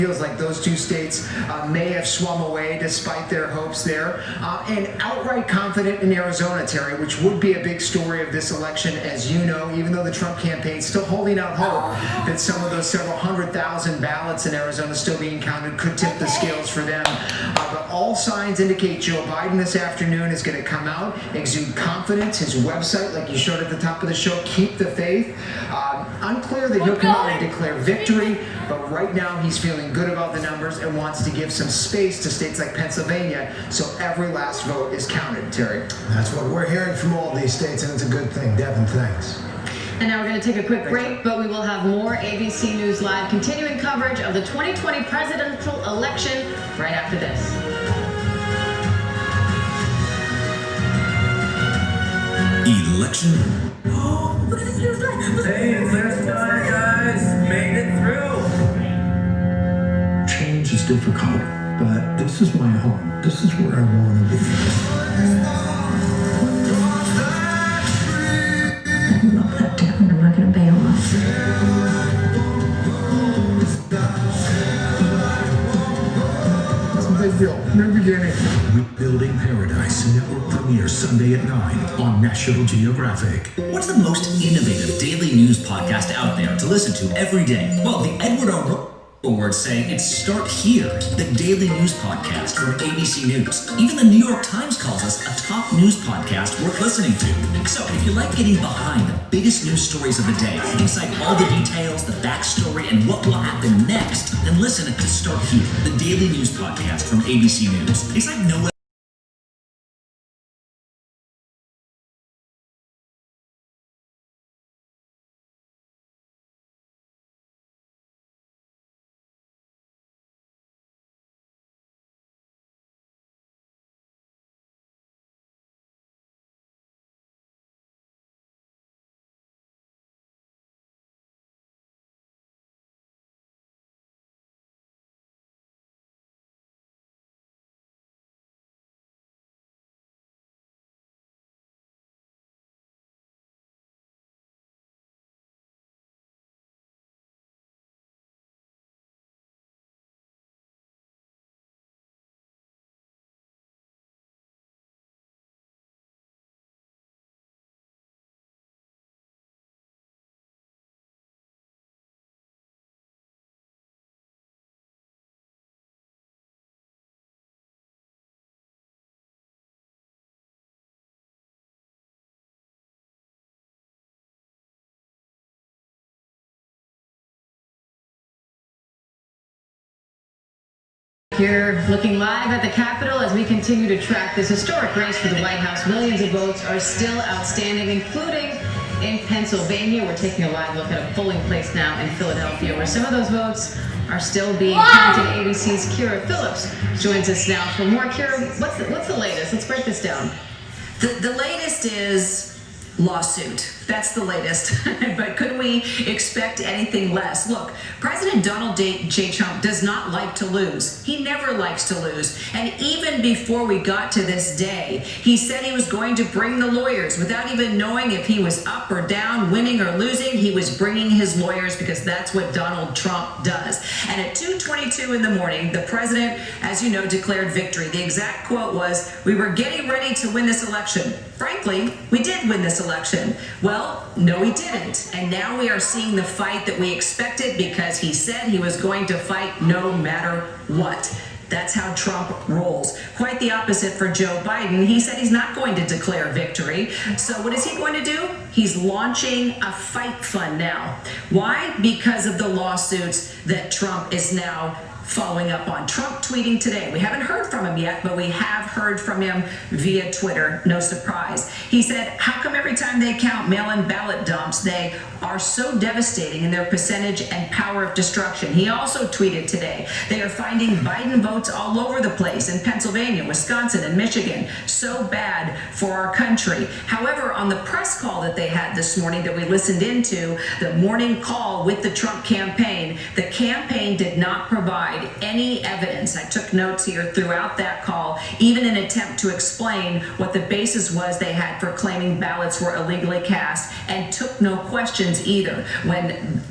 feels like those two states may have swum away despite their hopes there. And outright confident in Arizona, Terry, which would be a big story of this election, as you know, even though the Trump campaign is still holding out hope that some of those several 100,000 ballots in Arizona still being counted could tip the scales for them. But all signs indicate Joe Biden this afternoon is going to come out, exude confidence. His website, like you showed at the top of the show, Keep the Faith. Unclear that he'll come out and declare victory, but right now he's feeling good about the numbers and wants to give some space to states like Pennsylvania so every last vote is counted, Terry. That's what we're hearing from all these states, and it's a good thing. Devin, thanks. And now we're going to take a quick break, but we will have more ABC News Live continuing coverage of the 2020 presidential election right after this. Election. Oh, look at this news live. Hey, last time, guys. Made it through. Change is difficult, but this is my home. This is where I want to be. I'm not that down. I'm not going to bail myself. It's a big deal. New beginning. Rebuilding Paradise network premiere Sunday at 9 on National Geographic. What's the most innovative daily news podcast out there to listen to every day? Well, the Edward R. Awards say it's Start Here, the daily news podcast from ABC News. Even the New York Times calls us a top news podcast worth listening to. So if you like getting behind the biggest news stories of the day, inside all the details, the backstory, and what will happen next, then listen to Start Here, the daily news podcast from ABC News. It's like no Here, looking live at the Capitol as we continue to track this historic race for the White House. Millions of votes are still outstanding, including in Pennsylvania. We're taking a live look at a polling place now in Philadelphia, where some of those votes are still being counted. ABC's Kira Phillips joins us now for more. Kira, what's the latest? Let's break this down. The latest is lawsuit. That's the latest. But could we expect anything less? Look, President Donald J. Trump does not like to lose. He never likes to lose. And even before we got to this day, he said he was going to bring the lawyers without even knowing if he was up or down, winning or losing. He was bringing his lawyers because that's what Donald Trump does. And at 2:22 in the morning, the president, as you know, declared victory. The exact quote was, "We were getting ready to win this election. Frankly, we did win this election." Well, no, he didn't. And now we are seeing the fight that we expected because he said he was going to fight no matter what. That's how Trump rolls. Quite the opposite for Joe Biden. He said he's not going to declare victory. So what is he going to do? He's launching a fight fund now. Why? Because of the lawsuits that Trump is now following up on. Trump tweeting today. We haven't heard from him yet, but we have heard from him via Twitter. No surprise. He said, how come every time they count mail-in ballot dumps, they are so devastating in their percentage and power of destruction? He also tweeted today, they are finding Biden votes all over the place in Pennsylvania, Wisconsin, and Michigan. So bad for our country. However, on the press call that they they had this morning that we listened into, the morning call with the Trump campaign. The campaign did not provide any evidence. I took notes here throughout that call, even an attempt to explain what the basis was they had for claiming ballots were illegally cast, and took no questions either. When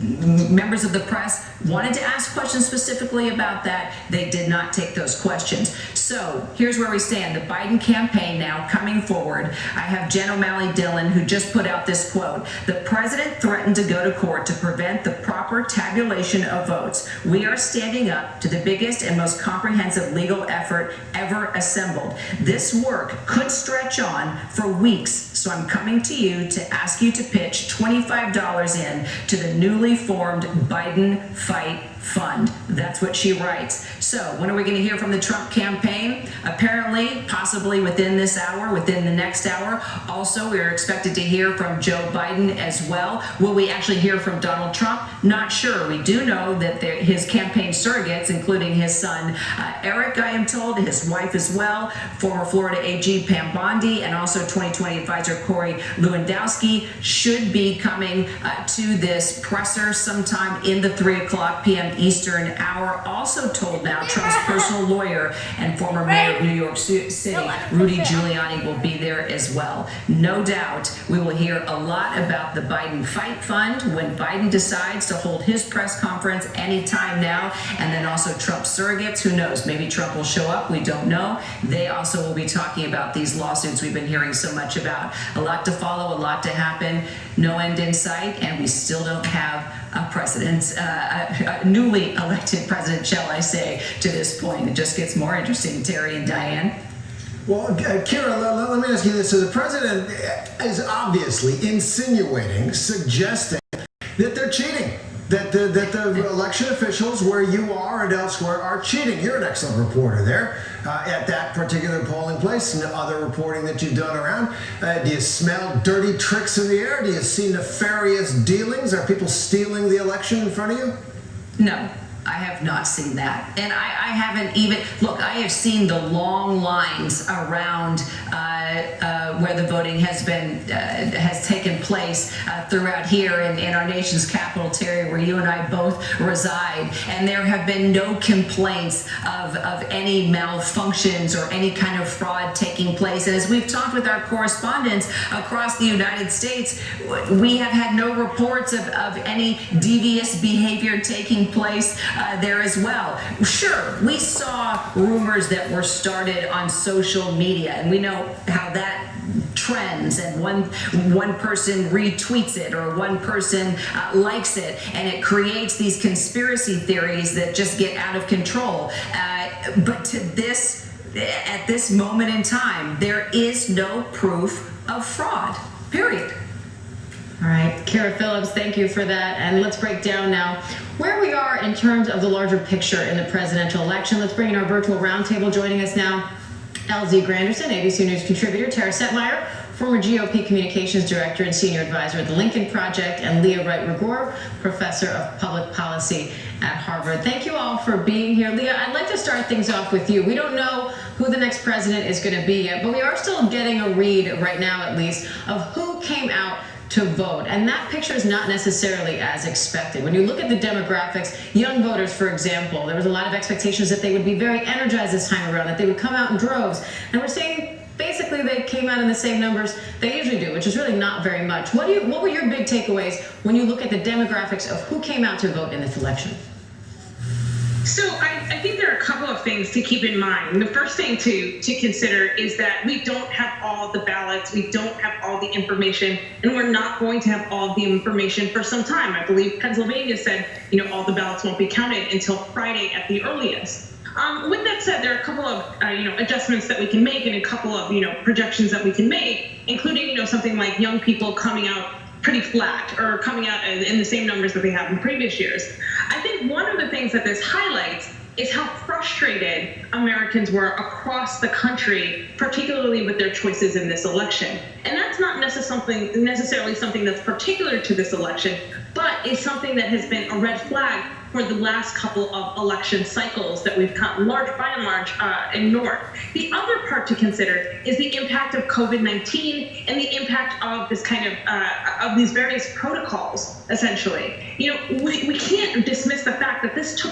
members of the press wanted to ask questions specifically about that, they did not take those questions. So here's where we stand. The Biden campaign now coming forward. I have Jen O'Malley Dillon, who just put out this quote: "The president threatened to go to court to prevent the proper tabulation of votes. We are standing up to the biggest and most comprehensive legal effort ever assembled. This work could stretch on for weeks, so I'm coming to you to ask you to pitch $25 in to the newly formed Biden Fight Fund." That's what she writes. So when are we going to hear from the Trump campaign? Apparently, possibly within this hour, within the next hour. Also, we're expected to hear from Joe Biden as well. Will we actually hear from Donald Trump? Not sure. We do know that his campaign surrogates, including his son Eric, I am told, his wife as well, former Florida AG Pam Bondi, and also 2020 advisor Corey Lewandowski, should be coming to this presser sometime in the 3 p.m. Eastern hour. Also told now, Trump's personal lawyer and former mayor of New York City, Rudy Giuliani, will be there as well. No doubt we will hear a lot about the Biden Fight Fund when Biden decides to hold his press conference anytime now, and then also Trump's surrogates. Who knows? Maybe Trump will show up. We don't know. They also will be talking about these lawsuits we've been hearing so much about. A lot to follow, a lot to happen, no end in sight, and we still don't have a president, a newly elected president, shall I say, to this point. It just gets more interesting, Terry and Diane. Well, Kira, let me ask you this. So the president is obviously insinuating, suggesting that they're cheating, that the election officials where you are and elsewhere are cheating. You're an excellent reporter there at that particular polling place and other reporting that you've done around. Do you smell dirty tricks in the air? Do you see nefarious dealings? Are people stealing the election in front of you? No, I have not seen that. And I haven't even, look, I have seen the long lines around where the voting has taken place throughout here in our nation's capital, Terry, where you and I both reside. And there have been no complaints of any malfunctions or any kind of fraud taking place. And as we've talked with our correspondents across the United States, we have had no reports of any devious behavior taking place there as well. Sure, we saw rumors that were started on social media, and we know how that trends, and one person retweets it or one person likes it, and it creates these conspiracy theories that just get out of control. But at this moment in time, there is no proof of fraud, period. All right, Kara Phillips, thank you for that. And let's break down now where we are in terms of the larger picture in the presidential election. Let's bring in our virtual roundtable. Joining us now, LZ Granderson, ABC News contributor, Tara Setmeyer, former GOP communications director and senior advisor at the Lincoln Project, and Leah Wright-Rigueur, professor of public policy at Harvard. Thank you all for being here. Leah, I'd like to start things off with you. We don't know who the next president is going to be yet, but we are still getting a read, right now at least, of who came out to vote. And that picture is not necessarily as expected. When you look at the demographics, young voters, for example, there was a lot of expectations that they would be very energized this time around, that they would come out in droves. And we're seeing basically they came out in the same numbers they usually do, which is really not very much. What were your big takeaways when you look at the demographics of who came out to vote in this election? So I think there are a couple of things to keep in mind. The first thing to consider is that we don't have all the ballots, we don't have all the information, and we're not going to have all the information for some time. I believe Pennsylvania said, all the ballots won't be counted until Friday at the earliest. With that said, there are a couple of adjustments that we can make and a couple of projections that we can make, including something like young people coming out pretty flat or coming out in the same numbers that they have in previous years. I think one of the things that this highlights is how frustrated Americans were across the country, particularly with their choices in this election. And that's not necessarily something that's particular to this election, but is something that has been a red flag for the last couple of election cycles that we've by and large ignored. The other part to consider is the impact of COVID-19 and the impact of this kind of these various protocols, essentially. You know, we can't dismiss the fact that this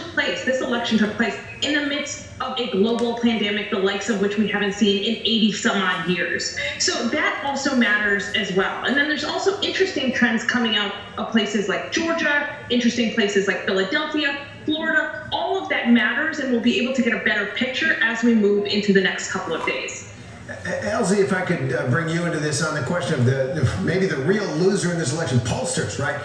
election took place in the midst of a global pandemic, the likes of which we haven't seen in 80 some odd years. So that also matters as well. And then there's also interesting trends coming out of places like Georgia, interesting places like Philadelphia, Florida. All of that matters, and we'll be able to get a better picture as we move into the next couple of days. Elsie, if I could bring you into this on the question of maybe the real loser in this election, pollsters, right?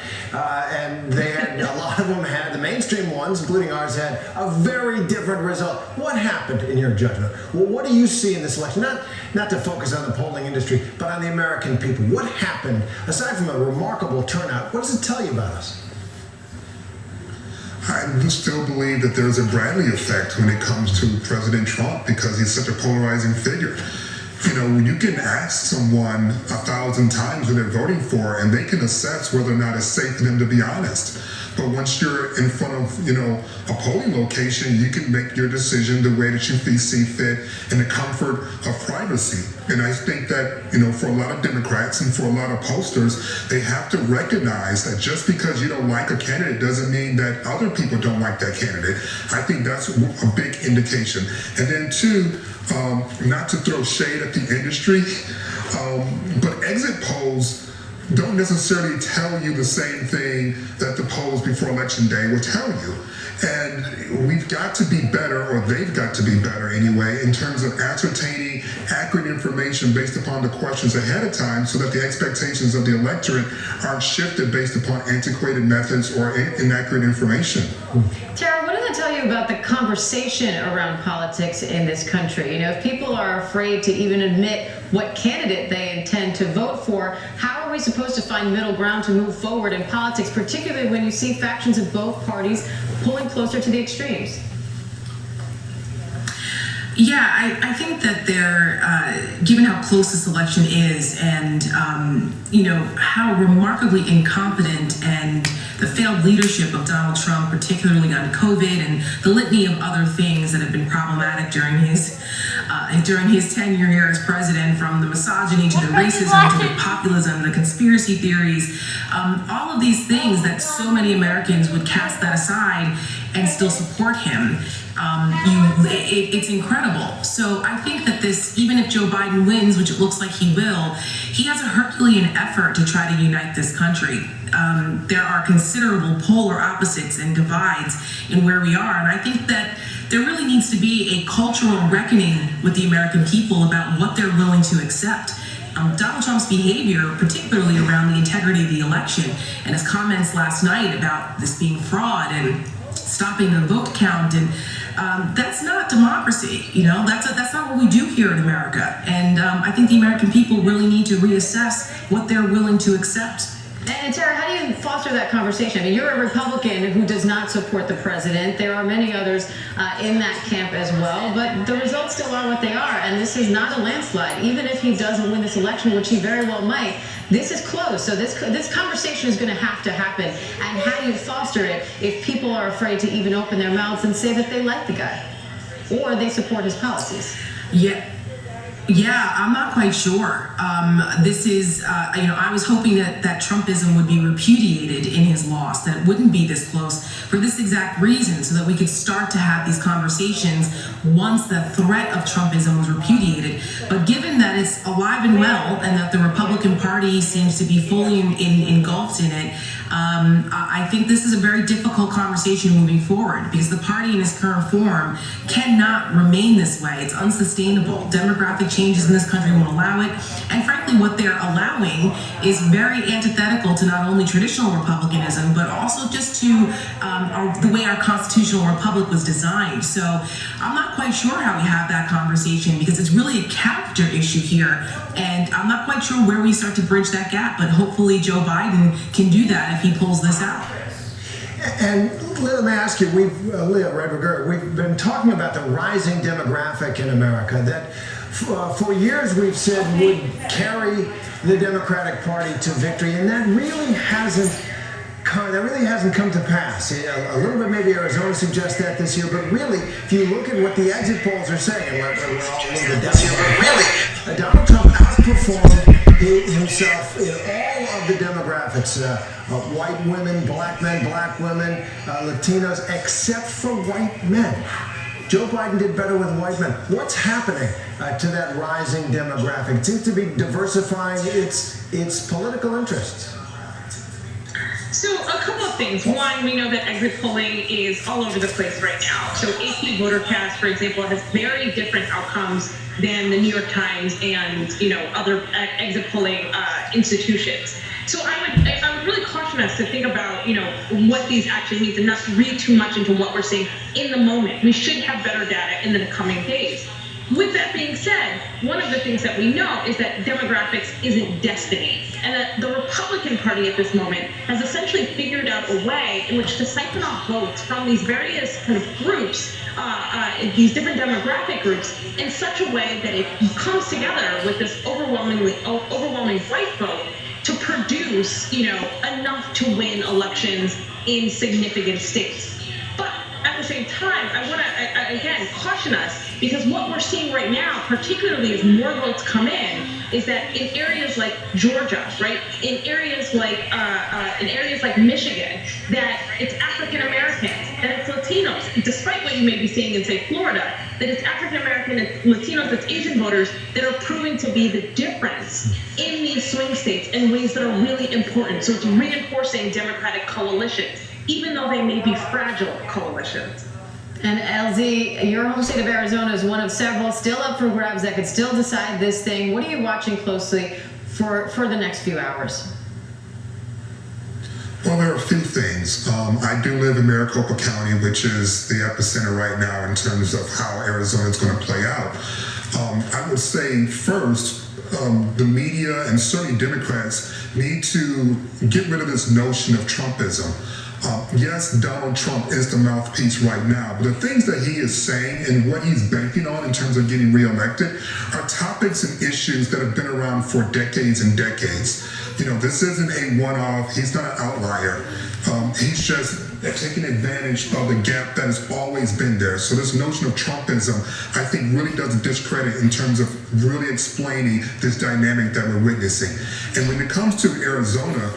And they had, a lot of them had, the mainstream ones, including ours, had a very different result. What happened in your judgment? Well, what do you see in this election? Not to focus on the polling industry, but on the American people. What happened, aside from a remarkable turnout, what does it tell you about us? I still believe that there's a Bradley effect when it comes to President Trump because he's such a polarizing figure. You know, you can ask someone 1,000 times who they're voting for, and they can assess whether or not it's safe for them to be honest. But once you're in front of, you know, a polling location, you can make your decision the way that you see fit in the comfort of privacy. And I think that, you know, for a lot of Democrats and for a lot of pollsters, they have to recognize that just because you don't like a candidate doesn't mean that other people don't like that candidate. I think that's a big indication. And then two, not to throw shade at the industry, but exit polls don't necessarily tell you the same thing that the polls before election day will tell you. And we've got to be better, or they've got to be better anyway, in terms of ascertaining accurate information based upon the questions ahead of time so that the expectations of the electorate aren't shifted based upon antiquated methods or inaccurate information. Tara, what does that tell you about the conversation around politics in this country? You know, if people are afraid to even admit what candidate they intend to vote for, how are we supposed to find middle ground to move forward in politics, particularly when you see factions of both parties pulling closer to the extremes? Yeah, I think that given how close this election is and, you know, how remarkably incompetent and the failed leadership of Donald Trump, particularly on COVID and the litany of other things that have been problematic during his tenure here as president, from the misogyny to the racism to the populism, the conspiracy theories, all of these things that so many Americans would cast that aside and still support him. It's incredible. So I think that this, even if Joe Biden wins, which it looks like he will, he has a Herculean effort to try to unite this country. There are considerable polar opposites and divides in where we are, and I think that there really needs to be a cultural reckoning with the American people about what they're willing to accept. Donald Trump's behavior, particularly around the integrity of the election, and his comments last night about this being fraud and stopping the vote count, and that's not democracy. You know, that's not what we do here in America. And I think the American people really need to reassess what they're willing to accept. And Tara, how do you foster that conversation? I mean, you're a Republican who does not support the president. There are many others in that camp as well, but the results still are what they are, and this is not a landslide. Even if he doesn't win this election, which he very well might, this is close. So this conversation is going to happen. And how do you foster it if people are afraid to even open their mouths and say that they like the guy or they support his policies? Yeah, I'm not quite sure. This is, you know, I was hoping that Trumpism would be repudiated in his loss, that it wouldn't be this close for this exact reason, so that we could start to have these conversations once the threat of Trumpism was repudiated. But given that it's alive and well, and that the Republican Party seems to be fully engulfed in it, I think this is a very difficult conversation moving forward, because the party in its current form cannot remain this way. It's unsustainable. Demographic changes in this country won't allow it, and frankly what they're allowing is very antithetical to not only traditional republicanism, but also just to the way our constitutional republic was designed. So I'm not quite sure how we have that conversation, because it's really a character issue here, and I'm not quite sure where we start to bridge that gap, but hopefully Joe Biden can do that if he pulls this out. And let me ask you, Leah Redberger, we've been talking about the rising demographic in America that for years we've said would carry the Democratic Party to victory, and that really hasn't hasn't come to pass. A little bit maybe Arizona suggests that this year, but really, if you look at what the exit polls are saying, and we're all a little bit down here, but really, Donald Trump outperformed himself in all of the demographics. White women, black men, black women, Latinos, except for white men. Joe Biden did better with white men. What's happening to that rising demographic? It seems to be diversifying its political interests. So a couple of things. One, we know that exit polling is all over the place right now. So AP VoterCast, for example, has very different outcomes than the New York Times and other exit polling institutions. So I would really caution us to think about what these actually mean and not read too much into what we're seeing in the moment. We should have better data in the coming days. With that being said, one of the things that we know is that demographics isn't destiny, and that the Republican Party at this moment has essentially figured out a way in which to siphon off votes from these various kind of groups, these different demographic groups, in such a way that it comes together with this overwhelming white vote to produce, enough to win elections in significant states. But at the same time, I want to, again, caution us, because what we're seeing right now, particularly as more votes come in, is that in areas like Georgia, right, in areas like Michigan, that it's African Americans and it's Latinos, despite what you may be seeing in, say, Florida, that it's African American and Latinos, it's Asian voters that are proving to be the difference in these swing states in ways that are really important. So it's reinforcing Democratic coalitions, even though they may be fragile coalitions. And LZ, your home state of Arizona is one of several still up for grabs that could still decide this thing. What are you watching closely for the next few hours? Well, there are a few things. I do live in Maricopa County, which is the epicenter right now in terms of how Arizona is going to play out. I would say first, the media and certainly Democrats need to get rid of this notion of Trumpism. Yes, Donald Trump is the mouthpiece right now, but the things that he is saying and what he's banking on in terms of getting reelected are topics and issues that have been around for decades and decades. This isn't a one-off. He's not an outlier. He's just taking advantage of the gap that has always been there. So this notion of Trumpism, I think, really does a discredit in terms of really explaining this dynamic that we're witnessing. And when it comes to Arizona,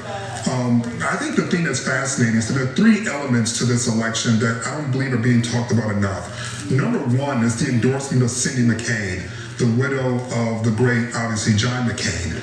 I think the thing that's fascinating is that there are three elements to this election that I don't believe are being talked about enough. Number one is the endorsement of Cindy McCain, the widow of the great, obviously, John McCain.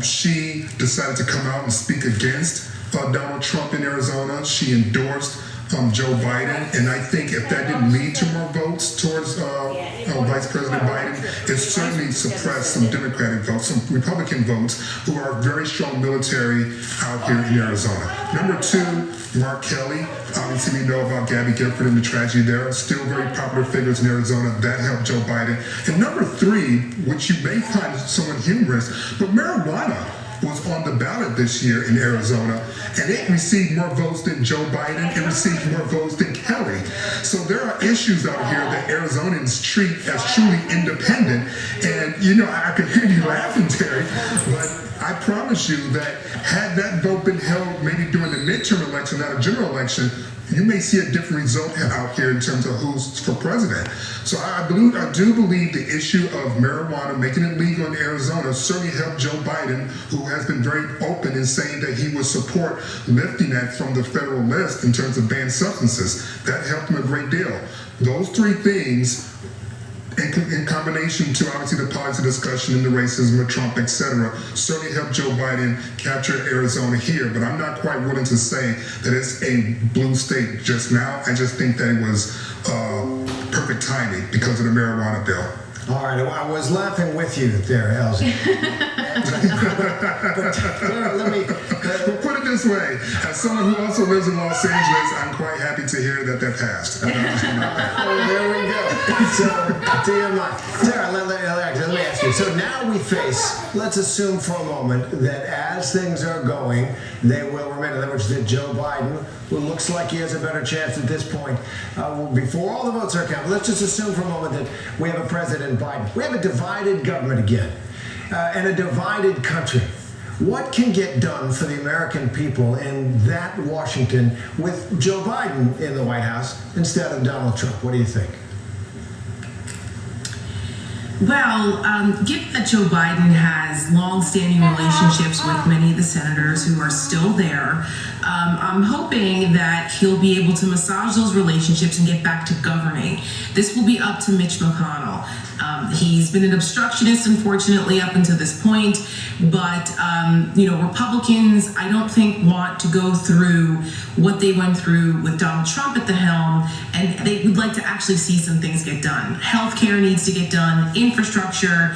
She decided to come out and speak against Donald Trump in Arizona. She endorsed Joe Biden, and I think if that didn't lead to more votes towards Vice President Biden, it certainly suppressed some Democratic votes, some Republican votes who are very strong military out here in Arizona. Number two, Mark Kelly. Obviously, we know about Gabby Gifford and the tragedy there. Still very popular figures in Arizona. That helped Joe Biden. And number three, which you may find somewhat humorous, but marijuana was on the ballot this year in Arizona, and it received more votes than Joe Biden. It received more votes than Kelly. So there are issues out here that Arizonans treat as truly independent. And, I could hear you laughing, Terry, but I promise you that had that vote been held maybe during the midterm election, not a general election, you may see a different result out here in terms of who's for president. So I do believe the issue of marijuana, making it legal in Arizona, certainly helped Joe Biden, who has been very open in saying that he would support lifting that from the federal list in terms of banned substances. That helped him a great deal. Those three things, in combination to obviously the policy discussion and the racism of Trump, etc., certainly helped Joe Biden capture Arizona here. But I'm not quite willing to say that it's a blue state just now. I just think that it was perfect timing because of the marijuana bill. All right, I was laughing with you there, Elsie. But let me put it this way: as someone who also lives in Los Angeles, I'm quite happy to hear that passed. There we go. So, TMI. Tara, let me ask you. So now we face, let's assume for a moment that as things are going, they will remain. In other words, that Joe Biden, who looks like he has a better chance at this point, before all the votes are counted, let's just assume for a moment that we have a President Biden. We have a divided government again, and a divided country. What can get done for the American people in that Washington with Joe Biden in the White House instead of Donald Trump? What do you think? Well, given that Joe Biden has long-standing relationships with many of the senators who are still there, I'm hoping that he'll be able to massage those relationships and get back to governing. This will be up to Mitch McConnell. He's been an obstructionist, unfortunately, up until this point, but Republicans, I don't think, want to go through what they went through with Donald Trump at the helm, and they would like to actually see some things get done. Healthcare needs to get done, infrastructure,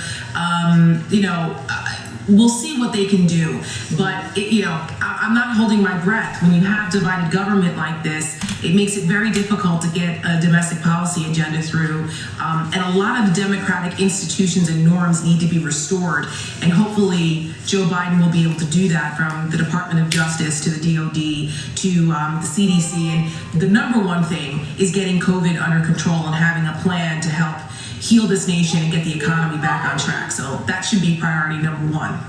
we'll see what they can do, but I'm not holding my breath. When you have divided government like this, it makes it very difficult to get a domestic policy agenda through, and a lot of democratic institutions and norms need to be restored, and hopefully Joe Biden will be able to do that, from the Department of Justice to the DOD to the CDC, and the number one thing is getting COVID under control and having a plan to help heal this nation and get the economy back on track. So that should be priority number one.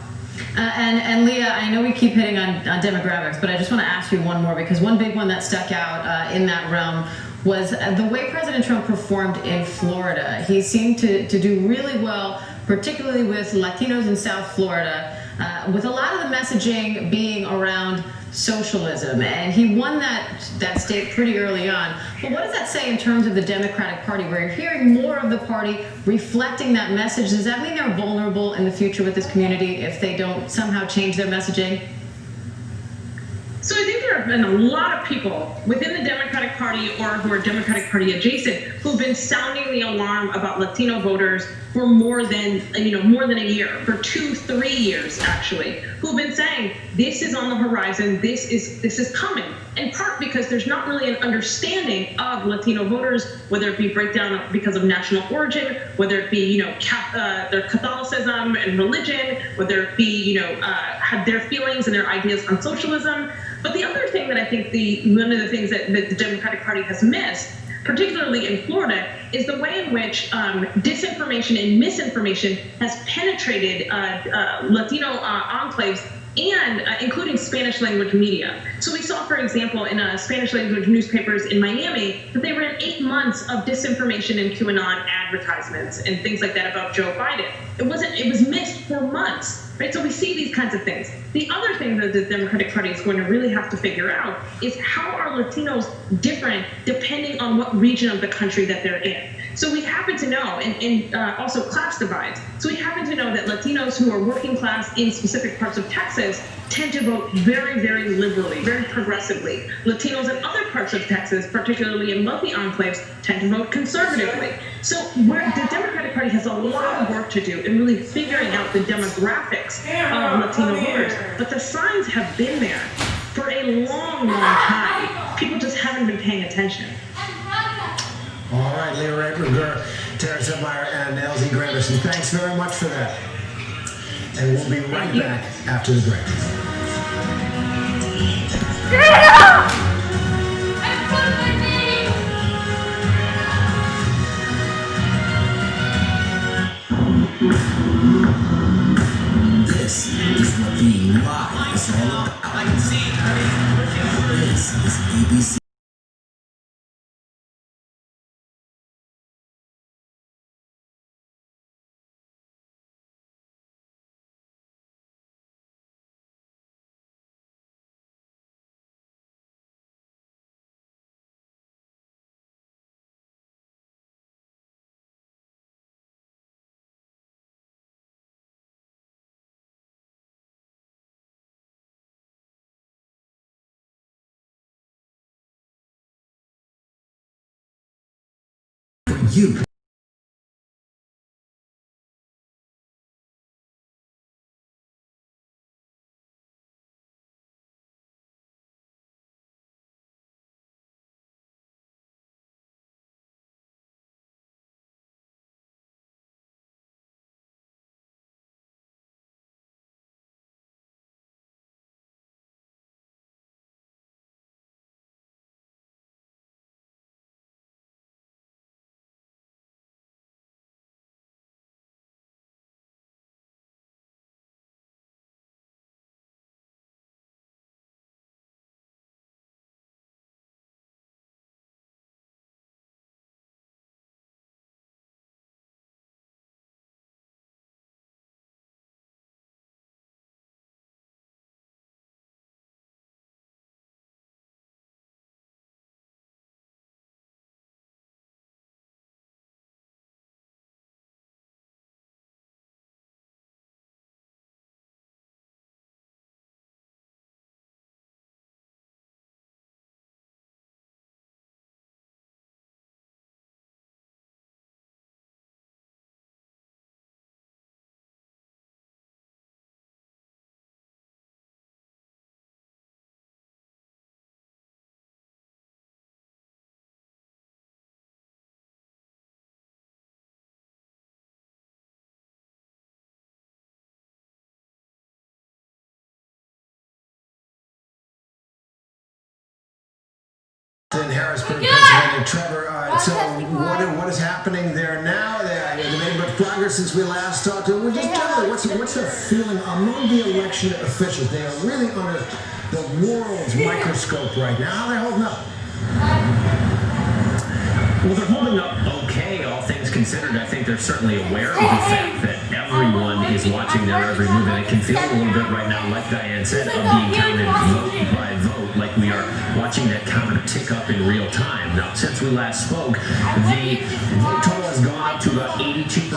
And Leah, I know we keep hitting on demographics, but I just want to ask you one more, because one big one that stuck out in that realm was the way President Trump performed in Florida. He seemed to do really well, particularly with Latinos in South Florida, with a lot of the messaging being around socialism, and he won that state pretty early on. But what does that say in terms of the Democratic Party, where you're hearing more of the party reflecting that message? Does that mean they're vulnerable in the future with this community if they don't somehow change their messaging? So I think there have been a lot of people within the Democratic Party or who are Democratic Party adjacent who've been sounding the alarm about Latino voters for more than a year, for 2-3 years actually, who've been saying this is on the horizon, this is coming. In part because there's not really an understanding of Latino voters, whether it be breakdown because of national origin, whether it be their Catholicism and religion, whether it be have their feelings and their ideas on socialism. But the other thing that I think one of the things that the Democratic Party has missed, particularly in Florida, is the way in which disinformation and misinformation has penetrated Latino enclaves, and including Spanish language media. So we saw, for example, in Spanish language newspapers in Miami, that they ran 8 months of disinformation and QAnon advertisements and things like that about Joe Biden. It was missed for months, right? So we see these kinds of things. The other thing that the Democratic Party is going to really have to figure out is how are Latinos different depending on what region of the country that they're in. So we happen to know, and also class divides. So we happen to know that Latinos who are working class in specific parts of Texas tend to vote very, very liberally, very progressively. Latinos in other parts of Texas, particularly in wealthy enclaves, tend to vote conservatively. So the Democratic Party has a lot of work to do in really figuring out the demographics of Latino voters. But the signs have been there for a long, long time. People just haven't been paying attention. All right, Leah Raper, Terrence Edmeyer, and LZ Granderson, thanks very much for that. And we'll be right back after the break. This is what being live is all about. I can see it, honey. This is ABC. You. Harrisburg, Pennsylvania. Trevor, so what is happening there now? They made much progress since we last talked to them. Well, just generally, what's the feeling among the election officials? They are really under the world's microscope right now. How are they holding up? Well, they're holding up okay, all things considered. I think they're certainly aware of the fact that everyone is watching their every move, and it can feel a little bit right now, like Diane said, of being counted vote by vote, like we are watching that counter tick up in real time. Now, since we last spoke, the vote total has gone up to about 82%.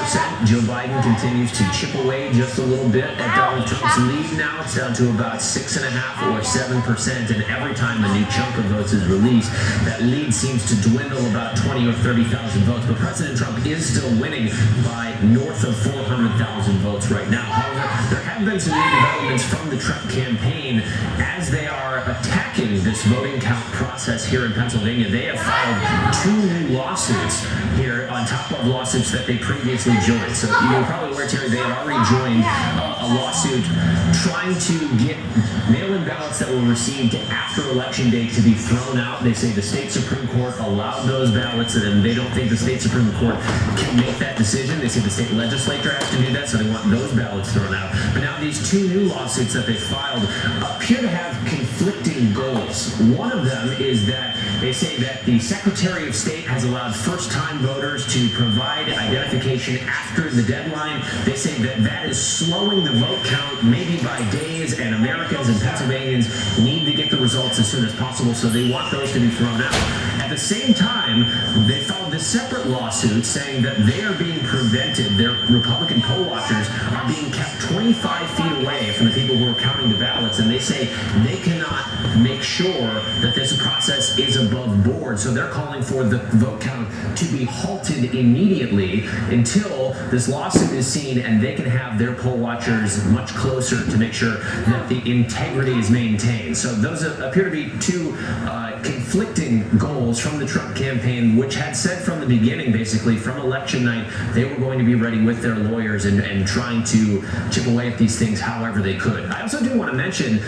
Joe Biden continues to chip away just a little bit at Donald Trump's lead. Now it's down to about 6.5% or 7%, and every time a new chunk of votes is released, that lead seems to dwindle about 20 or 30,000 votes. But President Trump is still winning by north of 400,000 votes right now. However, there have been some new developments from the Trump campaign as they are attacking this voting count process here in Pennsylvania. They have filed 2 new lawsuits here on top of lawsuits that they previously joined. So you're probably aware, Terry, they had already joined a lawsuit trying to get mail-in ballots that were received after Election Day to be thrown out. They say the state Supreme Court allowed those ballots, and they don't think the state Supreme Court can make that decision. They say the state legislature has to do that, so they want those ballots thrown out. But now these 2 new lawsuits that they filed appear to have conflicting goals. One of them is that they say that the Secretary of State has allowed first-time voters to provide identification after the deadline. They say that that is slowing the vote count maybe by days, and Americans and Pennsylvanians need to get the results as soon as possible, so they want those to be thrown out. At the same time, they filed this separate lawsuit saying that they are being prevented, their Republican poll watchers are being kept 25 feet away from the people who are counting the ballots, and they say they cannot make sure that this process is above board. So they're calling for the vote count to be halted immediately until this lawsuit is seen and they can have their poll watchers much closer to make sure that the integrity is maintained. So those appear to be 2 conflicting goals from the Trump campaign, which had said from the beginning, basically from election night, they were going to be ready with their lawyers and trying to chip away at these things however they could. I also do want to mention,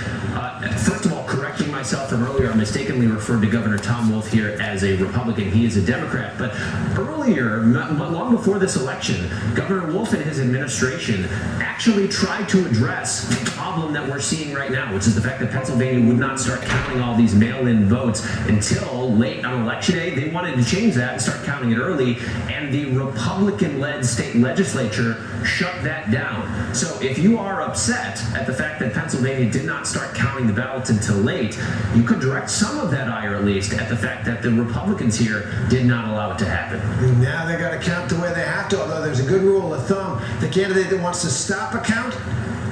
first of all, correcting myself from earlier, I mistakenly referred to Governor Tom Wolf here as a Republican. He is a Democrat. But earlier, long before this election, Governor Wolf and his administration actually tried to address the problem that we're seeing right now, which is the fact that Pennsylvania would not start counting all these mail-in votes until late on election day. They wanted to change that and start counting it early, and the Republican-led state legislature shut that down. So if you are upset at the fact that Pennsylvania did not start counting the ballots until late, you could direct some of that ire, at least, at the fact that the Republicans here did not allow it to happen. Now they got to count the way they have to, although there's a good rule of thumb. The candidate that wants to stop a count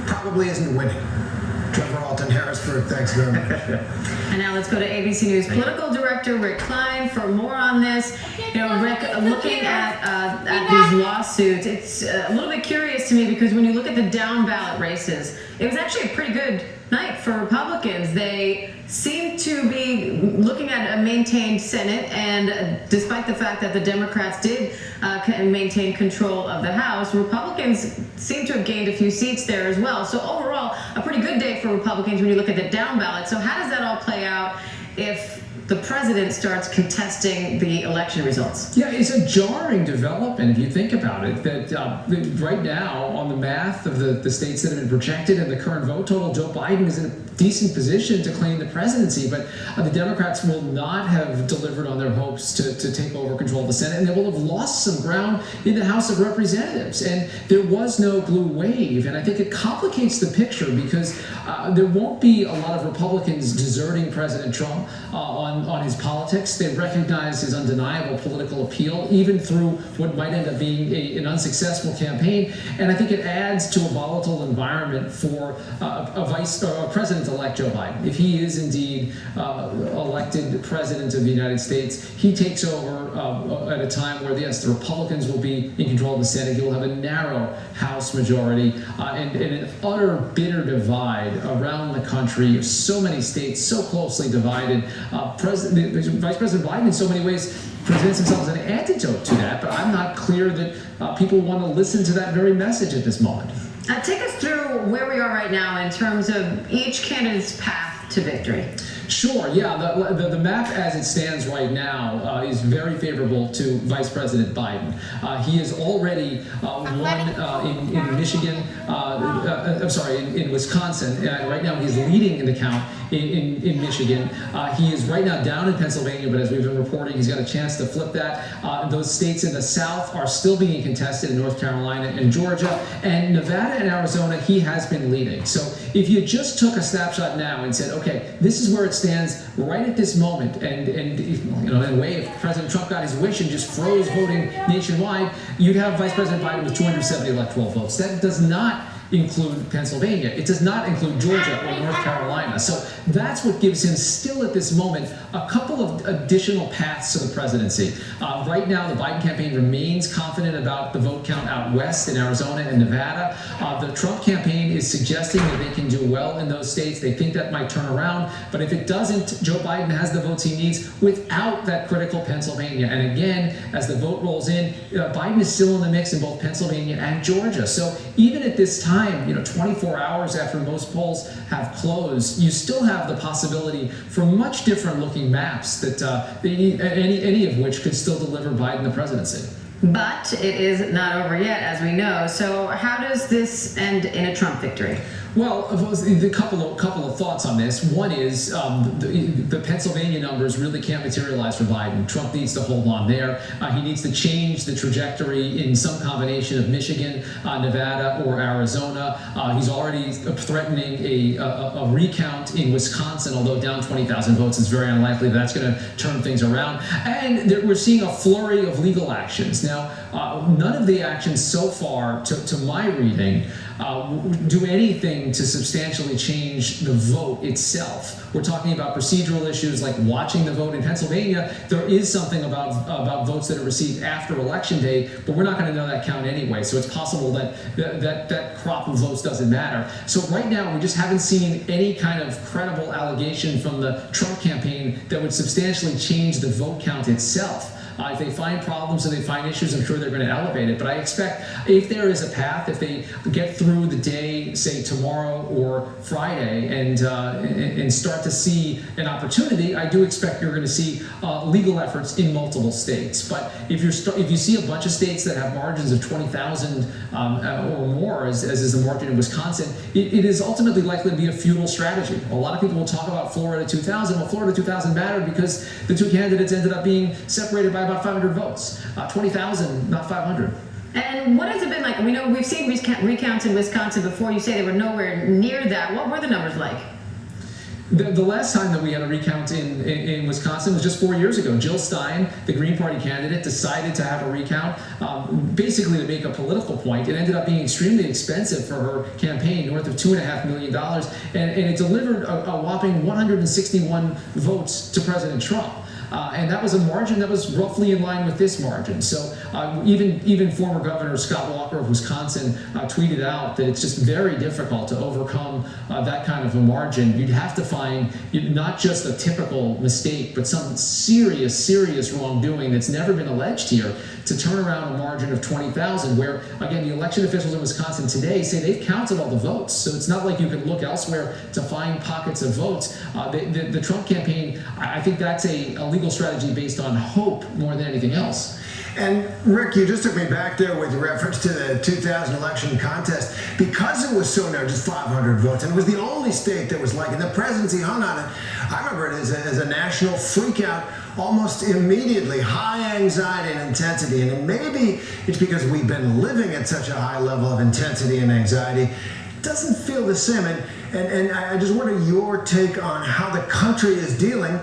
probably isn't winning. Trevor Alton, Harrisburg, thanks very much. And now let's go to ABC News political director Rick Klein for more on this. You know, Rick, looking at these lawsuits, it's a little bit curious to me because when you look at the down ballot races, it was actually a pretty good night for Republicans. They seem to be looking at a maintained Senate, and despite the fact that the Democrats did maintain control of the House, Republicans seem to have gained a few seats there as well. So overall, a pretty good day for Republicans when you look at the down ballot. So how does that all play out if the president starts contesting the election results? Yeah, it's a jarring development if you think about it, that right now on the math of the states that have been projected and the current vote total, Joe Biden is in a decent position to claim the presidency, but the Democrats will not have delivered on their hopes to take over control of the Senate, and they will have lost some ground in the House of Representatives. And there was no blue wave, and I think it complicates the picture because there won't be a lot of Republicans deserting President Trump on his politics. They recognize his undeniable political appeal, even through what might end up being an unsuccessful campaign. And I think it adds to a volatile environment for a President-elect Joe Biden. If he is indeed elected President of the United States, he takes over at a time where, yes, the Republicans will be in control of the Senate. He will have a narrow House majority and an utter bitter divide around the country. So many states so closely divided. Vice President Biden in so many ways presents himself as an antidote to that, but I'm not clear that people want to listen to that very message at this moment. Take us through where we are right now in terms of each candidate's path to victory. Sure, yeah. The map as it stands right now is very favorable to Vice President Biden. He has already won in Michigan, in Wisconsin. Right now he's leading in the count in Michigan. He is right now down in Pennsylvania, but as we've been reporting, he's got a chance to flip that. Those states in the South are still being contested in North Carolina and Georgia. And Nevada and Arizona, he has been leading. So if you just took a snapshot now and said, okay, this is where it stands right at this moment, and in a way, if President Trump got his wish and just froze voting nationwide, you'd have Vice President Biden with 270 electoral votes. That does not include Pennsylvania. It does not include Georgia or North Carolina. So that's what gives him still at this moment a couple of additional paths to the presidency. Right now, the Biden campaign remains confident about the vote count out west in Arizona and Nevada. The Trump campaign is suggesting that they can do well in those states. They think that might turn around. But if it doesn't, Joe Biden has the votes he needs without that critical Pennsylvania. And again, as the vote rolls in, Biden is still in the mix in both Pennsylvania and Georgia. So even at this time, 24 hours after most polls have closed, you still have the possibility for much different looking maps that any of which could still deliver Biden the presidency. But it is not over yet, as we know. So how does this end in a Trump victory? Well, a couple of thoughts on this. One is the Pennsylvania numbers really can't materialize for Biden. Trump needs to hold on there. He needs to change the trajectory in some combination of Michigan, Nevada, or Arizona. He's already threatening a recount in Wisconsin, although down 20,000 votes is very unlikely that's going to turn things around. And we're seeing a flurry of legal actions. Now, none of the actions so far, to my reading, do anything to substantially change the vote itself. We're talking about procedural issues like watching the vote in Pennsylvania. There is something about votes that are received after Election Day, but we're not going to know that count anyway. So it's possible that crop of votes doesn't matter. So right now, we just haven't seen any kind of credible allegation from the Trump campaign that would substantially change the vote count itself. If they find problems and they find issues, I'm sure they're going to elevate it. But I expect if there is a path, if they get through the day, say tomorrow or Friday, and start to see an opportunity, I do expect you're going to see legal efforts in multiple states. But if you see a bunch of states that have margins of 20,000 or more, as is the margin in Wisconsin, it is ultimately likely to be a futile strategy. A lot of people will talk about Florida 2000. Well, Florida 2000 mattered because the two candidates ended up being separated by about 500 votes. 20,000, not 500. And what has it been like? We know we've seen recounts in Wisconsin before. You say they were nowhere near that. What were the numbers like? The last time that we had a recount in Wisconsin was just 4 years ago. Jill Stein, the Green Party candidate, decided to have a recount basically to make a political point. It ended up being extremely expensive for her campaign, north of $2.5 million, and it delivered a whopping 161 votes to President Trump. And that was a margin that was roughly in line with this margin. So even former Governor Scott Walker of Wisconsin tweeted out that it's just very difficult to overcome that kind of a margin. You'd have to find not just a typical mistake, but some serious wrongdoing that's never been alleged here to turn around a margin of 20,000, where, again, the election officials in Wisconsin today say they've counted all the votes. So it's not like you can look elsewhere to find pockets of votes. The Trump campaign, I think that's a legal strategy based on hope more than anything else. And Rick, you just took me back there with reference to the 2000 election contest. Because it was so narrow, just 500 votes, and it was the only state that was like it. The presidency hung on it. I remember it as a national freakout almost immediately, high anxiety and intensity. And maybe it's because we've been living at such a high level of intensity and anxiety. It doesn't feel the same. And I just wonder your take on how the country is dealing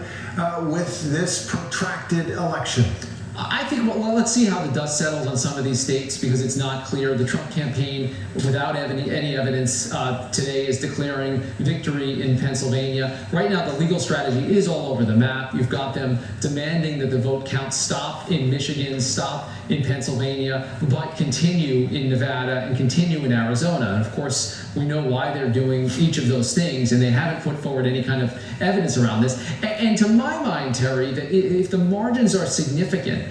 with this protracted election. I think, well, let's see how the dust settles on some of these states, because it's not clear. The Trump campaign, without any evidence, today is declaring victory in Pennsylvania. Right now, the legal strategy is all over the map. You've got them demanding that the vote count stop in Michigan, stop in Pennsylvania, but continue in Nevada and continue in Arizona. And of course, we know why they're doing each of those things, and they haven't put forward any kind of evidence around this. And to my mind, Terry, that if the margins are significant,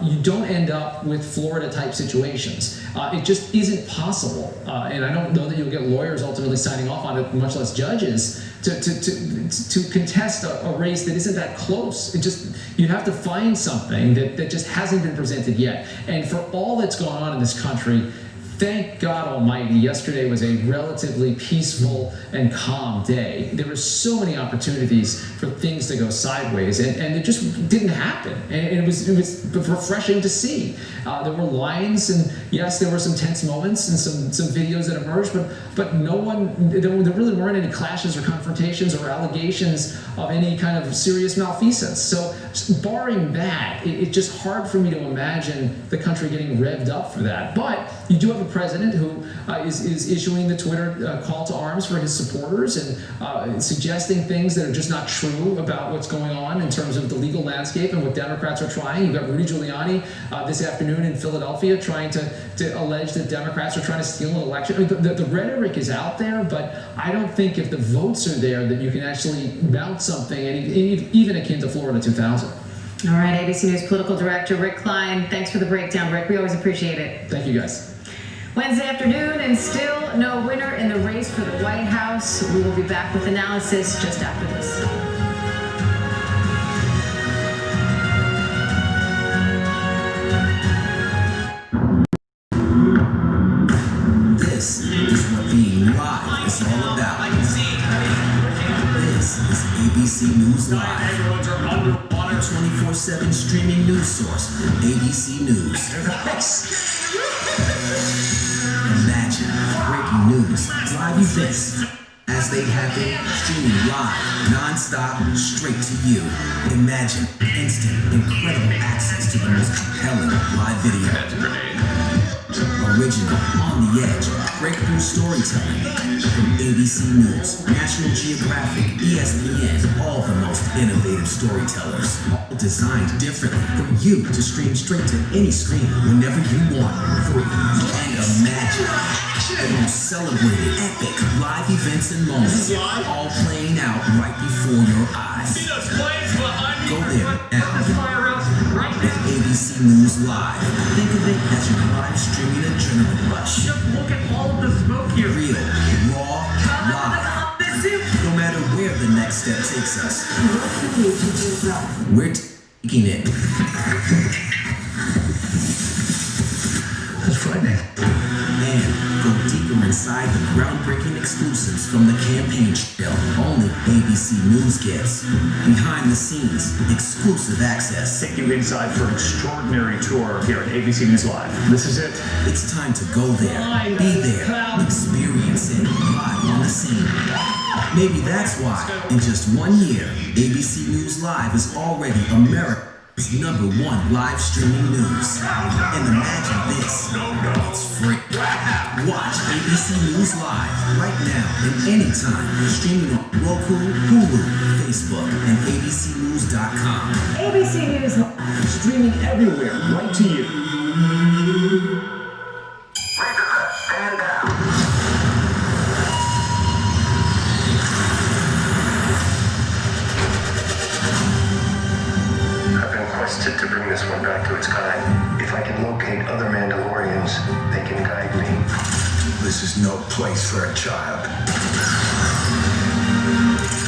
you don't end up with Florida-type situations. It just isn't possible, and I don't know that you'll get lawyers ultimately signing off on it, much less judges, to contest a race that isn't that close. You'd have to find something that just hasn't been presented yet. And for all that's gone on in this country, thank God Almighty, yesterday was a relatively peaceful and calm day. There were so many opportunities for things to go sideways, and it just didn't happen. And it was refreshing to see. There were lines, and yes, there were some tense moments and some videos that emerged, but there really weren't any clashes or confrontations or allegations of any kind of serious malfeasance. So barring that, it's just hard for me to imagine the country getting revved up for that. But you do have a president who is issuing the Twitter call to arms for his supporters and suggesting things that are just not true about what's going on in terms of the legal landscape and what Democrats are trying. You've got Rudy Giuliani this afternoon in Philadelphia trying to allege that Democrats are trying to steal an election. I mean, the rhetoric is out there, but I don't think if the votes are there that you can actually mount something, even akin to Florida 2000. All right, ABC News Political Director Rick Klein, thanks for the breakdown, Rick. We always appreciate it. Thank you, guys. Wednesday afternoon, and still no winner in the race for the White House. We will be back with analysis just after this. This is what being live is all about. This is ABC News Live. Your 24/7 streaming news source, ABC News. Imagine breaking news, live events, as they happen, streaming live, non-stop, straight to you. Imagine instant, incredible access to the most compelling live video. Original, on the edge, breakthrough storytelling from ABC News, National Geographic, ESPN, all the most innovative storytellers, all designed differently for you to stream straight to any screen whenever you want, free. And imagine the most celebrated, epic live events and moments, all playing out right before your eyes. Go there now. At ABC News Live. Think of it as your live streaming adrenaline rush. Just look at all of the smoke here. Real, raw, live. No matter where the next step takes us, we're taking it. That's frightening. And go deeper inside the groundbreaking exclusives from the campaign trail only ABC News gets. Behind the scenes, exclusive access. Take you inside for an extraordinary tour here at ABC News Live. This is it. It's time to go there, be there, experience it live on the scene. Maybe that's why, in just 1 year, ABC News Live is already America's #1 live streaming news. And imagine this, it's free. Watch ABC News Live right now and anytime, streaming on Roku, Hulu, Facebook, and abcnews.com. ABC News Live. Streaming everywhere, right to you. To bring this one back to its kind. If I can locate other Mandalorians, they can guide me. This is no place for a child.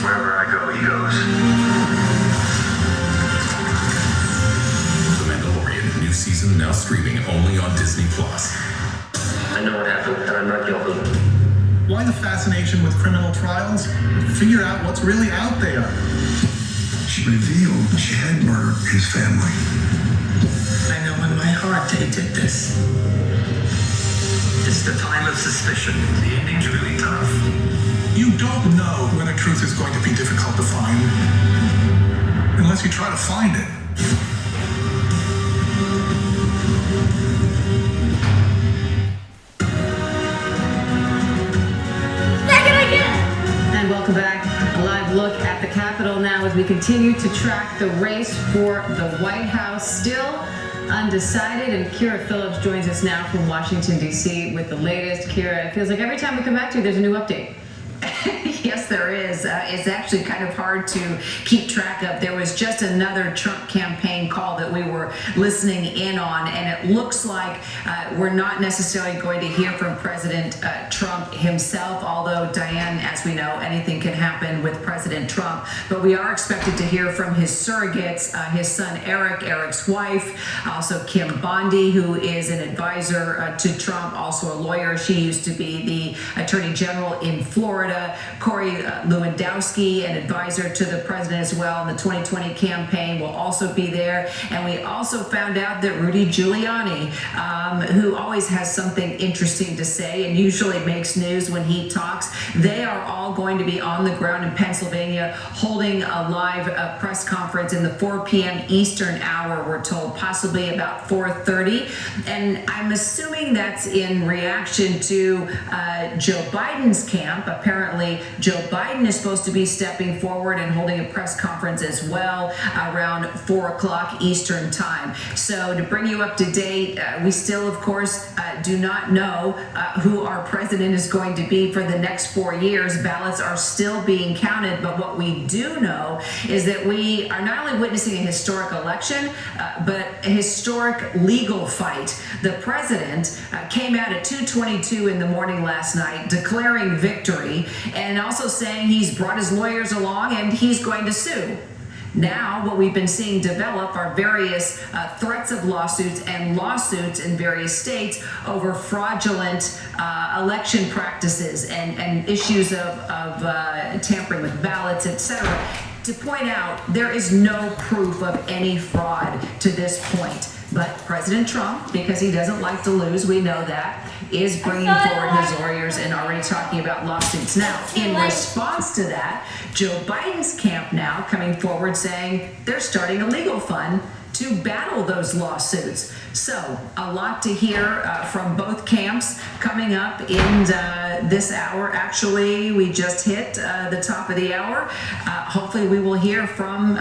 Wherever I go, he goes. The Mandalorian, new season now streaming only on Disney+. I know what happened, and I'm not guilty. Why the fascination with criminal trials? Figure out what's really out there. She revealed she had murdered his family. I know in my heart they did this. It's the time of suspicion. The ending's really tough. You don't know when the truth is going to be difficult to find unless you try to find it. And welcome back. A live look at the Capitol now as we continue to track the race for the White House. Still undecided, and Kira Phillips joins us now from Washington, D.C. with the latest. Kira, it feels like every time we come back to you, there's a new update. Yes, there is. It's actually kind of hard to keep track of. There was just another Trump campaign call that we were listening in on, and it looks like we're not necessarily going to hear from President Trump himself, although, Diane, as we know, anything can happen with President Trump. But we are expected to hear from his surrogates, his son Eric, Eric's wife, also Kim Bondi, who is an advisor to Trump, also a lawyer. She used to be the Attorney General in Florida. Corey Lewandowski, an advisor to the president as well in the 2020 campaign, will also be there. And we also found out that Rudy Giuliani, who always has something interesting to say and usually makes news when he talks, they are all going to be on the ground in Pennsylvania holding a live press conference in the 4 p.m. Eastern hour, we're told, possibly about 4:30. And I'm assuming that's in reaction to Joe Biden's camp. Apparently, Joe Biden is supposed to be stepping forward and holding a press conference as well around 4 o'clock Eastern time. So to bring you up to date, we still, of course, do not know who our president is going to be for the next 4 years. Ballots are still being counted, but what we do know is that we are not only witnessing a historic election, but a historic legal fight. The president came out at 2:22 in the morning last night declaring victory and also saying he's brought his lawyers along and he's going to sue. Now, what we've been seeing develop are various threats of lawsuits and lawsuits in various states over fraudulent election practices and issues of tampering with ballots, etc. To point out, there is no proof of any fraud to this point. But President Trump, because he doesn't like to lose, we know that, is bringing forward his lawyers and already talking about lawsuits. Now, in response to that, Joe Biden's camp now coming forward saying they're starting a legal fund to battle those lawsuits. So, a lot to hear from both camps coming up in this hour. Actually, we just hit the top of the hour. Hopefully, we will hear from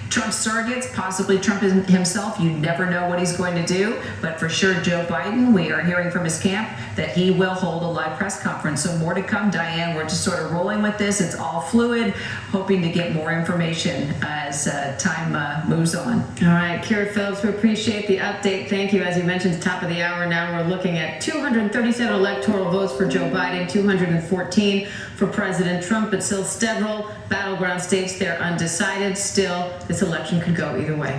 Trump's surrogates, possibly Trump himself. You never know what he's going to do, but for sure, Joe Biden, we are hearing from his camp that he will hold a live press conference. So more to come, Diane. We're just sort of rolling with this. It's all fluid, hoping to get more information as time moves on. All right, Kira Phillips, we appreciate the update. Thank you. As you mentioned, at the top of the hour now, we're looking at 237 electoral votes for Joe Biden, 214 for President Trump, but still several battleground states, they're undecided. Still, this election could go either way.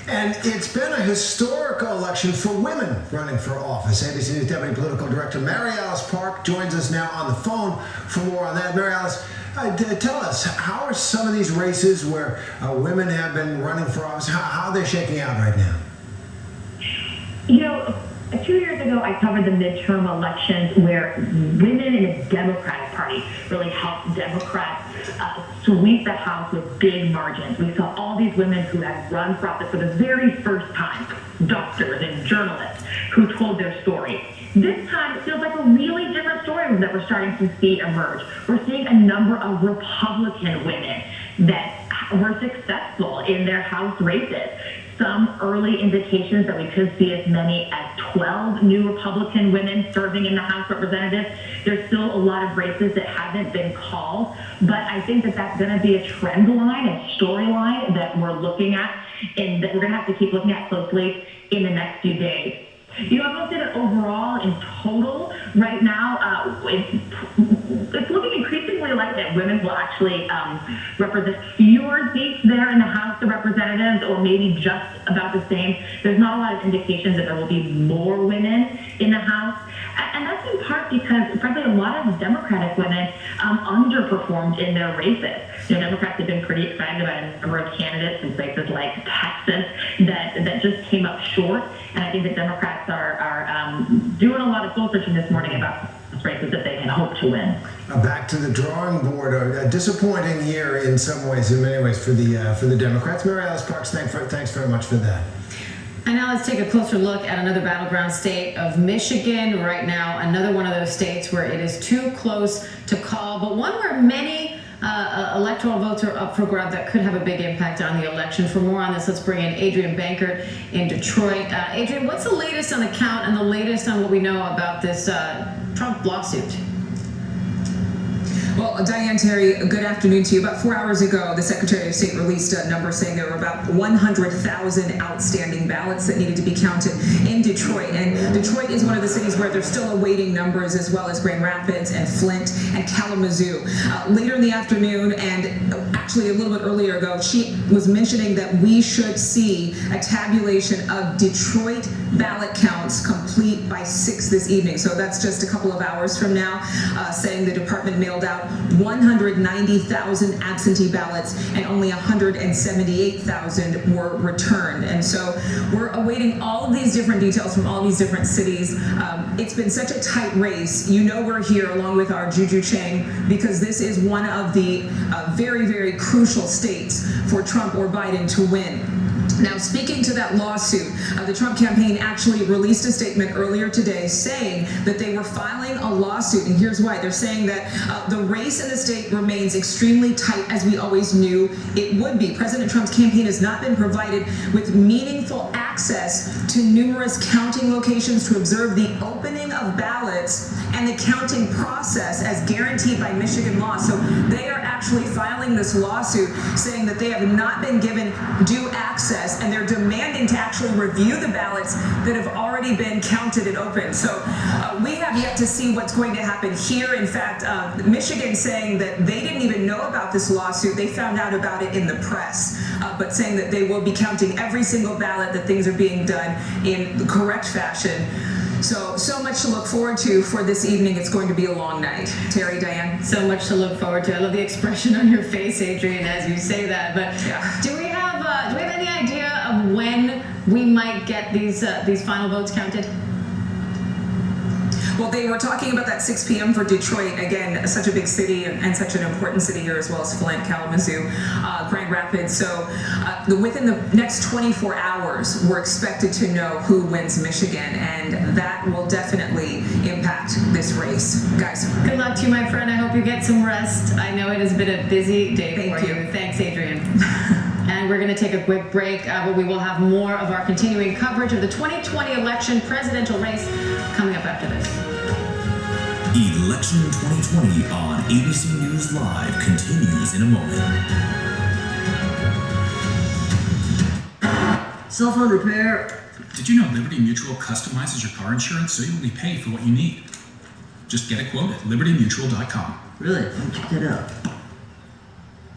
And it's been a historical election for women running for office. ABC News Deputy Political Director Mary Alice Park joins us now on the phone for more on that. Mary Alice, tell us, how are some of these races where women have been running for office, how are they shaking out right now? You know, 2 years ago, I covered the midterm elections where women in the Democratic Party really helped Democrats sweep the House with big margins. We saw all these women who had run for office for the very first time, doctors and journalists who told their story. This time, it feels like a really different story that we're starting to see emerge. We're seeing a number of Republican women that were successful in their House races. Some early indications that we could see as many as 12 new Republican women serving in the House of Representatives. There's still a lot of races that haven't been called, but I think that that's going to be a trend line and storyline that we're looking at and that we're going to have to keep looking at closely in the next few days. You know, I'm going to say that overall, in total, right now, it's looking increasingly like that women will actually represent fewer seats there in the House of Representatives, or maybe just about the same. There's not a lot of indications that there will be more women in the House. And that's in part because, frankly, a lot of Democratic women underperformed in their races. You know, Democrats have been pretty excited about a number of candidates in places like Texas that just came up short. And I think that Democrats are doing a lot of soul searching this morning about races that they can hope to win. Back to the drawing board. A disappointing year in some ways, in many ways, for the Democrats. Mary Alice Parks, thanks very much for that. And now let's take a closer look at another battleground state of Michigan. Right now, another one of those states where it is too close to call, but one where many electoral votes are up for grabs that could have a big impact on the election. For more on this, let's bring in Adrian Bankert in Detroit. Adrian, what's the latest on the count and the latest on what we know about this Trump lawsuit? Well, Diane, Terry, good afternoon to you. About 4 hours ago, the Secretary of State released a number saying there were about 100,000 outstanding ballots that needed to be counted in Detroit. And Detroit is one of the cities where they're still awaiting numbers, as well as Grand Rapids and Flint and Kalamazoo. Later in the afternoon, and actually a little bit earlier ago, she was mentioning that we should see a tabulation of Detroit ballot counts complete by 6 this evening. So that's just a couple of hours from now, saying the department mailed out 190,000 absentee ballots and only 178,000 were returned. And so we're awaiting all of these different details from all these different cities. It's been such a tight race. You know we're here along with our Juju Chang because this is one of the very, very crucial states for Trump or Biden to win. Now, speaking to that lawsuit, the Trump campaign actually released a statement earlier today saying that they were filing a lawsuit, and here's why. They're saying that the race in the state remains extremely tight, as we always knew it would be. President Trump's campaign has not been provided with meaningful access to numerous counting locations to observe the opening of ballots and the counting process as guaranteed by Michigan law. So they are actually filing this lawsuit saying that they have not been given due access, and they're demanding to actually review the ballots that have already been counted and opened. So we have yet to see what's going to happen here. In fact, Michigan saying that they didn't even know about this lawsuit. They found out about it in the press, but saying that they will be counting every single ballot, that things are being done in the correct fashion. So much to look forward to for this evening. It's going to be a long night. Terry, Diane? So much to look forward to. I love the expression on your face, Adrian, as you say that. But do we have any idea of when we might get these final votes counted? Well, they were talking about that 6 p.m. for Detroit. Again, such a big city and such an important city here, as well as Flint, Kalamazoo, Grand Rapids. So within the next 24 hours, we're expected to know who wins Michigan, and that will definitely impact this race. Guys. Good luck to you, my friend. I hope you get some rest. I know it has been a busy day for you. Thanks, Adrian. And we're going to take a quick break, but we will have more of our continuing coverage of the 2020 election presidential race coming up after this. Election 2020 on ABC News Live continues in a moment. Cell phone repair. Did you know Liberty Mutual customizes your car insurance so you only pay for what you need? Just get a quote at libertymutual.com. Really? Let me check that out.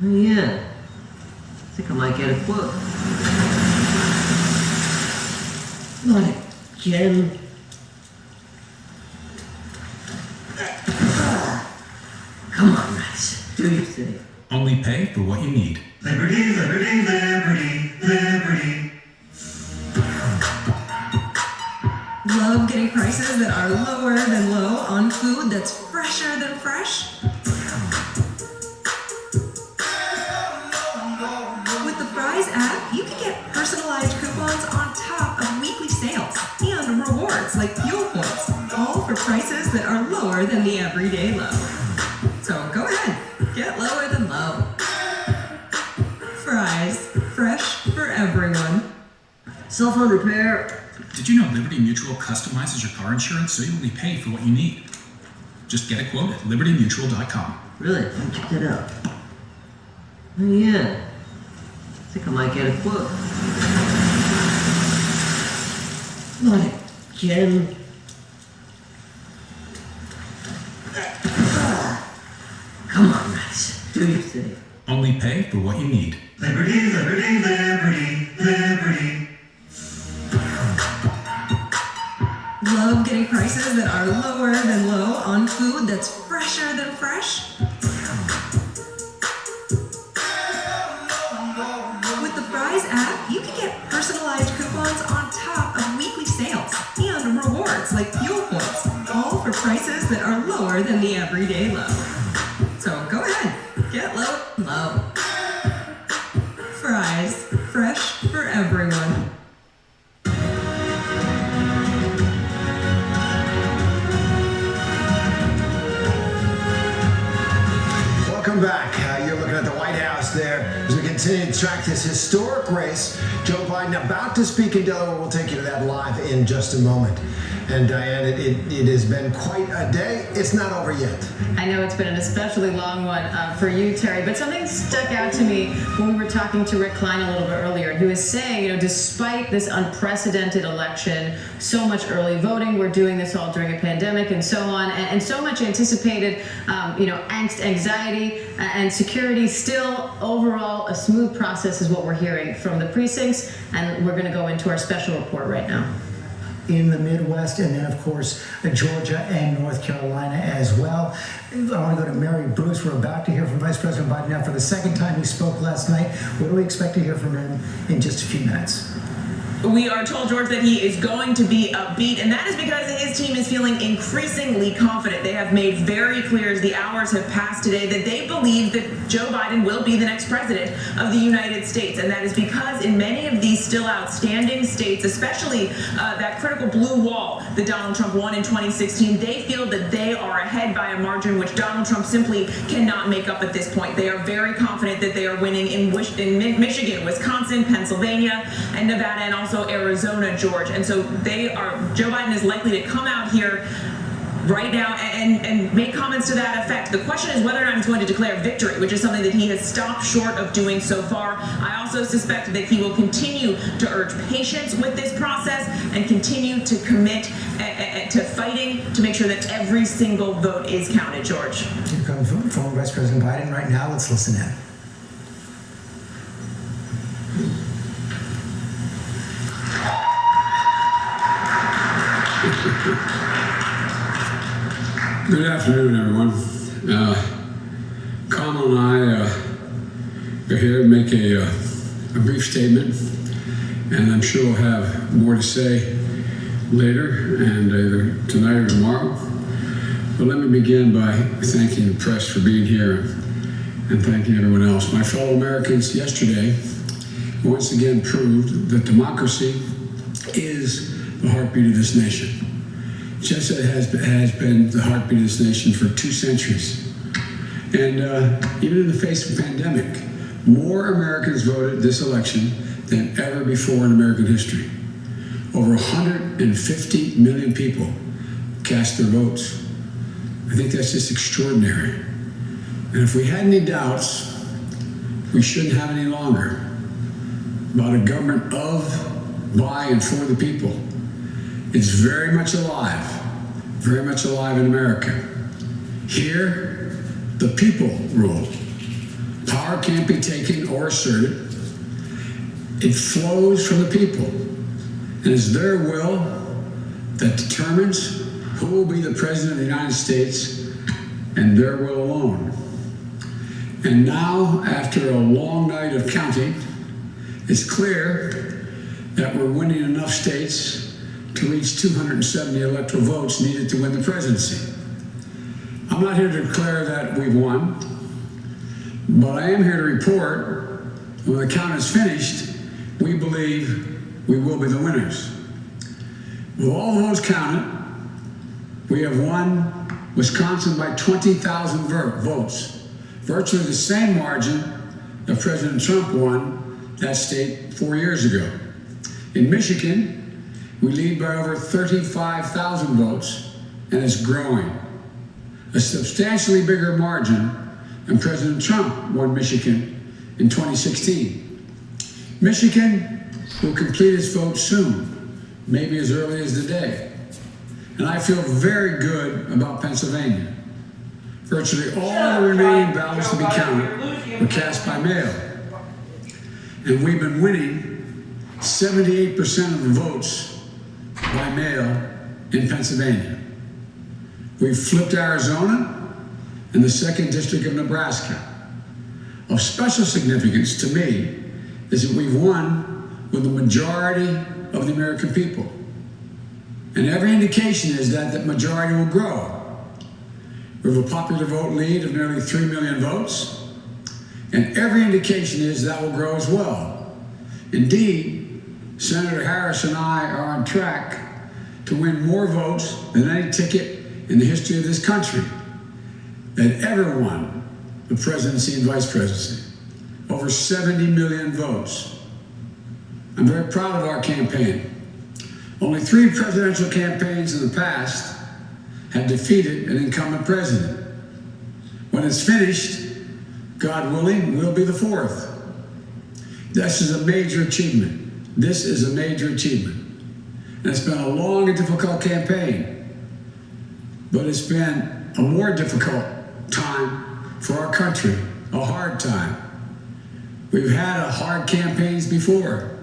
Oh yeah. I think I might get a quote. Not again. Come on, Max. Do your thing. Only pay for what you need. Liberty, liberty, liberty, liberty. Love getting prices that are lower than low on food that's fresher than fresh? With the Fry's app, you can get personalized coupons on top of weekly sales and rewards like fuel points, all for prices that are lower than the everyday low. So go ahead, get lower than low. Fry's, fresh for everyone. Cell phone repair. Did you know Liberty Mutual customizes your car insurance so you only pay for what you need? Just get a quote at libertymutual.com. Really? Let me check that out. Oh yeah. I think I might get a quote. Not again. Come on, Max. Do your thing. Only pay for what you need. Liberty, liberty, liberty, liberty. Love getting prices that are lower than low on food that's fresher than fresh? With the Fry's app, you can get personalized coupons on top of weekly sales and rewards like fuel points, all for prices that are lower than the everyday low. So go ahead, get low. Fry's, fresh for everyone. Welcome back. You're looking at the White House there as we continue to track this historic race. Joe Biden about to speak in Delaware. We'll take you to that live in just a moment. And Diane, it has been quite a day. It's not over yet. I know it's been an especially long one for you, Terry, but something stuck out to me when we were talking to Rick Klein a little bit earlier. He was saying, despite this unprecedented election, so much early voting, we're doing this all during a pandemic and so on, and so much anticipated, angst, anxiety, and security, still overall a smooth process is what we're hearing from the precincts, and we're going to go into our special report right now. In the Midwest, and then of course Georgia and North Carolina as well. I want to go to Mary Bruce. We're about to hear from Vice President Biden now for the second time. He spoke last night. What do we expect to hear from him in just a few minutes? We are told, George, that he is going to be upbeat, and that is because his team is feeling increasingly confident. They have made very clear as the hours have passed today that they believe that Joe Biden will be the next president of the United States, and that is because in many of these still outstanding states, especially that critical blue wall that Donald Trump won in 2016, they feel that they are ahead by a margin which Donald Trump simply cannot make up at this point. They are very confident that they are winning in Michigan, Wisconsin, Pennsylvania, and Nevada, and also Arizona, George. And so Joe Biden is likely to come out here right now and make comments to that effect. The question is whether or not he's going to declare victory, which is something that he has stopped short of doing so far. I also suspect that he will continue to urge patience with this process and continue to commit to fighting to make sure that every single vote is counted, George. Here comes former Vice President Biden right now. Let's listen in. Good afternoon, everyone. Kamala and I are here to make a brief statement, and I'm sure we'll have more to say later, and either tonight or tomorrow. But let me begin by thanking the press for being here and thanking everyone else. My fellow Americans, yesterday once again proved that democracy is the heartbeat of this nation. Just as it has been the heartbeat of this nation for 2 centuries. And even in the face of a pandemic, more Americans voted this election than ever before in American history. Over 150 million people cast their votes. I think that's just extraordinary. And if we had any doubts, we shouldn't have any longer about a government of, by, and for the people. It's very much alive in America. Here, the people rule. Power can't be taken or asserted. It flows from the people. And it's their will that determines who will be the President of the United States, and their will alone. And now, after a long night of counting, it's clear that we're winning enough states to reach 270 electoral votes needed to win the presidency. I'm not here to declare that we've won, but I am here to report when the count is finished, we believe we will be the winners. With all the votes counted, we have won Wisconsin by 20,000 votes, virtually the same margin that President Trump won that state 4 years ago. In Michigan, we lead by over 35,000 votes, and it's growing. A substantially bigger margin than President Trump won Michigan in 2016. Michigan will complete its vote soon, maybe as early as today. And I feel very good about Pennsylvania. Virtually all the remaining ballots to be counted were cast by mail. And we've been winning 78% of the votes by mail in Pennsylvania. We've flipped Arizona and the 2nd District of Nebraska. Of special significance to me is that we've won with the majority of the American people. And every indication is that that majority will grow. We have a popular vote lead of nearly 3 million votes, and every indication is that will grow as well. Indeed, Senator Harris and I are on track to win more votes than any ticket in the history of this country that ever won the presidency and vice presidency. Over 70 million votes. I'm very proud of our campaign. Only 3 presidential campaigns in the past have defeated an incumbent president. When it's finished, God willing, we'll be the 4th. This is a major achievement. This is a major achievement. And it's been a long and difficult campaign, but it's been a more difficult time for our country, a hard time. We've had hard campaigns before.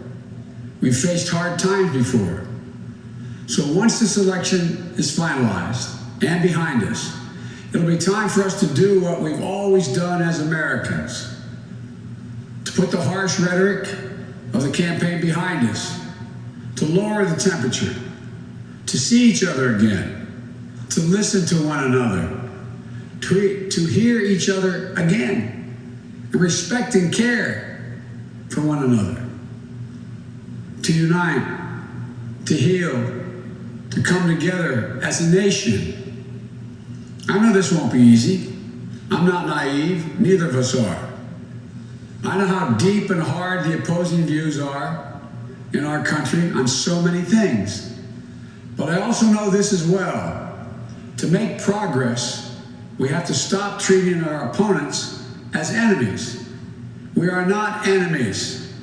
We've faced hard times before. So once this election is finalized and behind us, it'll be time for us to do what we've always done as Americans, to put the harsh rhetoric of the campaign behind us, to lower the temperature, to see each other again, to listen to one another, to hear each other again, and respect and care for one another, to unite, to heal, to come together as a nation. I know this won't be easy. I'm not naive, neither of us are. I know how deep and hard the opposing views are in our country on so many things. But I also know this as well. To make progress, we have to stop treating our opponents as enemies. We are not enemies.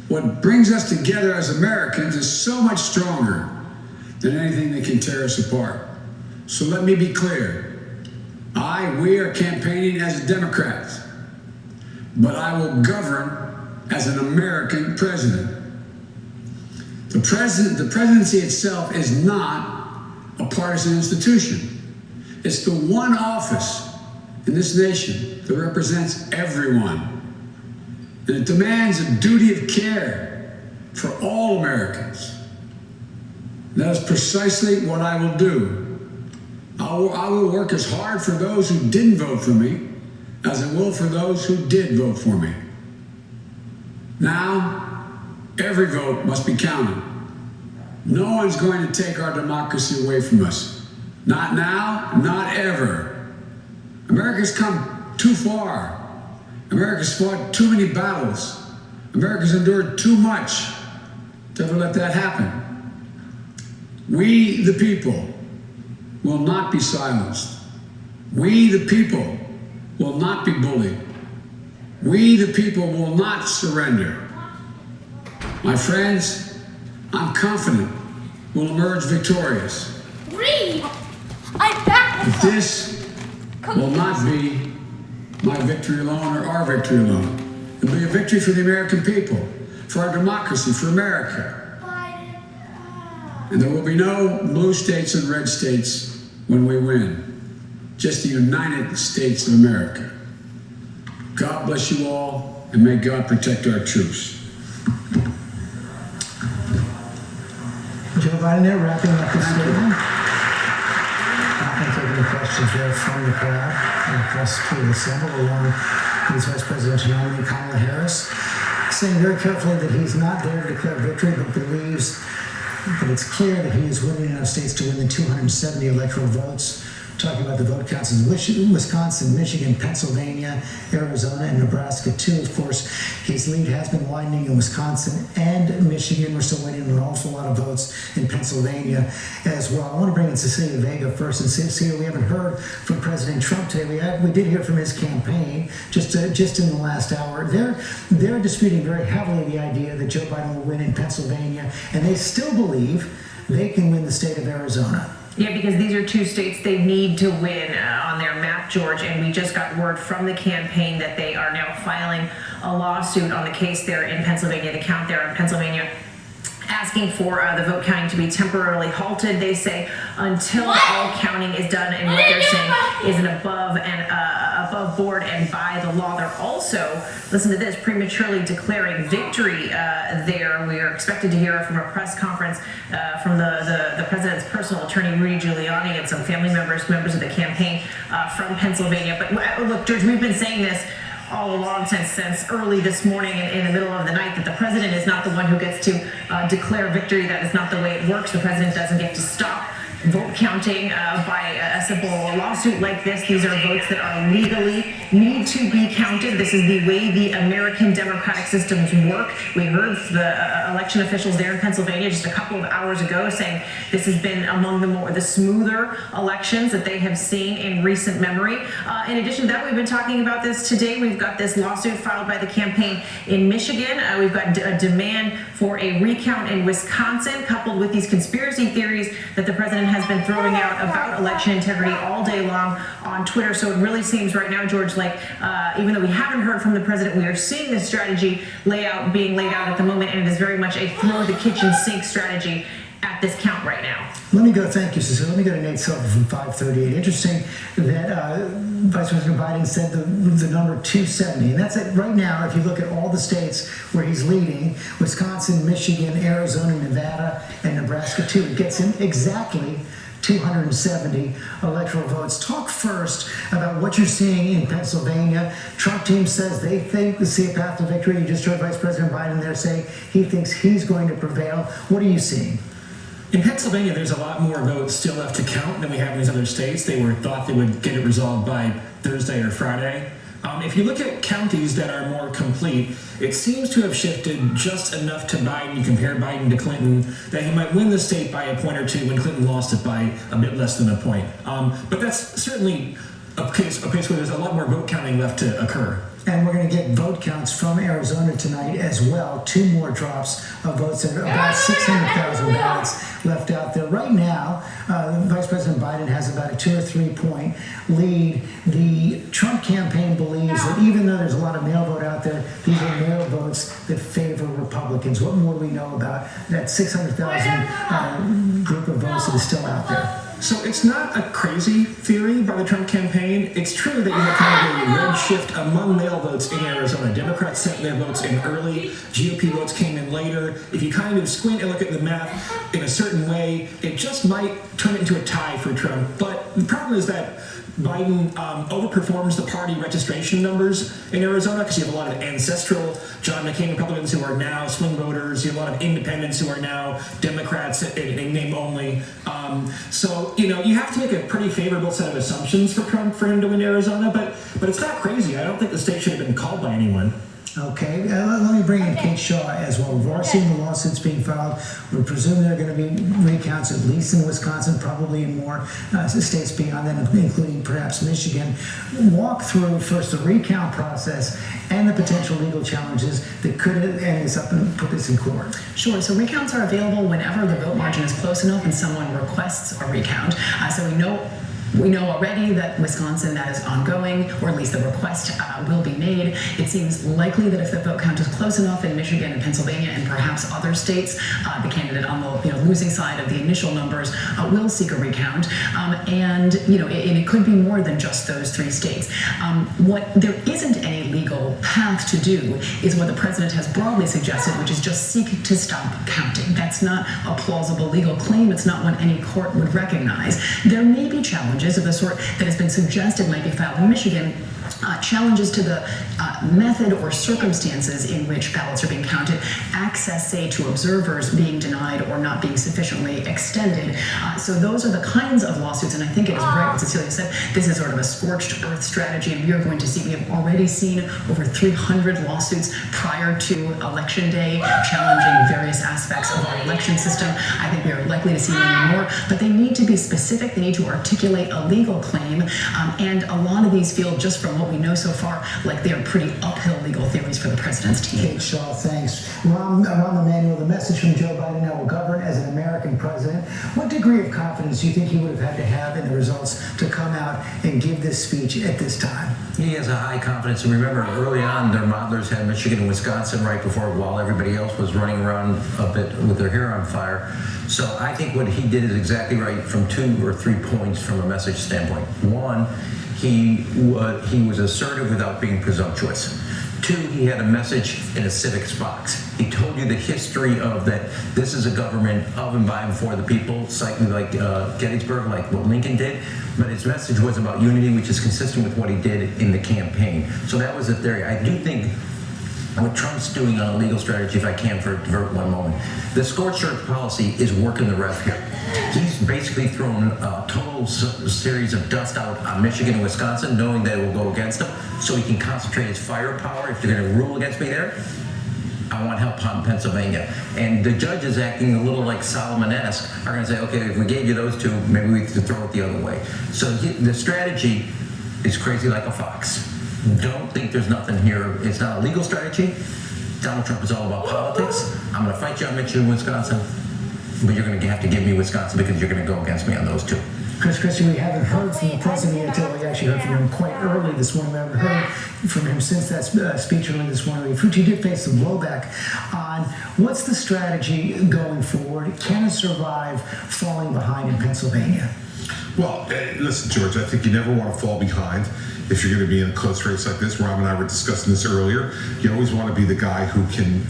What brings us together as Americans is so much stronger than anything that can tear us apart. So let me be clear. We are campaigning as Democrats, but I will govern as an American president. The presidency itself is not a partisan institution. It's the one office in this nation that represents everyone. And it demands a duty of care for all Americans. That is precisely what I will do. I will work as hard for those who didn't vote for me as I will for those who did vote for me. Now, every vote must be counted. No one's going to take our democracy away from us. Not now, not ever. America's come too far. America's fought too many battles. America's endured too much to ever let that happen. We, the people, will not be silenced. We, the people, will not be bullied. We, the people, will not surrender. My friends, I'm confident we'll emerge victorious. Read! I'm back! But this will not be my victory alone or our victory alone. It'll be a victory for the American people, for our democracy, for America. And there will be no blue states and red states when we win. Just the United States of America. God bless you all, and may God protect our troops. Joe Biden there wrapping up his statement. Not going to take any questions there from the crowd. And the press will assemble along with his Vice Presidential nominee Kamala Harris, saying very carefully that he's not there to declare victory, but believes that it's clear that he is winning enough states to win the 270 electoral votes. Talking about the vote counts in Wisconsin, Michigan, Pennsylvania, Arizona, and Nebraska too. Of course, his lead has been widening in Wisconsin and Michigan. We're still waiting on an awful lot of votes in Pennsylvania as well. I want to bring in Cecilia Vega first. And Cecilia, we haven't heard from President Trump today. We did hear from his campaign just in the last hour. They're disputing very heavily the idea that Joe Biden will win in Pennsylvania, and they still believe they can win the state of Arizona. Yeah, because these are two states they need to win on their map, George, and we just got word from the campaign that they are now filing a lawsuit on the case there in Pennsylvania, the count there in Pennsylvania, asking for the vote counting to be temporarily halted. They say until all counting is done, and what they're saying is an above board and by the law. They're also, listen to this, prematurely declaring victory there. We are expected to hear from a press conference from the president's personal attorney, Rudy Giuliani, and some family members of the campaign from Pennsylvania. But look, George, we've been saying this all along since early this morning in the middle of the night that the president is not the one who gets to declare victory. That is not the way it works. The president doesn't get to stop vote counting by a simple lawsuit like this. These are votes that are legally need to be counted. This is the way the American democratic systems work. We heard the election officials there in Pennsylvania just a couple of hours ago saying this has been among the smoother elections that they have seen in recent memory. In addition to that, we've been talking about this today. We've got this lawsuit filed by the campaign in Michigan. We've got a demand for a recount in Wisconsin, coupled with these conspiracy theories that the president has been throwing out about election integrity all day long on Twitter. So it really seems right now, George, like even though we haven't heard from the president, we are seeing this strategy being laid out at the moment, and it is very much a throw the kitchen sink strategy at this count right now. Thank you, Cecilia. Let me go to Nate Silver from 538. Interesting that Vice President Biden said the number 270. And that's it right now. If you look at all the states where he's leading, Wisconsin, Michigan, Arizona, Nevada, and Nebraska too, it gets him exactly 270 electoral votes. Talk first about what you're seeing in Pennsylvania. Trump team says they think they see a path to victory. You just heard Vice President Biden there say he thinks he's going to prevail. What are you seeing? In Pennsylvania, there's a lot more votes still left to count than we have in these other states. They thought they would get it resolved by Thursday or Friday. If you look at counties that are more complete, it seems to have shifted just enough to Biden. You compare Biden to Clinton, that he might win the state by a point or two when Clinton lost it by a bit less than a point. But that's certainly a case where there's a lot more vote counting left to occur. And we're going to get vote counts from Arizona tonight as well. 2 more drops of votes. There are about 600,000 ballots left out there. Right now, Vice President Biden has about a 2 or 3 point lead. The Trump campaign believes that even though there's a lot of mail vote out there, these are mail votes that favor Republicans. What more do we know about that 600,000 group of votes that is still out there? So it's not a crazy theory by the Trump campaign. It's true that you have kind of a red shift among mail votes in Arizona. Democrats sent their votes in early. GOP votes came in later. If you kind of squint and look at the math in a certain way, it just might turn it into a tie for Trump. But the problem is that Biden overperforms the party registration numbers in Arizona because you have a lot of ancestral John McCain Republicans who are now swing voters. You have a lot of independents who are now Democrats in name only. So, you have to make a pretty favorable set of assumptions for Trump for him to win Arizona, but it's not crazy. I don't think the state should have been called by anyone. Okay, let me bring in Kate Shaw as well. We've already seen the lawsuits being filed. We presume there are going to be recounts, at least in Wisconsin, probably in more states beyond that, including perhaps Michigan. Walk through first the recount process and the potential legal challenges that could end this up and put this in court. Sure, so recounts are available whenever the vote margin is close enough and someone requests a recount. So we know already that Wisconsin, that is ongoing, or at least the request will be made. It seems likely that if the vote count is close enough in Michigan and Pennsylvania and perhaps other states, the candidate on the losing side of the initial numbers will seek a recount. And it could be more than just those 3 states. What there isn't any legal path to do is what the president has broadly suggested, which is just seek to stop counting. That's not a plausible legal claim. It's not one any court would recognize. There may be challenges of the sort that has been suggested might be filed in Michigan, challenges to the method or circumstances in which ballots are being counted, access, say, to observers being denied or not being sufficiently extended. So those are the kinds of lawsuits, and I think it is right what Cecilia said. This is sort of a scorched earth strategy, and we are going to see, we have already seen over 300 lawsuits prior to Election Day challenging various aspects of our election system. I think we are likely to see many more, but they need to be specific. They need to articulate a legal claim, and a lot of these feel, just from what we know so far, like they are pretty uphill legal theories for the president's team. Kate Shaw, thanks. Rahm Emanuel, the message from Joe Biden now will govern as an American president. What degree of confidence do you think he would have had to have in the results to come out and give this speech at this time? He has a high confidence, and remember, early on, their modelers had Michigan and Wisconsin right before, while everybody else was running around a bit with their hair on fire. So I think what he did is exactly right from 2 or 3 points from a message standpoint. 1, he was assertive without being presumptuous. 2, he had a message in a civics box. He told you the history of that this is a government of and by and for the people, slightly like Gettysburg, like what Lincoln did. But his message was about unity, which is consistent with what he did in the campaign. So that was the theory. I do think what Trump's doing on a legal strategy, if I can divert one moment. The scorched earth policy is working the ref here. He's basically thrown a total series of dust out on Michigan and Wisconsin, knowing that it will go against him, so he can concentrate his firepower. If they're going to rule against me there, I want help on Pennsylvania. And the judges, acting a little like Solomon-esque, are going to say, okay, if we gave you those two, maybe we could throw it the other way. So the strategy is crazy like a fox. Don't think there's nothing here. It's not a legal strategy. Donald Trump is all about politics. I'm going to fight you on Michigan and Wisconsin, but you're going to have to give me Wisconsin because you're going to go against me on those two. Christian, we haven't heard from the president yet until we actually heard from him quite early this morning. We haven't heard from him since that speech early this morning. Fucci did face some blowback on what's the strategy going forward. Can it survive falling behind in Pennsylvania? Well, listen, George, I think you never want to fall behind if you're going to be in a close race like this. Rob and I were discussing this earlier. You always want to be the guy who can,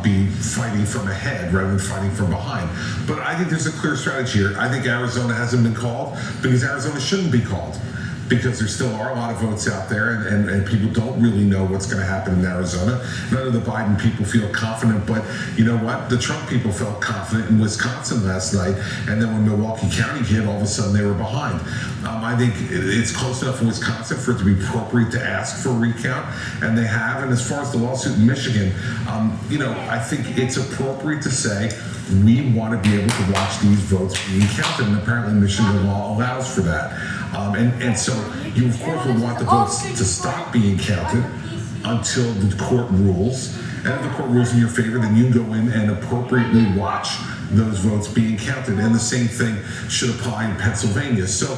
be fighting from ahead rather than fighting from behind. But I think there's a clear strategy here. I think Arizona hasn't been called because Arizona shouldn't be called, because there still are a lot of votes out there, and people don't really know what's going to happen in Arizona. None of the Biden people feel confident, but you know what? The Trump people felt confident in Wisconsin last night, and then when Milwaukee County hit, all of a sudden they were behind. I think it's close enough in Wisconsin for it to be appropriate to ask for a recount, and they have. And as far as the lawsuit in Michigan, I think it's appropriate to say we want to be able to watch these votes being counted, and apparently Michigan law allows for that. And so you, of course, would want the votes to stop being counted until the court rules. And if the court rules in your favor, then you go in and appropriately watch those votes being counted. And the same thing should apply in Pennsylvania. So,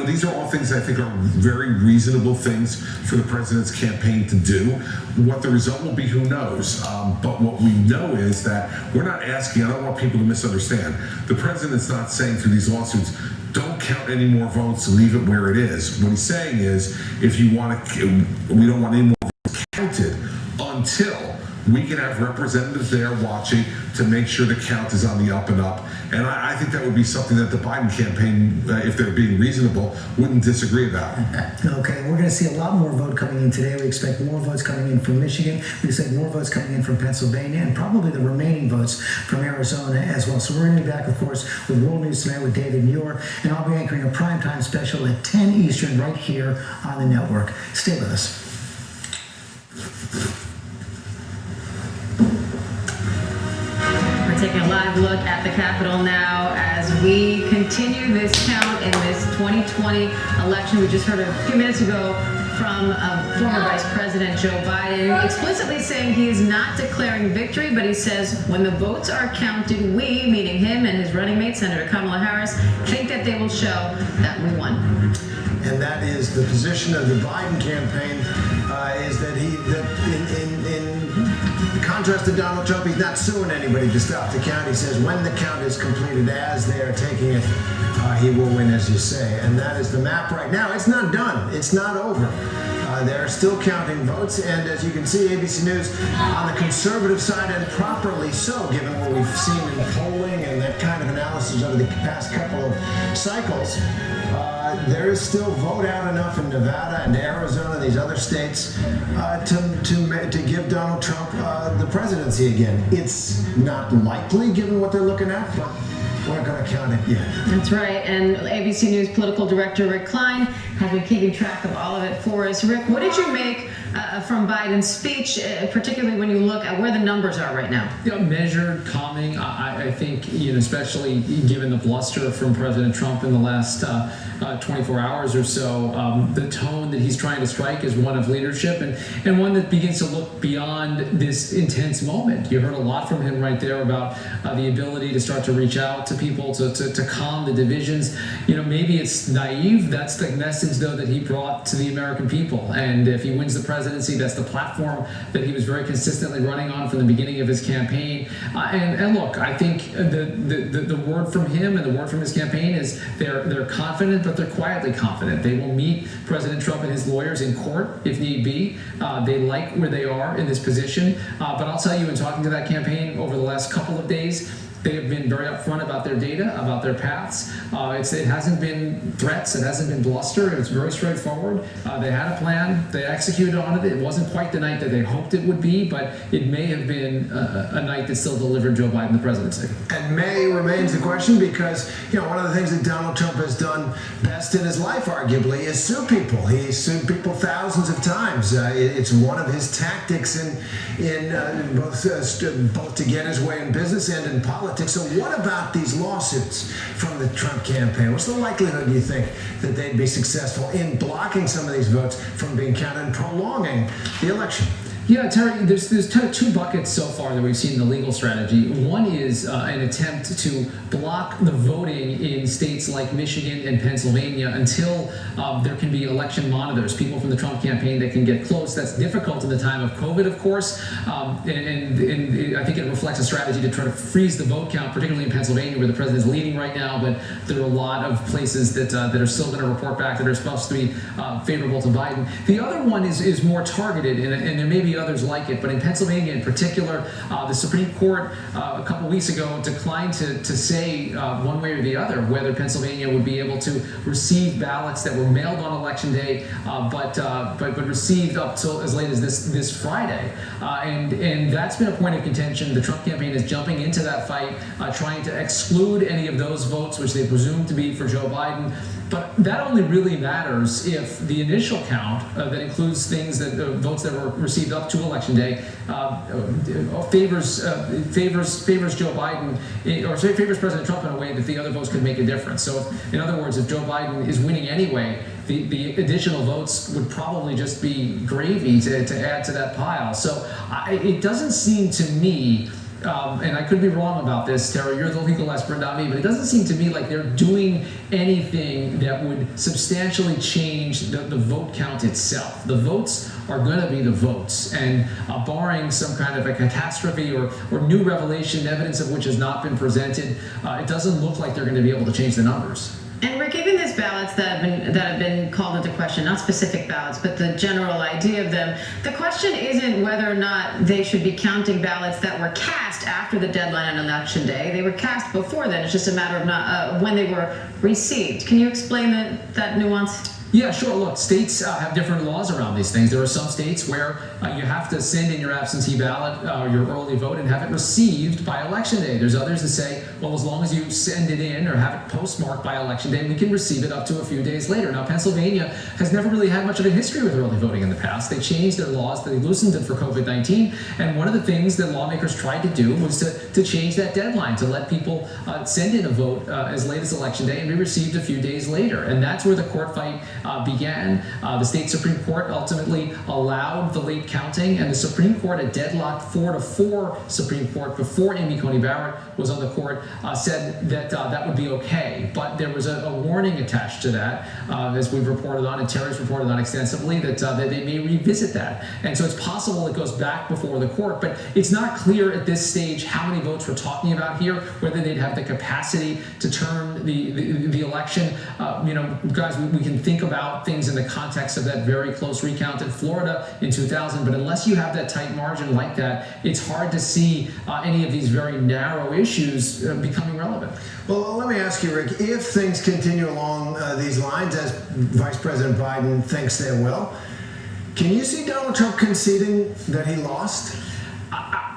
these are all things I think are very reasonable things for the president's campaign to do. What the result will be, who knows? But what we know is that we're not asking, I don't want people to misunderstand. The president's not saying through these lawsuits, don't count any more votes, leave it where it is. What he's saying is, if you want to, we don't want any more votes counted until we can have representatives there watching to make sure the count is on the up and up. And I think that would be something that the Biden campaign, if they're being reasonable, wouldn't disagree about. Okay, we're going to see a lot more vote coming in today. We expect more votes coming in from Michigan. We expect more votes coming in from Pennsylvania, and probably the remaining votes from Arizona as well. So we're going to be back, of course, with World News Tonight with David Muir, and I'll be anchoring a primetime special at 10 Eastern right here on the network. Stay with us. Taking a live look at the Capitol now as we continue this count in this 2020 election. We just heard a few minutes ago from former Vice President Joe Biden explicitly saying he is not declaring victory, but he says when the votes are counted, we, meaning him and his running mate, Senator Kamala Harris, think that they will show that we won. And that is the position of the Biden campaign, is that in contrast to Donald Trump, he's not suing anybody to stop the count. He says when the count is completed, as they are taking it, he will win, as you say. And that is the map right now. It's not done. It's not over. They're still counting votes, and as you can see, ABC News on the conservative side, and properly so, given what we've seen in polling and that kind of analysis over the past couple of cycles. There is still vote out enough in Nevada and Arizona and these other states to give Donald Trump the presidency again. It's not likely, given what they're looking at, but we're not going to count it yet. That's right. And ABC News political director Rick Klein has been keeping track of all of it for us. Rick, what did you make from Biden's speech, particularly when you look at where the numbers are right now? Measured, calming. I think, especially given the bluster from President Trump in the last 24 hours or so, the tone that he's trying to strike is one of leadership and one that begins to look beyond this intense moment. You heard a lot from him right there about the ability to start to reach out to people, to calm the divisions. Maybe it's naive. That's the message, though, that he brought to the American people. And if he wins the presidency, that's the platform that he was very consistently running on from the beginning of his campaign. And look, I think the word from him and the word from his campaign is they're confident, but they're quietly confident. They will meet President Trump and his lawyers in court if need be. They like where they are in this position. But I'll tell you, in talking to that campaign over the last couple of days, They have been very upfront about their data, about their paths. It hasn't been threats, it hasn't been bluster. It's very straightforward. They had a plan, they executed on it. It wasn't quite the night that they hoped it would be, but it may have been a night that still delivered Joe Biden the presidency. And May remains the question because, one of the things that Donald Trump has done best in his life, arguably, is sue people. He sued people thousands of times. It's one of his tactics in both to get his way in business and in politics. So what about these lawsuits from the Trump campaign? What's the likelihood, do you think, that they'd be successful in blocking some of these votes from being counted and prolonging the election? Yeah, Terry, there's two buckets so far that we've seen in the legal strategy. One is an attempt to block the voting in states like Michigan and Pennsylvania until there can be election monitors, people from the Trump campaign that can get close. That's difficult in the time of COVID, of course, and I think it reflects a strategy to try to freeze the vote count, particularly in Pennsylvania, where the president is leading right now, but there are a lot of places that are still going to report back that are supposed to be favorable to Biden. The other one is more targeted, and there may be others like it, but in Pennsylvania in particular, the Supreme Court a couple weeks ago declined to say one way or the other whether Pennsylvania would be able to receive ballots that were mailed on election day, but received up till as late as this Friday, and that's been a point of contention. The Trump campaign is jumping into that fight, trying to exclude any of those votes which they presume to be for Joe Biden. But that only really matters if the initial count that includes things that votes that were received up to election day favors Joe Biden, or favors President Trump in a way that the other votes could make a difference. So, in other words, if Joe Biden is winning anyway, the additional votes would probably just be gravy to add to that pile. So it doesn't seem to me. And I could be wrong about this, Terry, you're the legal expert, not me, but it doesn't seem to me like they're doing anything that would substantially change the vote count itself. The votes are going to be the votes, and barring some kind of a catastrophe or new revelation, evidence of which has not been presented, it doesn't look like they're going to be able to change the numbers. And we're giving these ballots that have been called into question, not specific ballots, but the general idea of them. The question isn't whether or not they should be counting ballots that were cast after the deadline on election day. They were cast before then. It's just a matter of when they were received. Can you explain that nuance? Yeah, sure. Look, states have different laws around these things. There are some states where you have to send in your absentee ballot or your early vote and have it received by election day. There's others that say, well, as long as you send it in or have it postmarked by election day, we can receive it up to a few days later. Now, Pennsylvania has never really had much of a history with early voting in the past. They changed their laws, they loosened it for COVID-19, and one of the things that lawmakers tried to do was to change that deadline, to let people send in a vote as late as election day and be received a few days later. And that's where the court fight began. The state Supreme Court ultimately allowed the late counting, and the Supreme Court, a deadlocked 4-4 Supreme Court before Amy Coney Barrett was on the court, said that that would be okay. But there was a warning attached to that, as we've reported on and Terry's reported on extensively, that they may revisit that. And so it's possible it goes back before the court, but it's not clear at this stage how many votes we're talking about here, whether they'd have the capacity to turn the election. Guys, we can think about things in the context of that very close recount in Florida in 2000, but unless you have that tight margin like that, it's hard to see any of these very narrow issues becoming relevant. Well, let me ask you, Rick, if things continue along these lines, as Vice President Biden thinks they will, can you see Donald Trump conceding that he lost?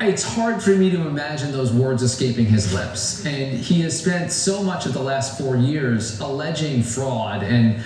It's hard for me to imagine those words escaping his lips. And he has spent so much of the last 4 years alleging fraud and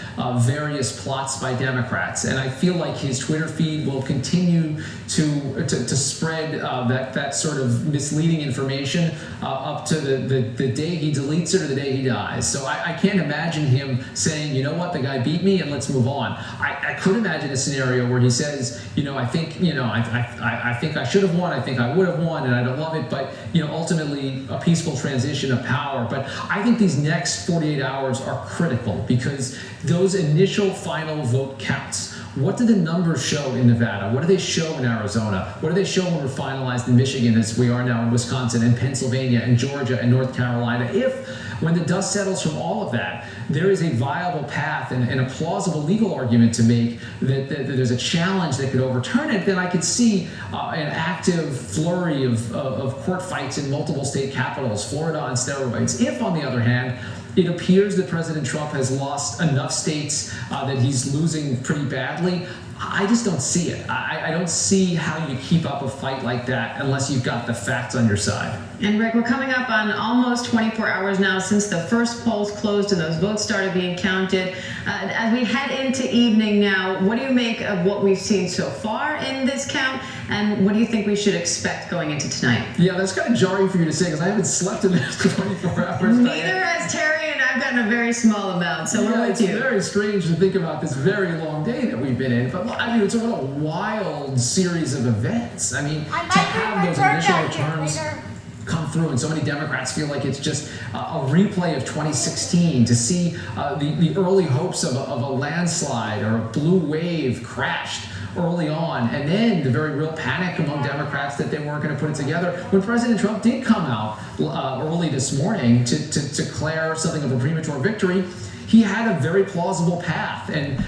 various plots by Democrats. And I feel like his Twitter feed will continue to spread that sort of misleading information up to the day he deletes it or the day he dies. So I can't imagine him saying, you know what, the guy beat me and let's move on. I could imagine a scenario where he says, I think I should have won, I think I would have won, and I don't love it, but ultimately a peaceful transition of power. But I think these next 48 hours are critical because those initial final vote counts. What do the numbers show in Nevada? What do they show in Arizona? What do they show when we're finalized in Michigan, as we are now in Wisconsin and Pennsylvania and Georgia and North Carolina? If when the dust settles from all of that, there is a viable path and a plausible legal argument to make that there's a challenge that could overturn it, then I could see an active flurry of court fights in multiple state capitals, Florida on steroids. If, on the other hand, it appears that President Trump has lost enough states that he's losing pretty badly, I just don't see it. I don't see how you keep up a fight like that unless you've got the facts on your side. And Rick, we're coming up on almost 24 hours now since the first polls closed and those votes started being counted. As we head into evening now, what do you make of what we've seen so far in this count? And what do you think we should expect going into tonight? Yeah, that's kind of jarring for you to say because I haven't slept in the last 24 hours. Neither has Terry, and I've gotten a very small amount. So what about it's you? Very strange to think about this very long day that we've been in. But I mean, it's a wild series of events. I mean, to have those initial returns come through and so many Democrats feel like it's just a replay of 2016, to see the early hopes of a landslide or a blue wave crashed early on, and then the very real panic among Democrats that they weren't going to put it together. When President Trump did come out early this morning to declare something of a premature victory, he had a very plausible path, and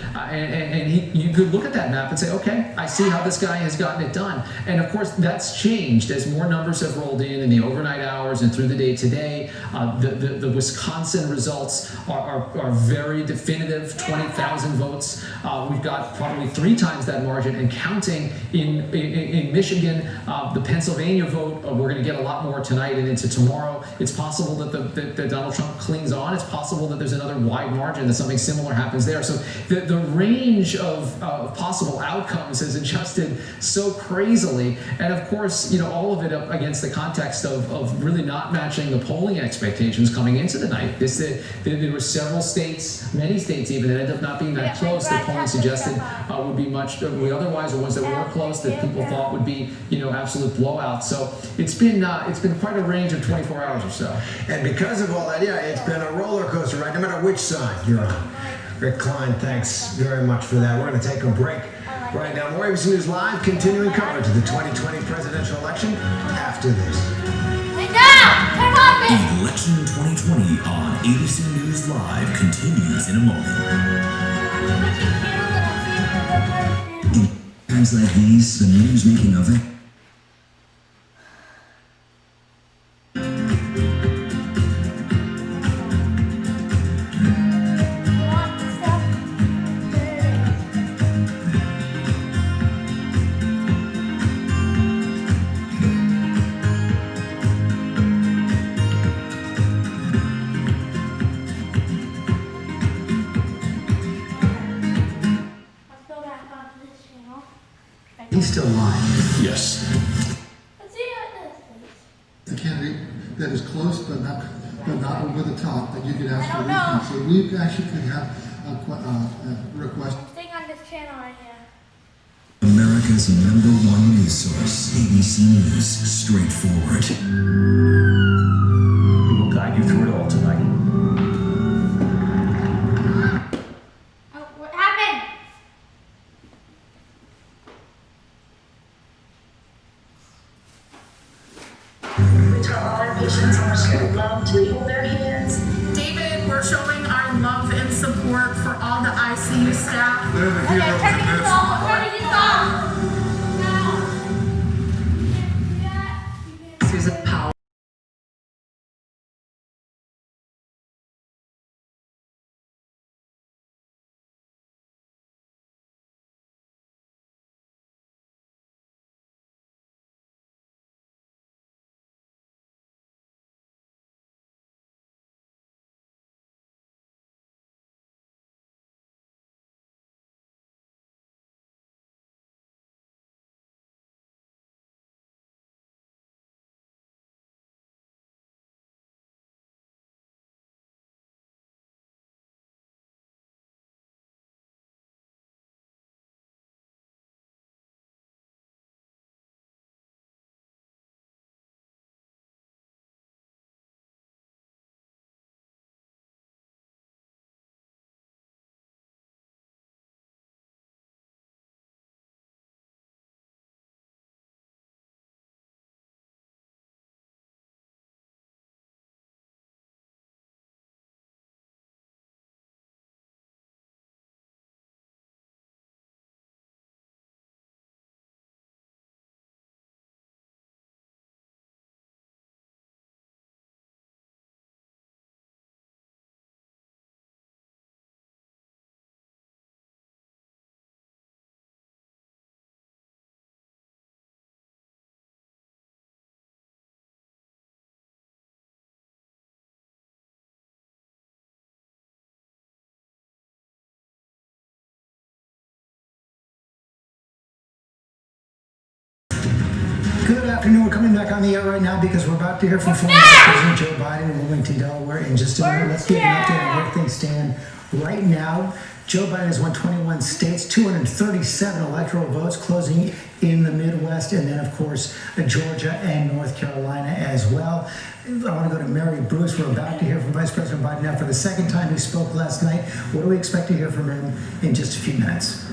you could look at that map and say, okay, I see how this guy has gotten it done. And of course, that's changed as more numbers have rolled in the overnight hours and through the day today. The Wisconsin results are very definitive, 20,000 votes. We've got probably 3 times that margin and counting in Michigan. The Pennsylvania vote, we're going to get a lot more tonight and into tomorrow. It's possible that Donald Trump clings on. It's possible that there's another wide margin that something similar happens there. So the range of possible outcomes has adjusted so crazily, and of course, all of it up against the context of really not matching the polling expectations coming into the night. There were several states, many states even, that ended up not being that close. The polling suggested would be much, otherwise the ones that were close that people thought would be absolute blowouts. So it's been quite a range of 24 hours or so. And because of all that, it's been a roller coaster ride, no matter which side you're on. Rick Klein, thanks very much for that. We're going to take a break right now. More ABC News Live, continuing coverage of the 2020 presidential election after this. Election 2020 on ABC News Live continues in a moment. In times like these, the news making of it. He's still lying. Yes. A candidate that is close but not over the top that you could ask for a recount. So we actually could have a request. Staying on this channel right here. America's #1 news source, ABC News, straightforward. We will guide you through it all tonight. What happened? To all our patients, I want you to love to hold their hands. David, we're showing our love and support for all the ICU staff. Okay, turn this off. Turn this off. Susan Powell. afternoon. We're coming back on the air right now because we're about to hear from former President Joe Biden in Wilmington, Delaware in just a minute. Let's give an update on where things stand right now. Joe Biden has won 21 states, 237 electoral votes, closing in the Midwest, and then, of course, Georgia and North Carolina as well. I want to go to Mary Bruce. We're about to hear from Vice President Biden now for the second time. He spoke last night. What do we expect to hear from him in just a few minutes?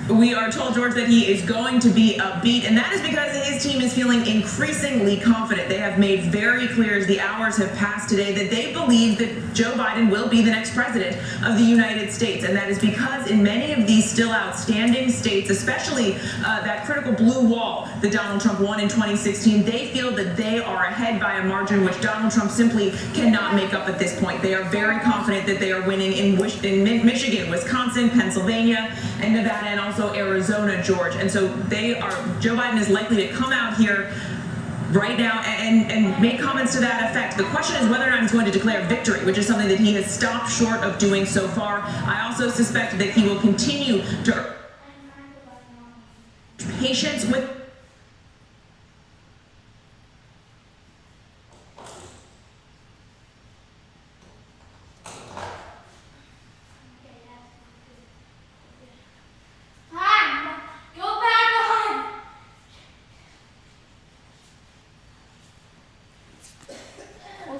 We are told, George, that he is going to be upbeat, and that is because his team is feeling increasingly confident. They have made very clear as the hours have passed today that they believe that Joe Biden will be the next president of the United States, and that is because in many of these still outstanding states, especially that critical blue wall that Donald Trump won in 2016, they feel that they are ahead by a margin which Donald Trump simply cannot make up at this point. They are very confident that they are winning in Michigan, Wisconsin, Pennsylvania, and Nevada, and also Arizona, George. And so Joe Biden is likely to come out here right now and make comments to that effect. The question is whether or not he's going to declare victory, which is something that he has stopped short of doing so far. I also suspect that he will continue to patience with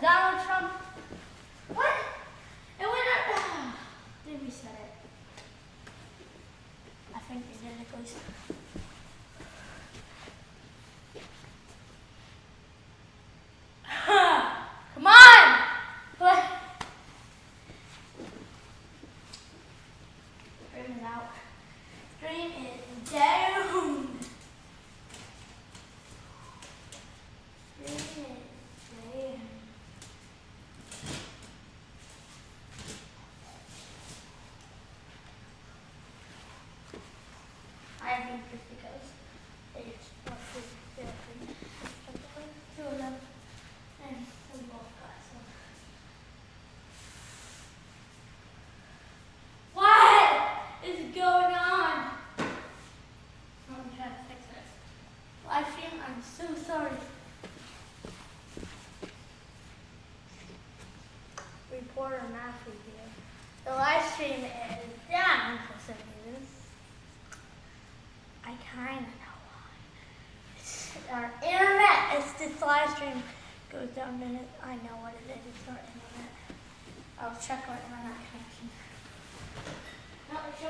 Donald Trump. What? It went up. Did we set it? I think we did at least. Come on! What? Stream is out. Stream is down. Stream is down. I think just because they just want to do two of them and we both got some. What is going on? Let me try to fix it. Live stream, I'm so sorry. Reporter Matthew here. The live stream is down for some reason. I kind of know why. It's our internet. It's this live stream goes down a minute. I know what it is. It's our internet. I'll check our internet connection. No, it's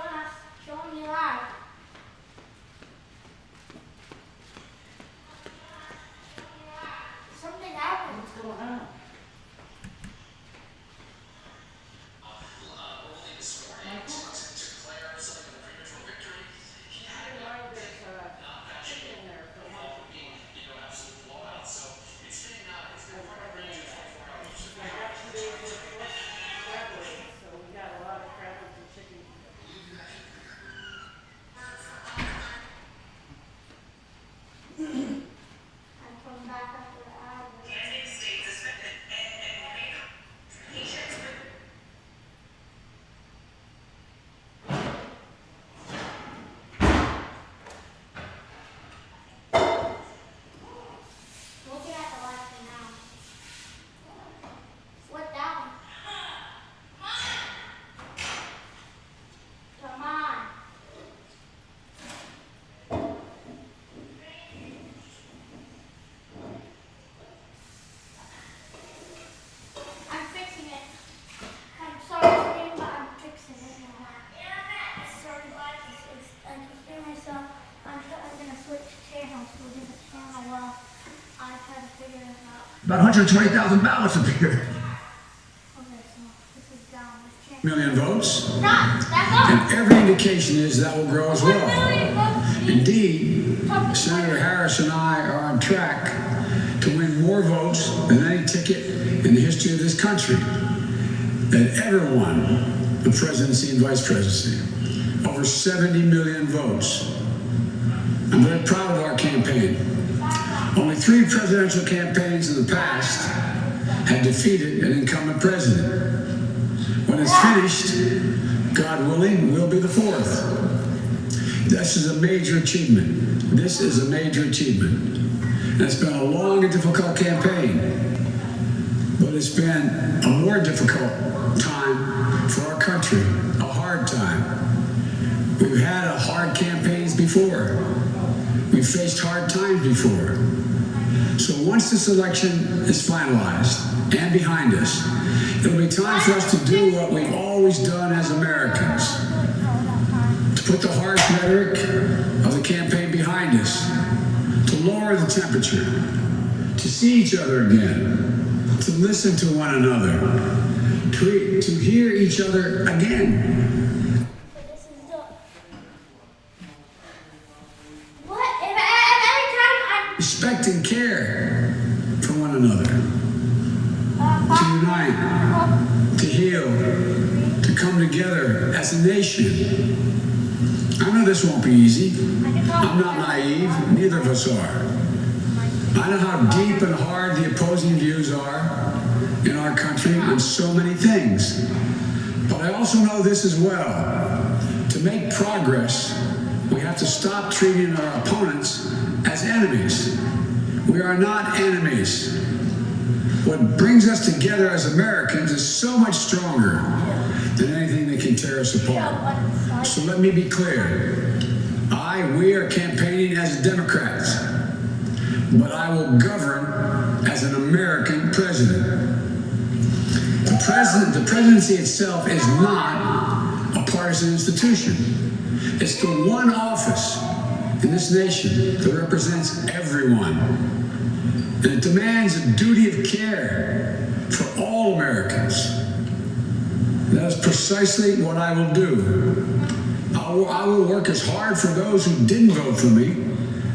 showing you live. Something happened. What's going on? About 120,000 ballots appeared. Million votes. And every indication is that will grow as well. Indeed, Senator Harris and I are on track to win more votes than any ticket in the history of this country that ever won the presidency and vice presidency. Over 70 million votes. I'm very proud of our campaign. Only 3 presidential campaigns in the past had defeated an incumbent president. When it's finished, God willing, we'll be the 4th. This is a major achievement. This is a major achievement. And it's been a long and difficult campaign, but it's been a more difficult time for our country, a hard time. We've had hard campaigns before. We've faced hard times before. So once this election is finalized and behind us, it'll be time for us to do what we've always done as Americans. To put the harsh rhetoric of the campaign behind us, to lower the temperature, to see each other again, to listen to one another, to hear each other again. Respect and care for one another. To unite, to heal, to come together as a nation. I know this won't be easy. I'm not naive, neither of us are. I know how deep and hard the opposing views are in our country on so many things. But I also know this as well. To make progress, we have to stop treating our opponents as enemies. We are not enemies. What brings us together as Americans is so much stronger than anything that can tear us apart. So let me be clear. We are campaigning as Democrats, but I will govern as an American president. The presidency itself is not a partisan institution. It's the one office in this nation that represents everyone. And it demands a duty of care for all Americans. That is precisely what I will do. I will work as hard for those who didn't vote for me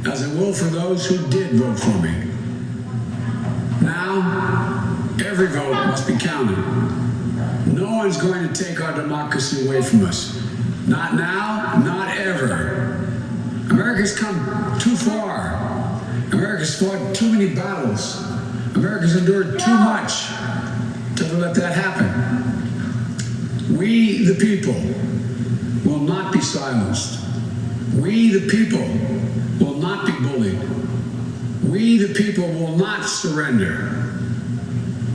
as I will for those who did vote for me. Now, every vote must be counted. No one's going to take our democracy away from us. Not now, not ever. America's come too far. America's fought too many battles. America's endured too much to let that happen. We, the people, will not be silenced. We, the people, will not be bullied. We, the people, will not surrender.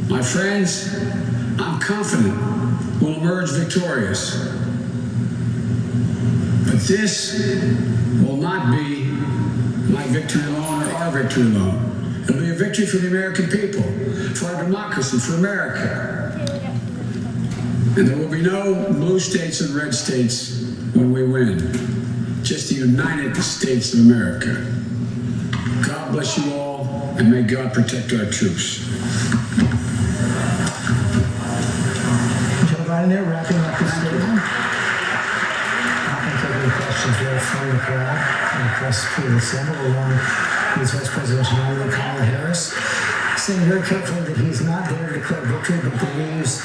My friends, I'm confident we'll emerge victorious. But this will not be my victory alone or our victory alone. It'll be a victory for the American people, for our democracy, for America. And there will be no blue states and red states when we win. Just the United States of America. God bless you all, and may God protect our troops. Joe Biden there wrapping up his statement. Not going to take any questions there from the crowd and the press through the Senate, along with Vice Presidential nominee Kamala Harris, saying very carefully that he's not there to declare victory, but believes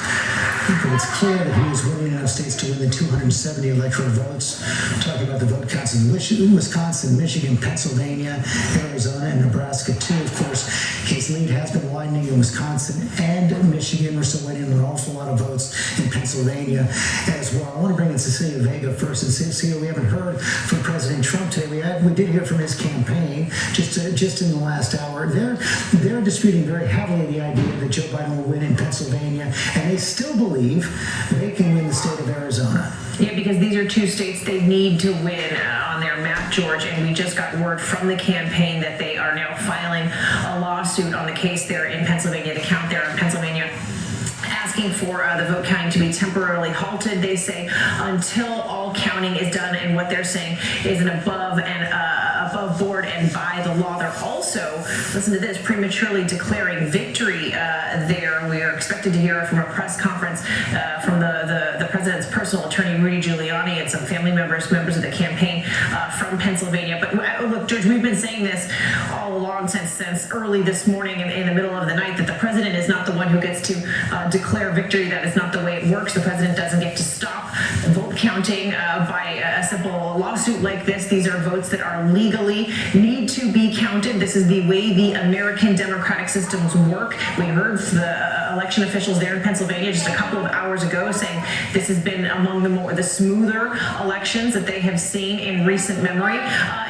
that it's clear that he is winning enough states to win the 270 electoral votes. Talking about the vote counts in Wisconsin, Michigan, Pennsylvania, Arizona, and Nebraska too. Of course, his lead has been widening in Wisconsin and Michigan. We're still waiting on an awful lot of votes in Pennsylvania as well. I want to bring in Cecilia Vega first. And Cecilia, we haven't heard from President Trump today. We did hear from his campaign just in the last hour. They're disputing very heavily the idea that Joe Biden will win in Pennsylvania, and they still believe they can win the state of Arizona. Yeah, because these are two states they need to win on their map, George, and we just got word from the campaign that they are now filing a lawsuit on the case there in Pennsylvania, the count there in Pennsylvania, asking for the vote counting to be temporarily halted, they say, until all counting is done, and what they're saying is an above board and by the law. They're also, listen to this, prematurely declaring victory there. We are expected to hear from a press conference from the president's personal attorney, Rudy Giuliani, and some family members of the campaign from Pennsylvania. But look, George, we've been saying this all along since early this morning in the middle of the night, that the president is not the one who gets to declare victory. That is not the way it works. The president doesn't get to stop vote counting by a simple lawsuit lawsuit like this. These are votes that are legally need to be counted. This is the way the American democratic systems work. We heard the election officials there in Pennsylvania just a couple of hours ago saying this has been among the smoother elections that they have seen in recent memory.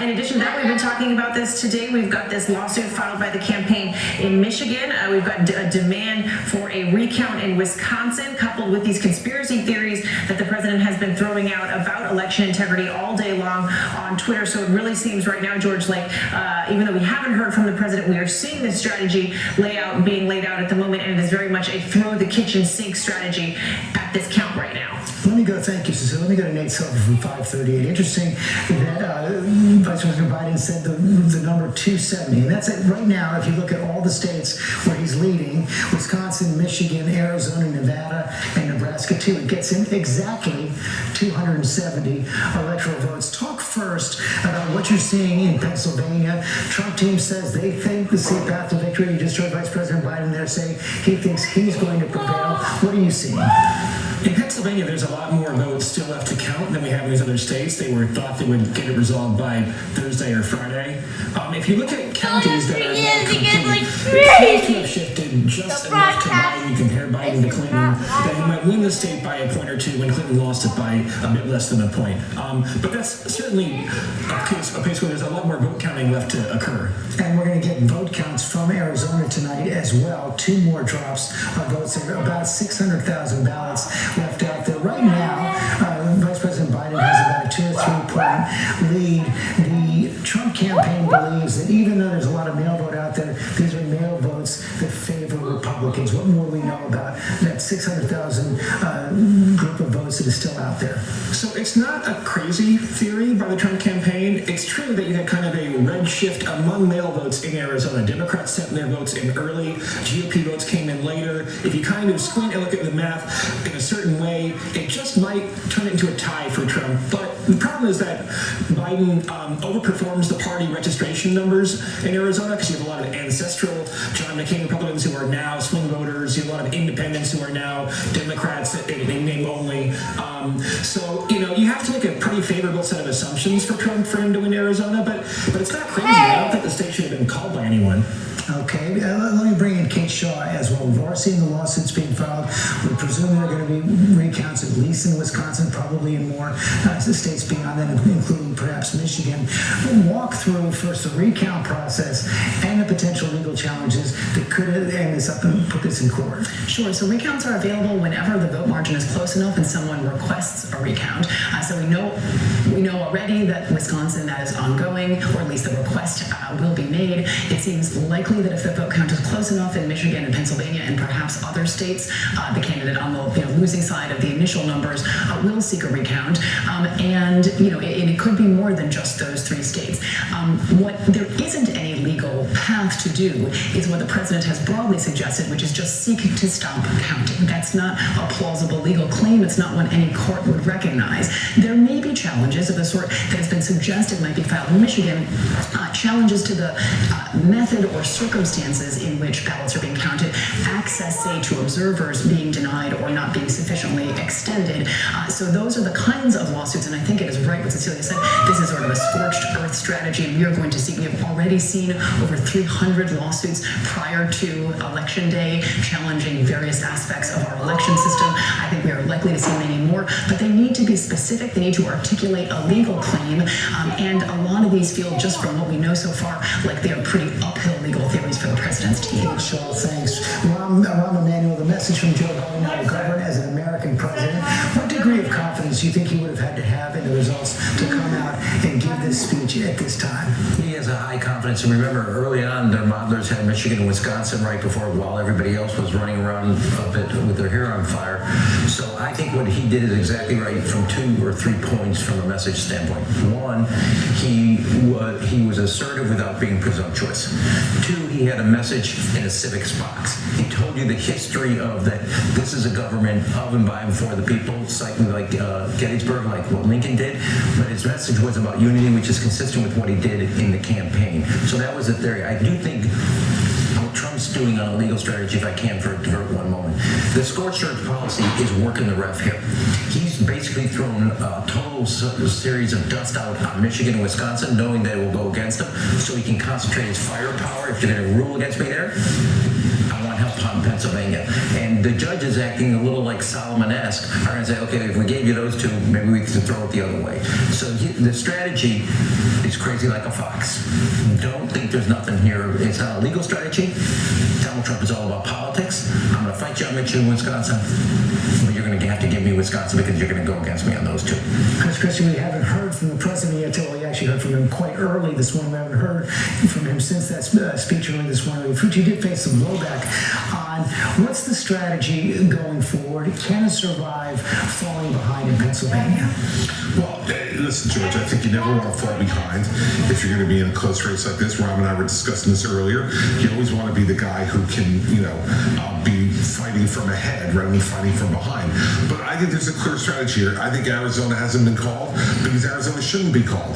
In addition to that, we've been talking about this today. We've got this lawsuit filed by the campaign in Michigan. We've got a demand for a recount in Wisconsin, coupled with these conspiracy theories that the president has been throwing out about election integrity all day long on Twitter. So it really seems right now, George, like even though we haven't heard from the president, we are seeing this strategy being laid out at the moment, and it is very much a throw the kitchen sink strategy at this count right now. Let me go, thank you, Cecilia. Let me go to Nate Silver from 538. Interesting that Vice President Biden said the number 270. And that's it right now. If you look at all the states where he's leading, Wisconsin, Michigan, Arizona, Nevada, and Nebraska too, it gets him exactly 270 electoral votes. Talk first about what you're seeing in Pennsylvania. Trump team says they think the safe path to victory. You just heard Vice President Biden there say he thinks he's going to prevail. What are you seeing? In Pennsylvania, there's a lot more votes still left to count than we have in these other states. They thought they would get it resolved by Thursday or Friday. If you look at counties that are now complete, it seems to have shifted just enough to Biden. Compare Biden to Clinton, that he might win the state by a point or two when Clinton lost it by a bit less than a point. But that's certainly a case where there's a lot more vote counting left to occur. And we're going to get vote counts from Arizona tonight as well. 2 more drops of votes. There are about 600,000 ballots left out there. Right now, Vice President Biden has about a 2 or 3 point lead. The Trump campaign believes that even though there's a lot of mail vote out there, these are mail votes that favor Republicans. What more we know about that 600,000 group of votes that is still out there? So it's not a crazy theory by the Trump campaign. It's true that you had kind of a red shift among mail votes in Arizona. Democrats sent their votes in early. GOP votes came in later. If you kind of squint and look at the math in a certain way, it just might turn it into a tie for Trump. But the problem is that Biden overperforms the party registration numbers in Arizona because you have a lot of ancestral John McCain Republicans who are now swing voters. You have a lot of independents who are now Democrats in name only. So, you have to make a pretty favorable set of assumptions for Trump for him to win Arizona, but it's not crazy. I don't think the state should have been called by anyone. Okay, let me bring in Kate Shaw as well. We've already seen the lawsuits being filed. We presume there are going to be recounts, at least in Wisconsin, probably in more states beyond that, including perhaps Michigan. We'll walk through first the recount process and the potential legal challenges that could end this up and put this in court. Sure, so recounts are available whenever the vote margin is close enough and someone requests a recount. So we know already that Wisconsin, that is ongoing, or at least the request will be made. It seems likely that if the vote count is close enough in Michigan and Pennsylvania and perhaps other states, the candidate on the losing side of the initial numbers will seek a recount. And it could be more than just those 3 states. What there isn't any legal path to do is what the president has broadly suggested, which is just seeking to stop counting. That's not a plausible legal claim. It's not one any court would recognize. There may be challenges of the sort that has been suggested might be filed in Michigan, challenges to the method or circumstances in which ballots are being counted, access, say, to observers being denied or not being sufficiently extended. So those are the kinds of lawsuits, and I think it is right what Cecilia said. This is sort of a scorched earth strategy, and we are going to see, we have already seen over 300 lawsuits prior to Election Day challenging various aspects of our election system. I think we are likely to see many more, but they need to be specific. They need to articulate a legal claim, and a lot of these feel, just from what we know so far, like they are pretty uphill legal theories for the president's team. Shaw, thanks. Rahm Emanuel, the message from Joe Biden now to govern as an American president. What degree of confidence do you think he would have had to have in the results to come out and give this speech at this time? He has a high confidence. And remember, early on, their modelers had Michigan and Wisconsin right before, while everybody else was running around a bit with their hair on fire. So I think what he did is exactly right from 2 or 3 points from a message standpoint. 1, he was assertive without being presumptuous. 2, he had a message in a civics box. He told you the history of that. This is a government of and by and for the people, like Gettysburg, like what Lincoln did. But his message was about unity, which is consistent with what he did in the campaign. So that was the theory. I do think what Trump's doing on a legal strategy, if I can divert one moment, the scorched earth policy is working the ref here. He's he's basically thrown a total series of dust out on Michigan and Wisconsin, knowing that it will go against him, so he can concentrate his firepower. If you're going to rule against me there, I want help on Pennsylvania. And the judge is acting a little like Solomon-esque. Are going to say, okay, if we gave you those two, maybe we could throw it the other way. So the strategy is crazy like a fox. Don't think there's nothing here. It's not a legal strategy. Donald Trump is all about politics. I'm going to fight you on Michigan, Wisconsin, but you're going to have to give me Wisconsin because you're going to go against me on those two. Christian, we haven't heard from the president yet. Well, we actually heard from him quite early this morning. We haven't heard from him since that speech early this morning. Fucci did face some blowback on what's the strategy going forward. Can it survive falling behind in Pennsylvania? Well, listen, George, I think you never want to fall behind if you're going to be in a close race like this. Rob and I were discussing this earlier. You always want to be the guy who can, be fighting from ahead rather than fighting from behind. But I think there's a clear strategy here. I think Arizona hasn't been called because Arizona shouldn't be called,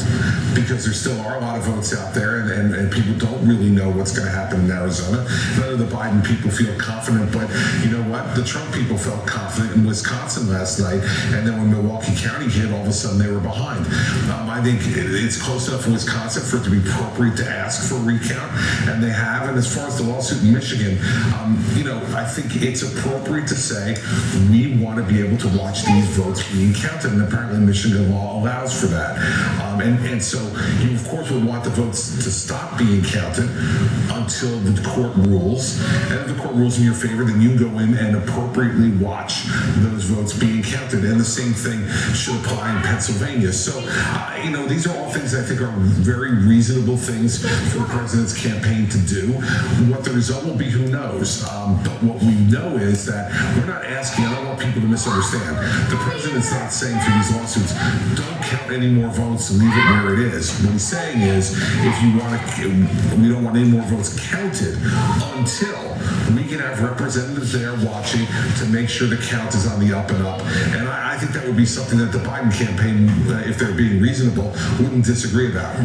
because there still are a lot of votes out there, and people don't really know what's going to happen in Arizona. None of the Biden people feel confident, but you know what? The Trump people felt confident in Wisconsin last night, and then when Milwaukee County hit, all of a sudden they were behind. I think it's close enough in Wisconsin for it to be appropriate to ask for a recount, and they have. And as far as the lawsuit in Michigan, I think it's appropriate to say we want to be able to watch these votes being counted, and apparently Michigan law allows for that. And so you, of course, would want the votes to stop being counted until the court rules. And if the court rules in your favor, then you go in and appropriately watch those votes being counted. And the same thing should apply in Pennsylvania. So, these are all things I think are very reasonable things for the president's campaign to do. What the result will be, who knows? But what we know is that we're not asking, I don't want people to misunderstand. The president's not saying for these lawsuits, don't count any more votes and leave it where it is. What he's saying is, if you want to, we don't want any more votes counted until we can have representatives there watching to make sure the count is on the up and up. And I think that would be something that the Biden campaign, if they're being reasonable, wouldn't disagree about.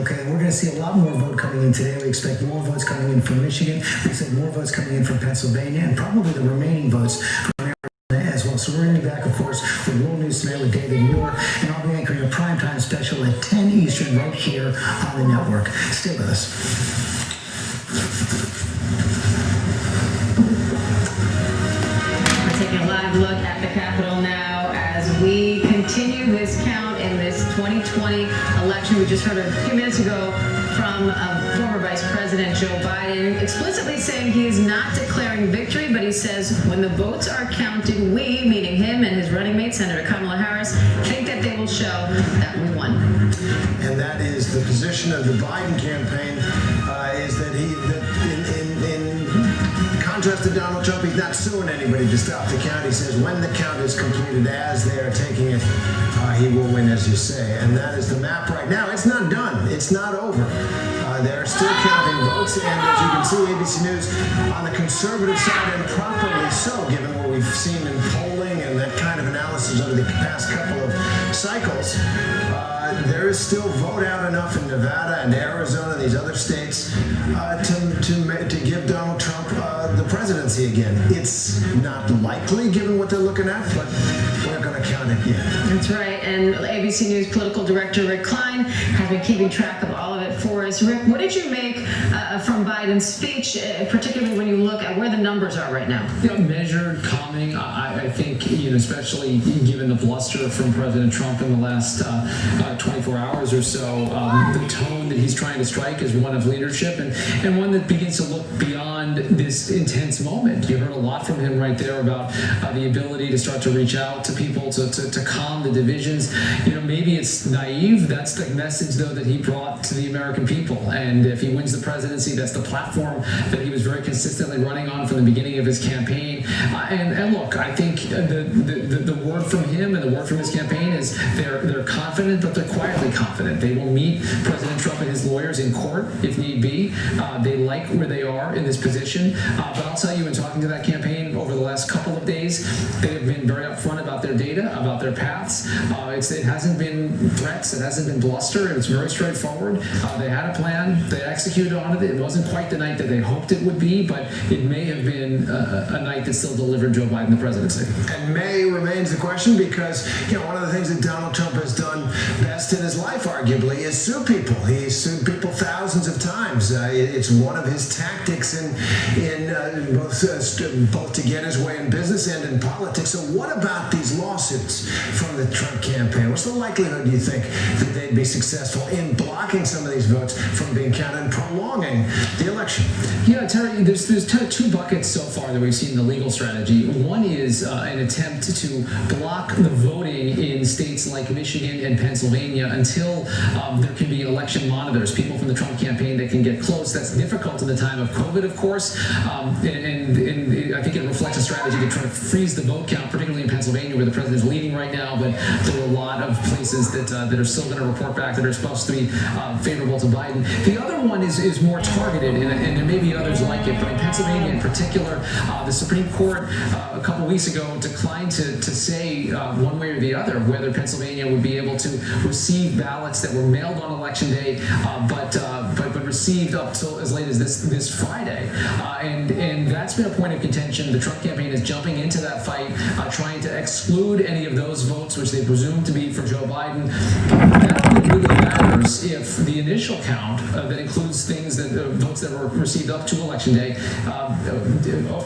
Okay, we're going to see a lot more vote coming in today. We expect more votes coming in from Michigan. We expect more votes coming in from Pennsylvania, and probably the remaining votes from Arizona as well. So we're going to be back, of course, with World News Tonight with David Muir, and I'll be anchoring a primetime special at 10 Eastern right here on the network. Stay with us. We're taking a live look at the Capitol now as we continue this count in this 2020 election. We just heard a few minutes ago from former Vice President Joe Biden explicitly saying he is not declaring victory, but he says when the votes are counted, we, meaning him and his running mate, Senator Kamala Harris, think that they will show that we won. And that is the position of the Biden campaign, is that in contrast to Donald Trump, he's not suing anybody to stop the count. He says when the count is completed, as they are taking it, he will win, as you say. And that is the map right now. It's not done. It's not over. They're still counting votes, and as you can see, ABC News on the conservative side, and properly so, given what we've seen in polling and that kind of analysis over the past couple of cycles. There is still vote out enough in Nevada and Arizona and these other states to give Donald Trump the presidency again. It's not likely, given what they're looking at, but we're not going to count it yet. That's right. And ABC News political director Rick Klein has been keeping track of all of it for us. Rick, what did you make from Biden's speech, particularly when you look at where the numbers are right now? Measured, calming. I think, especially given the bluster from President Trump in the last 24 hours or so, the tone that he's trying to strike is one of leadership and one that begins to look beyond this intense moment. You heard a lot from him right there about the ability to start to reach out to people, to calm the divisions. Maybe it's naive. That's the message, though, that he brought to the American people. And if he wins the presidency, that's the platform that he was very consistently running on from the beginning of his campaign. And look, I think the word from him and the word from his campaign is they're confident, but they're quietly confident. They will meet President Trump and his lawyers in court if need be. They like where they are in this position. But I'll tell you, in talking to that campaign over the last couple of days, they have been very upfront about their data, about their paths. It hasn't been threats. It hasn't been bluster. It's very straightforward. They had had a plan. They executed on it. It wasn't quite the night that they hoped it would be, but it may have been a night that still delivered Joe Biden the presidency. And May remains the question because, one of the things that Donald Trump has done best in his life, arguably, is sue people. He's sued people thousands of times. It's one of his tactics in both to get his way in business and in politics. So what about these lawsuits from the Trump campaign? What's the likelihood, do you think, that they'd be successful in blocking some of these votes from being counted and prolonging the election? Yeah, Terry, there's two buckets so far that we've seen in the legal strategy. One is an attempt to block the voting in states like Michigan and Pennsylvania until there can be election monitors, people from the Trump campaign that can get close. That's difficult in the time of COVID, of course, and I think it reflects a strategy to try to freeze the vote count, particularly in Pennsylvania, where the president is leading right now, but there are a lot of places that are still going to report back that are supposed to be favorable to Biden. The other one is more targeted, and there may be others like it, but in Pennsylvania in particular, the Supreme Court a couple weeks ago declined to say one way or the other whether Pennsylvania would be able to receive ballots that were mailed on election day, but received up till as late as this Friday, and that's been a point of contention. The Trump campaign is jumping into that fight, trying to exclude any of those votes which they presume to be for Joe Biden. That only really matters if the initial count that includes things that votes that were received up to election day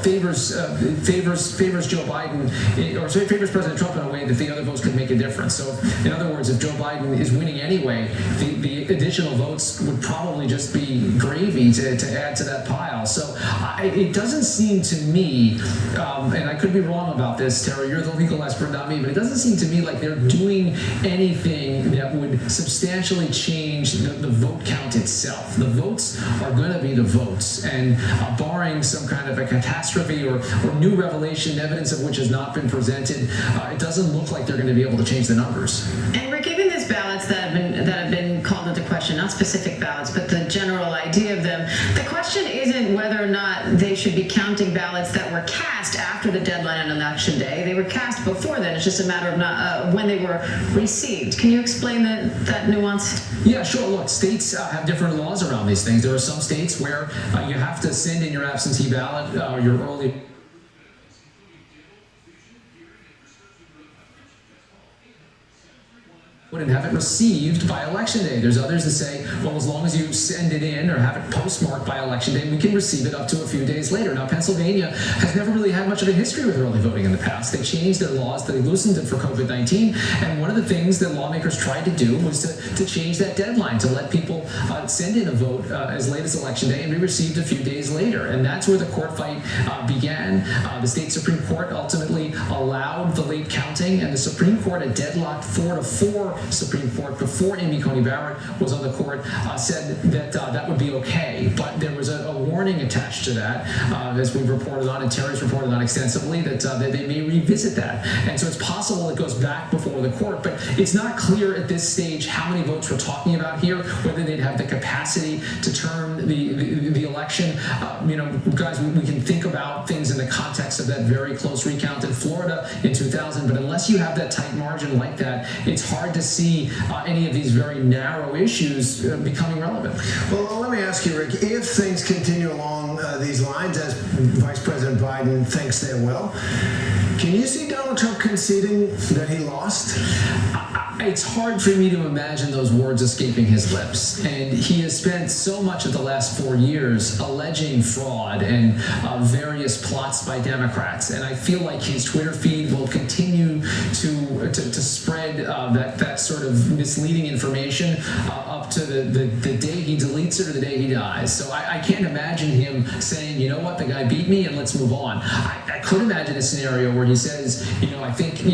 favors Joe Biden, or favors President Trump in a way that the other votes could make a difference. So, in other words, if Joe Biden is winning anyway, the additional votes would probably just be gravy to add to that pile. So it doesn't seem to me, and I could be wrong about this, Tara, you're the legal expert, not me, but it doesn't seem to me like they're doing anything that would substantially change the vote count itself. The votes are going to be the votes, and barring some kind of a catastrophe or new revelation, evidence of which has not been presented, it doesn't look like they're going to be able to change the numbers. And we're giving these ballots that have been called into question, not specific ballots, but the general idea of them. The question isn't whether or not they should be counting ballots that were cast after the deadline on election day. They were cast before then. It's just a matter of when they were received. Can you explain that nuance? Yeah, sure. Look, states have different laws around these things. There are some states where you have to send in your absentee ballot or your early and have it received by election day. There's others that say, well, as long as you send it in or have it postmarked by election day, we can receive it up to a few days later. Now, Pennsylvania has never really had much of a history with early voting in the past. They changed their laws, they loosened it for COVID-19, and one of the things that lawmakers tried to do was to change that deadline, to let people send in a vote as late as election day and be received a few days later. And that's where the court fight began. The state Supreme Court ultimately allowed the late counting, and the Supreme Court, a deadlocked 4-4 Supreme Court before Amy Coney Barrett was on the court, said that that would be okay, but there was a warning attached to that, as we've reported on and Terry's reported on extensively, that they may revisit that. And so it's possible it goes back before the court, but it's not clear at this stage how many votes we're talking about here, whether they'd have the capacity to turn the election. Guys, we can think about things in the context of that very close recount in Florida in 2000, but unless you have that tight margin like that, it's hard to see any of these very narrow issues becoming relevant. Well, let me ask you, Rick, if things continue along these lines, as Vice President Biden thinks they will, can you see Donald Trump conceding that he lost? It's hard for me to imagine those words escaping his lips. And he has spent so much of the last 4 years alleging fraud and various plots by Democrats. And I feel like his Twitter feed will continue to spread that sort of misleading information up to the day he deletes it or the day he dies. So I can't imagine him saying, you know what, the guy beat me and let's move on. I could imagine a scenario where he says, I think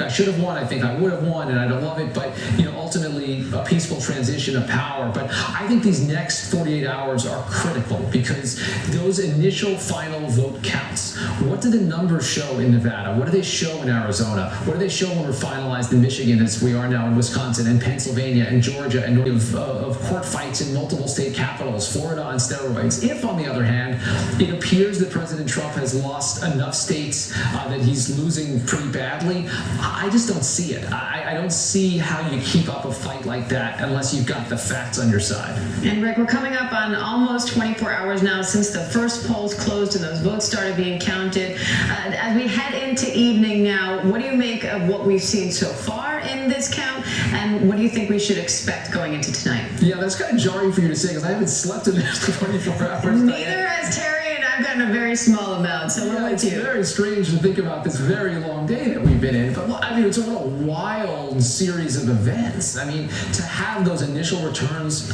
I should have won, I think I would have won, and I don't love it, but ultimately a peaceful transition of power. But I think these next 48 hours are critical because those initial final vote counts, what do the numbers show in Nevada? What do they show in Arizona? What do they show when we're finalized in Michigan, as we are now in Wisconsin and Pennsylvania and Georgia and of court fights in multiple state capitals, Florida on steroids. If, on the other hand, it appears that President Trump has lost enough states that he's losing pretty badly, I just don't see it. I don't see how you keep up a fight like that unless you've got the facts on your side. And Rick, we're coming up on almost 24 hours now since the first polls closed and those votes started being counted. As we head into evening now, what do you make of what we've seen so far in this count, and what do you think we should expect going into tonight? Yeah, that's kind of jarring for you to say because I haven't slept in the next 24 hours. Neither has Terry, and I've gotten a very small amount, so what about it's you? Very strange to think about this very long day that we've been in, but I mean, it's a real wild series of events. I mean, to have those initial returns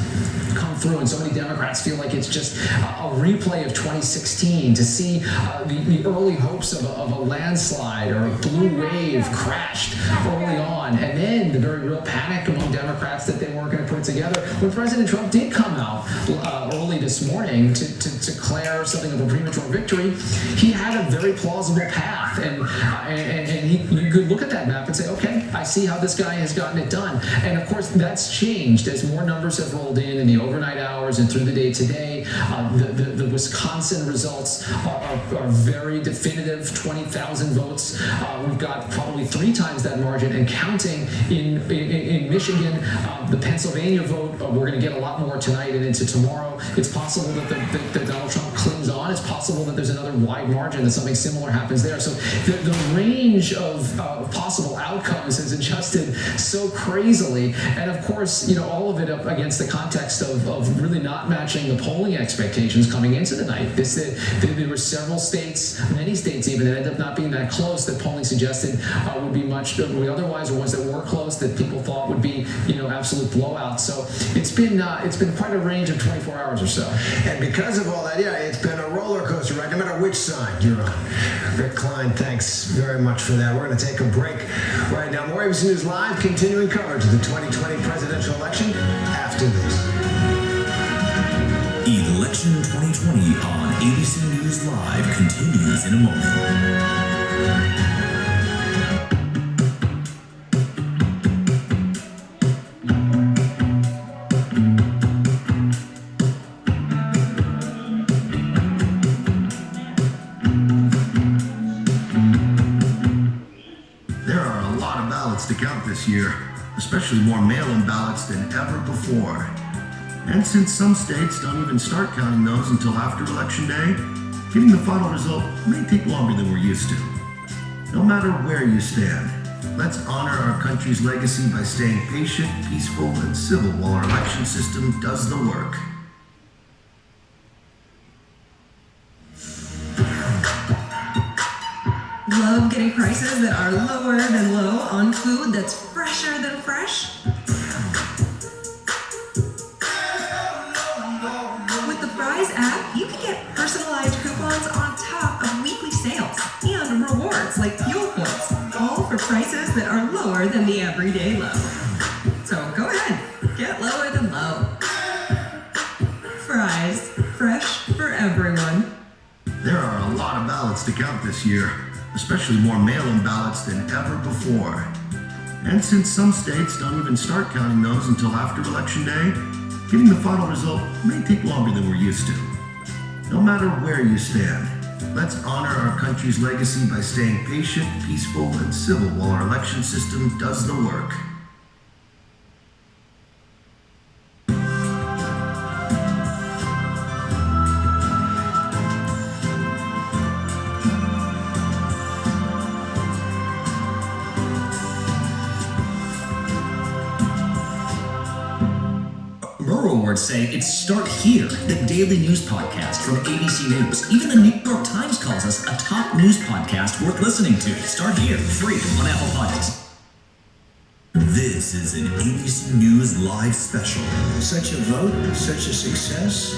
come through and so many Democrats feel like it's just a replay of 2016, to see the early hopes of a landslide or a blue wave crashed early on, and then the very real panic among Democrats that they weren't going to put it together. When President Trump did come out early this morning to declare something of a premature victory, he had a very plausible path, and you could look at that map and say, okay, I see how this guy has gotten it done. And of course, that's changed as more numbers have rolled in the overnight hours and through the day today. The Wisconsin results are very definitive, 20,000 votes. We've got probably 3 times that margin and counting in Michigan. The Pennsylvania vote, we're going to get a lot more tonight and into tomorrow. It's possible that Donald Trump clings on. It's possible that there's another wide margin, that something similar happens there. So the range of possible outcomes has adjusted so crazily. And of course, all of it up against the context of really not matching the polling expectations coming into the night. There were several states, many states even, that ended up not being that close, that polling suggested would be much otherwise, or ones that were close that people thought would be absolute blowouts. So it's been quite a range of 24 hours or so. And because of all that, it's been a roller coaster ride, no matter which side you're on. Rick Klein, thanks very much for that. We're going to take a break right now. More ABC News Live, continuing coverage of the 2020 presidential election after this. Election 2020 on ABC News Live continues in a moment. To count this year, especially more mail-in ballots than ever before. And since some states don't even start counting those until after Election Day, getting the final result may take longer than we're used to. No matter where you stand, let's honor our country's legacy by staying patient, peaceful, and civil while our election system does the work. Love getting prices that are lower than low on food that's fresher than fresh? With the Fry's app, you can get personalized coupons on top of weekly sales and rewards like fuel points, all for prices that are lower than the everyday low. So go ahead, get lower than low. Fry's, fresh for everyone. There are a lot of ballots to count this year, especially more mail-in ballots than ever before. And since some states don't even start counting those until after Election Day, getting the final result may take longer than we're used to. No matter where you stand, let's honor our country's legacy by staying patient, peaceful, and civil while our election system does the work. Awards say it's Start Here, the daily news podcast from ABC News. Even the New York Times calls us a top news podcast worth listening to. Start Here, free on Apple Podcasts. This is an ABC News Live special. Such a vote, such a success.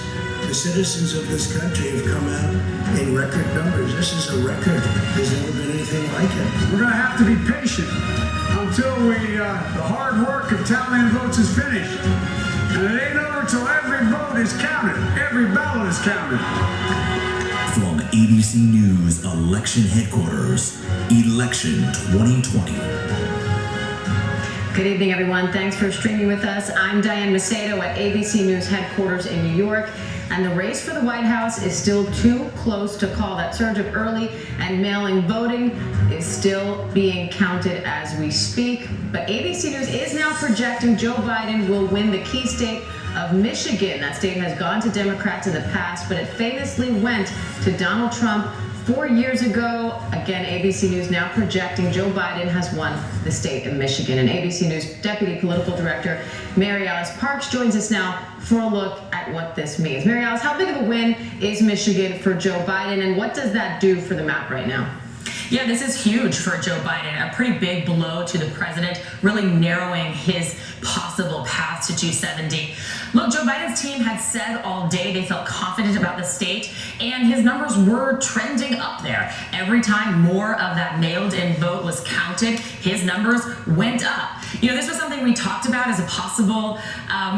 The citizens of this country have come out in record numbers. This is a record. There's never been anything like it. We're going to have to be patient until the hard work of tallying votes is finished. And it ain't over till every vote is counted. Every ballot is counted. From ABC News Election Headquarters, Election 2020. Good evening, everyone. Thanks for streaming with us. I'm Diane Macedo at ABC News headquarters in New York. And the race for the White House is still too close to call. That surge of early and mail-in voting is still being counted as we speak. But ABC News is now projecting Joe Biden will win the key state of Michigan. That state has gone to Democrats in the past, but it famously went to Donald Trump 4 years ago. Again, ABC News now projecting Joe Biden has won the state of Michigan. And ABC News Deputy Political Director Mary Alice Parks joins us now for a look at what this means. Mary Alice, how big of a win is Michigan for Joe Biden, and what does that do for the map right now? Yeah, this is huge for Joe Biden. A pretty big blow to the president, really narrowing his possible path to 270. Look, Joe Biden's team had said all day they felt confident about the state, and his numbers were trending up there. Every time more of that mailed-in vote was counted, his numbers went up. You know, this was something we talked about as a possible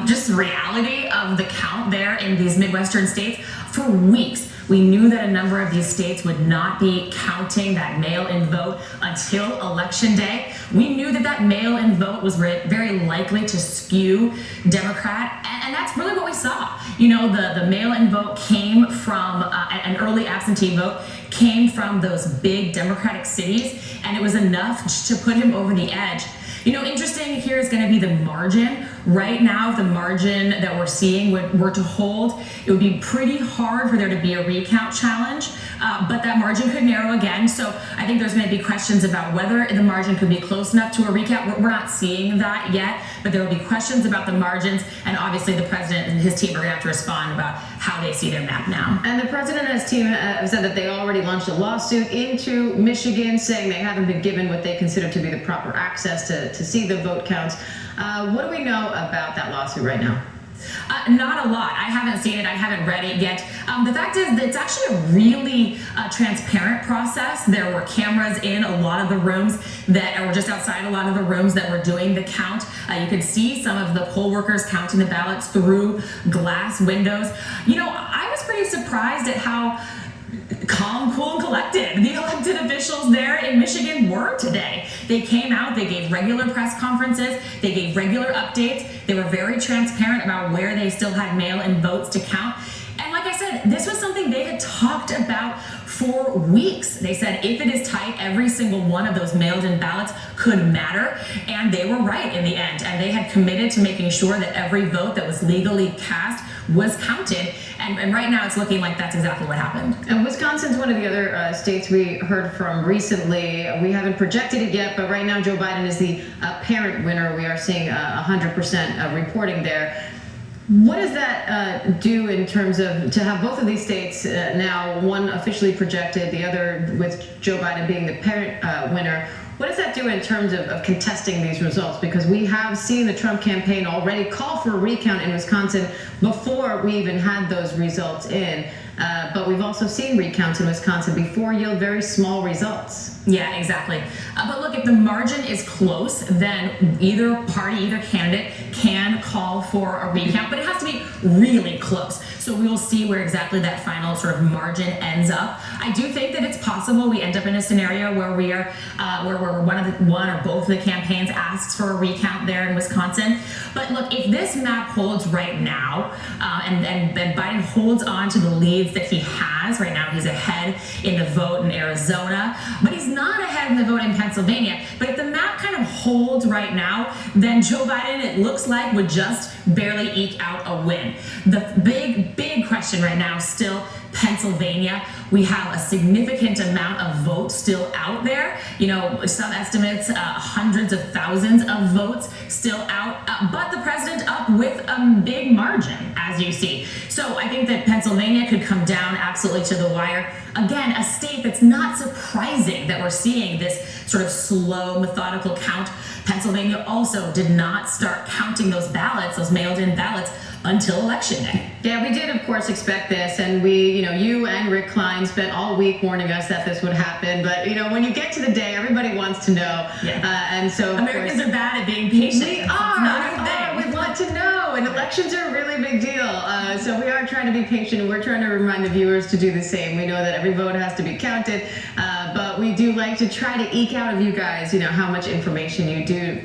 just reality of the count there in these Midwestern states for weeks. We knew that a number of these states would not be counting that mail-in vote until Election Day. We knew that that mail-in vote was very likely to skew Democrat, and that's really what we saw. You know, the mail-in vote came from, an early absentee vote came from those big Democratic cities, and it was enough to put him over the edge. You know, interesting here is going to be the margin. Right now, if the margin that we're seeing were to hold, it would be pretty hard for there to be a recount challenge, but that margin could narrow again. So I think there's going to be questions about whether the margin could be close enough to a recount. We're not seeing that yet, but there will be questions about the margins, and obviously the president and his team are going to have to respond about how they see their map now. And the president and his team have said that they already launched a lawsuit into Michigan, saying they haven't been given what they consider to be the proper access to see the vote counts. What do we know about that lawsuit right now? Not a lot. I haven't seen it. I haven't read it yet. The fact is that it's actually a really transparent process. There were cameras in a lot of the rooms that were just outside a lot of the rooms that were doing the count. You could see some of the poll workers counting the ballots through glass windows. You know, I was pretty surprised at how calm, cool, and collected the elected officials there in Michigan were today. They came out, they gave regular press conferences, they gave regular updates, they were very transparent about where they still had mail-in votes to count. And like I said, this was something they had talked about for weeks. They said if it is tight, every single one of those mailed-in ballots could matter, and they were right in the end. And they had committed to making sure that every vote that was legally cast was counted. And right now it's looking like that's exactly what happened. And Wisconsin's one of the other states we heard from recently. We haven't projected it yet, but right now Joe Biden is the apparent winner. We are seeing 100% reporting there. What does that do in terms of to have both of these states now, one officially projected, the other with Joe Biden being the apparent winner? What does that do in terms of contesting these results? Because we have seen the Trump campaign already call for a recount in Wisconsin before we even had those results in. But we've also seen recounts in Wisconsin before yield very small results. Yeah, exactly. But look, if the margin is close, then either party, either candidate can call for a recount, but it has to be really close. So we will see where exactly that final sort of margin ends up. I do think that it's possible we end up in a scenario where we are, where one or both of the campaigns asks for a recount there in Wisconsin. But look, if this map holds right now, and Biden holds on to the leads that he has right now, he's ahead in the vote in Arizona, but he's not ahead in the vote in Pennsylvania. But if the map kind of holds right now, then Joe Biden, it looks like, would just barely eke out a win. The big question right now is still Pennsylvania. We have a significant amount of votes still out there. You know, some estimates, hundreds of thousands of votes still out, but the president up with a big margin, as you see. So I think that Pennsylvania could come down absolutely to the wire. Again, a state that's not surprising that we're seeing this sort of slow, methodical count. Pennsylvania also did not start counting those ballots, those mailed-in ballots, until Election Day. Yeah, we did, of course, expect this, and we, you and Rick Klein spent all week warning us that this would happen. But when you get to the day, everybody wants to know, and so Americans are bad at being patient. We are. We want to know, and elections are a really big deal. So we are trying to be patient, and we're trying to remind the viewers to do the same. We know that every vote has to be counted, but we do like to try to eke out of you guys, how much information you do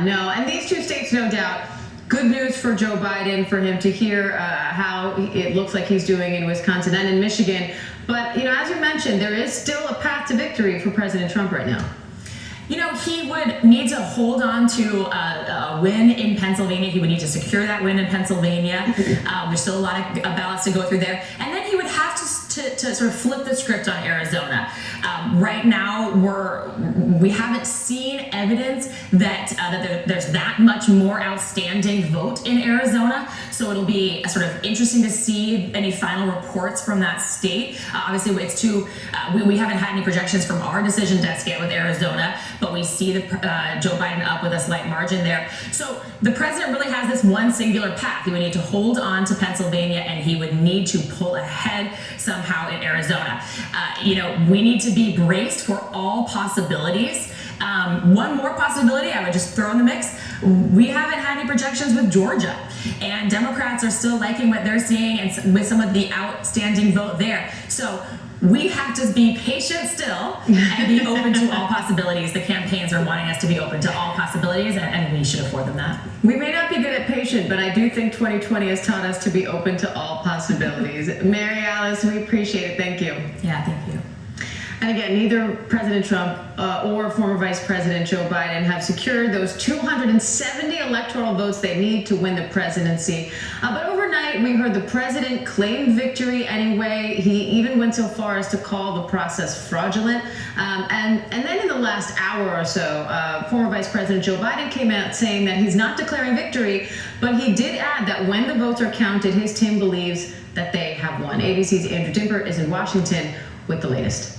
know. And these two states, no doubt, good news for Joe Biden, for him to hear how it looks like he's doing in Wisconsin and in Michigan. But, as you mentioned, there is still a path to victory for President Trump right now. He would need to hold on to a win in Pennsylvania. He would need to secure that win in Pennsylvania. There's still a lot of ballots to go through there. And then he would have to sort of flip the script on Arizona. Right now, we haven't seen evidence that there's that much more outstanding vote in Arizona. So it'll be sort of interesting to see any final reports from that state. Obviously, it's we haven't had any projections from our decision desk yet with Arizona, but we see Joe Biden up with a slight margin there. So the president really has this one singular path. He would need to hold on to Pennsylvania, and he would need to pull ahead somehow in Arizona. We need to be braced for all possibilities. One more possibility I would just throw in the mix. We haven't had any projections with Georgia, and Democrats are still liking what they're seeing and with some of the outstanding vote there. So we have to be patient still and be open to all possibilities. The campaigns are wanting us to be open to all possibilities, and we should afford them that. We may not be good at patient, but I do think 2020 has taught us to be open to all possibilities. Mary Alice, we appreciate it. Thank you. Yeah, thank you. And again, neither President Trump or former Vice President Joe Biden have secured those 270 electoral votes they need to win the presidency. But overnight, we heard the president claim victory anyway. He even went so far as to call the process fraudulent. And then in the last hour or so, former Vice President Joe Biden came out saying that he's not declaring victory, but he did add that when the votes are counted, his team believes that they have won. ABC's Andrew Dimbert is in Washington with the latest.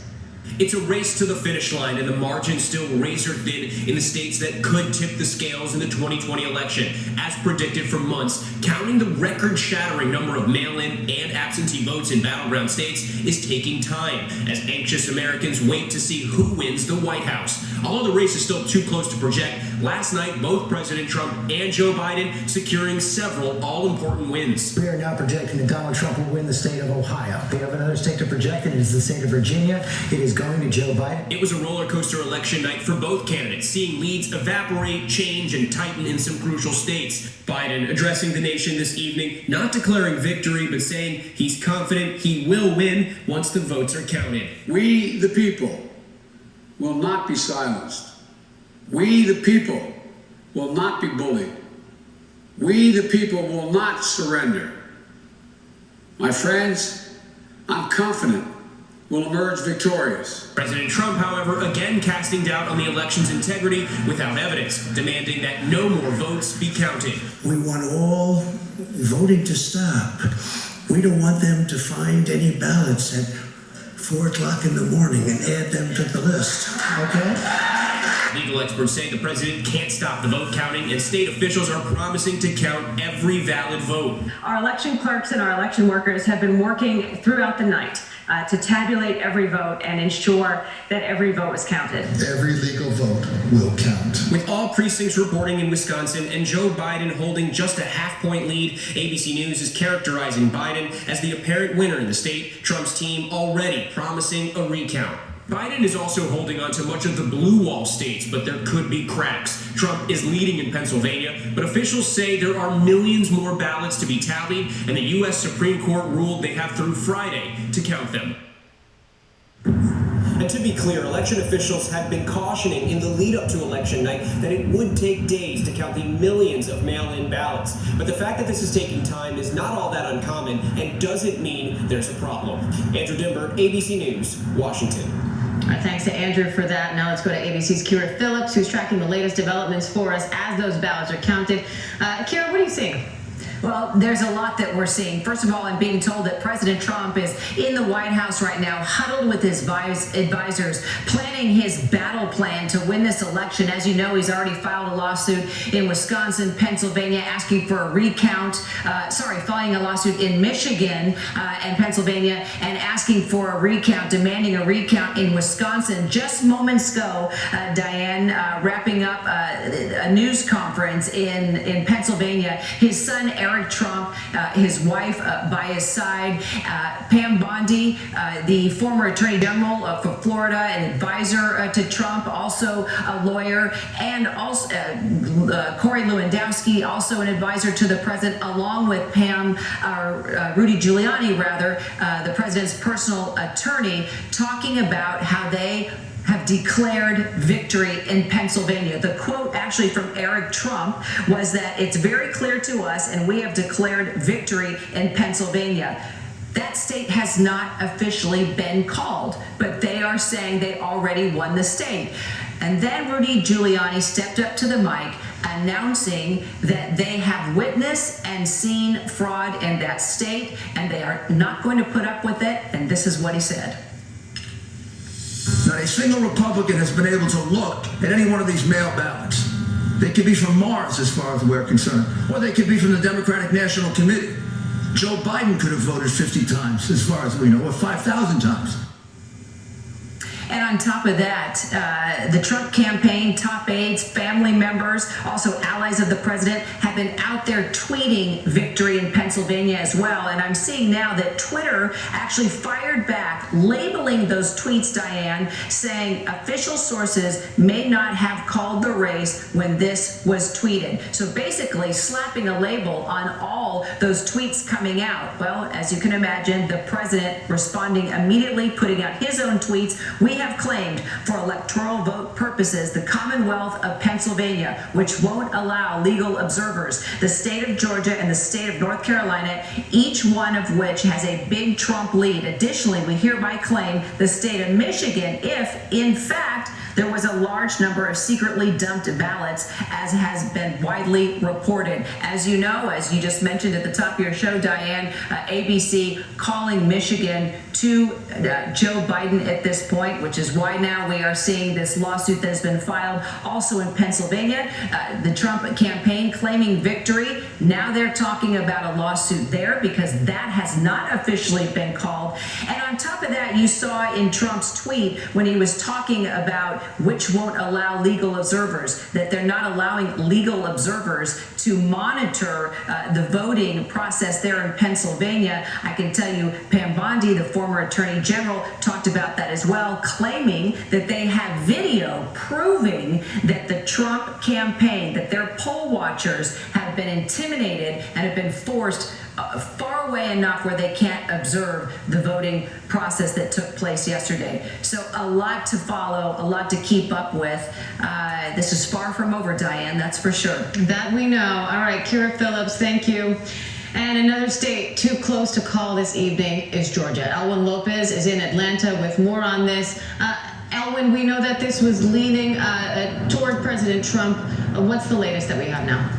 It's a race to the finish line, and the margin still razor thin in the states that could tip the scales in the 2020 election. As predicted for months, counting the record-shattering number of mail-in and absentee votes in battleground states is taking time, as anxious Americans wait to see who wins the White House. Although the race is still too close to project, last night both President Trump and Joe Biden securing several all-important wins. We are now projecting that Donald Trump will win the state of Ohio. We have another state to project, and it is the state of Virginia. It is going to Joe Biden. It was a roller coaster election night for both candidates, seeing leads evaporate, change, and tighten in some crucial states. Biden addressing the nation this evening, not declaring victory, but saying he's confident he will win once the votes are counted. We, the people, will not be silenced. We, the people, will not be bullied. We, the people, will not surrender. My friends, I'm confident we'll emerge victorious. President Trump, however, again casting doubt on the election's integrity without evidence, demanding that no more votes be counted. We want all voting to stop. We don't want them to find any ballots at 4 o'clock in the morning and add them to the list, okay? Legal experts say the president can't stop the vote counting, and state officials are promising to count every valid vote. Our election clerks and our election workers have been working throughout the night to tabulate every vote and ensure that every vote is counted. Every legal vote will count. With all precincts reporting in Wisconsin and Joe Biden holding just a half-point lead, ABC News is characterizing Biden as the apparent winner in the state, Trump's team already promising a recount. Biden is also holding on to much of the blue wall states, but there could be cracks. Trump is leading in Pennsylvania, but officials say there are millions more ballots to be tallied, and the U.S. Supreme Court ruled they have through Friday to count them. And to be clear, election officials have been cautioning in the lead up to election night that it would take days to count the millions of mail-in ballots. But the fact that this is taking time is not all that uncommon and doesn't mean there's a problem. Andrew Dimbert, ABC News, Washington. Thanks to Andrew for that. Now let's go to ABC's Kira Phillips, who's tracking the latest developments for us as those ballots are counted. Kira, what are you seeing? Well, there's a lot that we're seeing. First of all, I'm being told that President Trump is in the White House right now, huddled with his advisors, planning his battle plan to win this election. As you know, he's already filed a lawsuit in Wisconsin, Pennsylvania, asking for a recount. Filing a lawsuit in Michigan and Pennsylvania and asking for a recount, demanding a recount in Wisconsin. Just moments ago, Diane, wrapping up a news conference in Pennsylvania, his son Eric Trump, his wife by his side, Pam Bondi, the former Attorney General for Florida, an advisor to Trump, also a lawyer, and also Corey Lewandowski, also an advisor to the president, along with Rudy Giuliani, the president's personal attorney, talking about how they have declared victory in Pennsylvania. The quote actually from Eric Trump was that it's very clear to us and we have declared victory in Pennsylvania. That state has not officially been called, but they are saying they already won the state. And then Rudy Giuliani stepped up to the mic announcing that they have witnessed and seen fraud in that state and they are not going to put up with it. And this is what he said. Not a single Republican has been able to look at any one of these mail ballots. They could be from Mars as far as we're concerned, or they could be from the Democratic National Committee. Joe Biden could have voted 50 times as far as we know, or 5,000 times. And on top of that, the Trump campaign, top aides, family members, also allies of the president, have been out there tweeting victory in Pennsylvania as well. And I'm seeing now that Twitter actually fired back, labeling those tweets, Diane, saying official sources may not have called the race when this was tweeted. So basically slapping a label on all those tweets coming out. Well, as you can imagine, the president responding immediately, putting out his own tweets. We have claimed for electoral vote purposes the Commonwealth of Pennsylvania, which won't allow legal observers, the state of Georgia and the state of North Carolina, each one of which has a big Trump lead. Additionally, we hereby claim the state of Michigan if, in fact, there was a large number of secretly dumped ballots, as has been widely reported. As you know, as you just mentioned at the top of your show, Diane, ABC calling Michigan to Joe Biden at this point, which is why now we are seeing this lawsuit that has been filed also in Pennsylvania. The Trump campaign claiming victory. Now they're talking about a lawsuit there because that has not officially been called. And on top of that, you saw in Trump's tweet when he was talking about which won't allow legal observers, that they're not allowing legal observers to monitor the voting process there in Pennsylvania. I can tell you Pam Bondi, the former Attorney General, talked about that as well, claiming that they have video proving that the Trump campaign, that their poll watchers have been intimidated and have been forced far away enough where they can't observe the voting process that took place yesterday. So a lot to follow, a lot to keep up with. This is far from over, Diane, that's for sure. That we know. All right, Kira Phillips, thank you. And another state too close to call this evening is Georgia. Elwin Lopez is in Atlanta with more on this. Elwin, we know that this was leaning toward President Trump. What's the latest that we have now?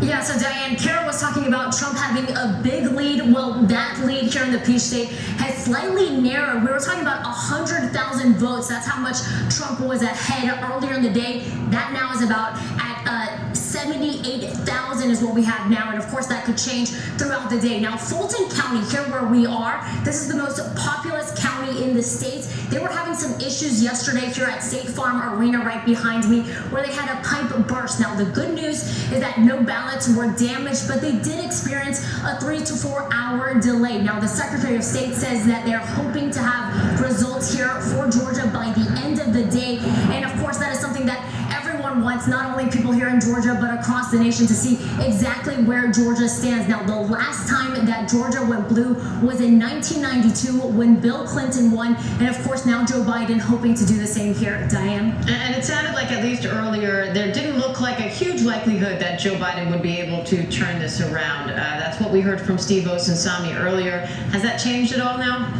Yeah, so Diane, Kara was talking about Trump having a big lead. Well, that lead here in the Peach State has slightly narrowed. We were talking about 100,000 votes. That's how much Trump was ahead earlier in the day. That now is about at 78,000 is what we have now. And of course, that could change throughout the day. Now, Fulton County, here where we are, this is the most populous county in the state. They were having some issues yesterday here at State Farm Arena right behind me where they had a pipe burst. Now, the good news is that no ballots were damaged, but they did experience a 3 to 4 hour delay. Now, the Secretary of State says that they're hoping to have results here for Georgia by the end of the day. And of course, that is something that everyone wants, not only people here in Georgia, but across the nation, to see exactly where Georgia stands. Now, the last time that Georgia went blue was in 1992 when Bill Clinton won. And of course, now Joe Biden hoping to do the same here. Diane? And it sounded like, at least earlier, there didn't look like a huge likelihood that Joe Biden would be able to turn this around. That's what we heard from Steve Osunsami earlier. Has that changed at all now?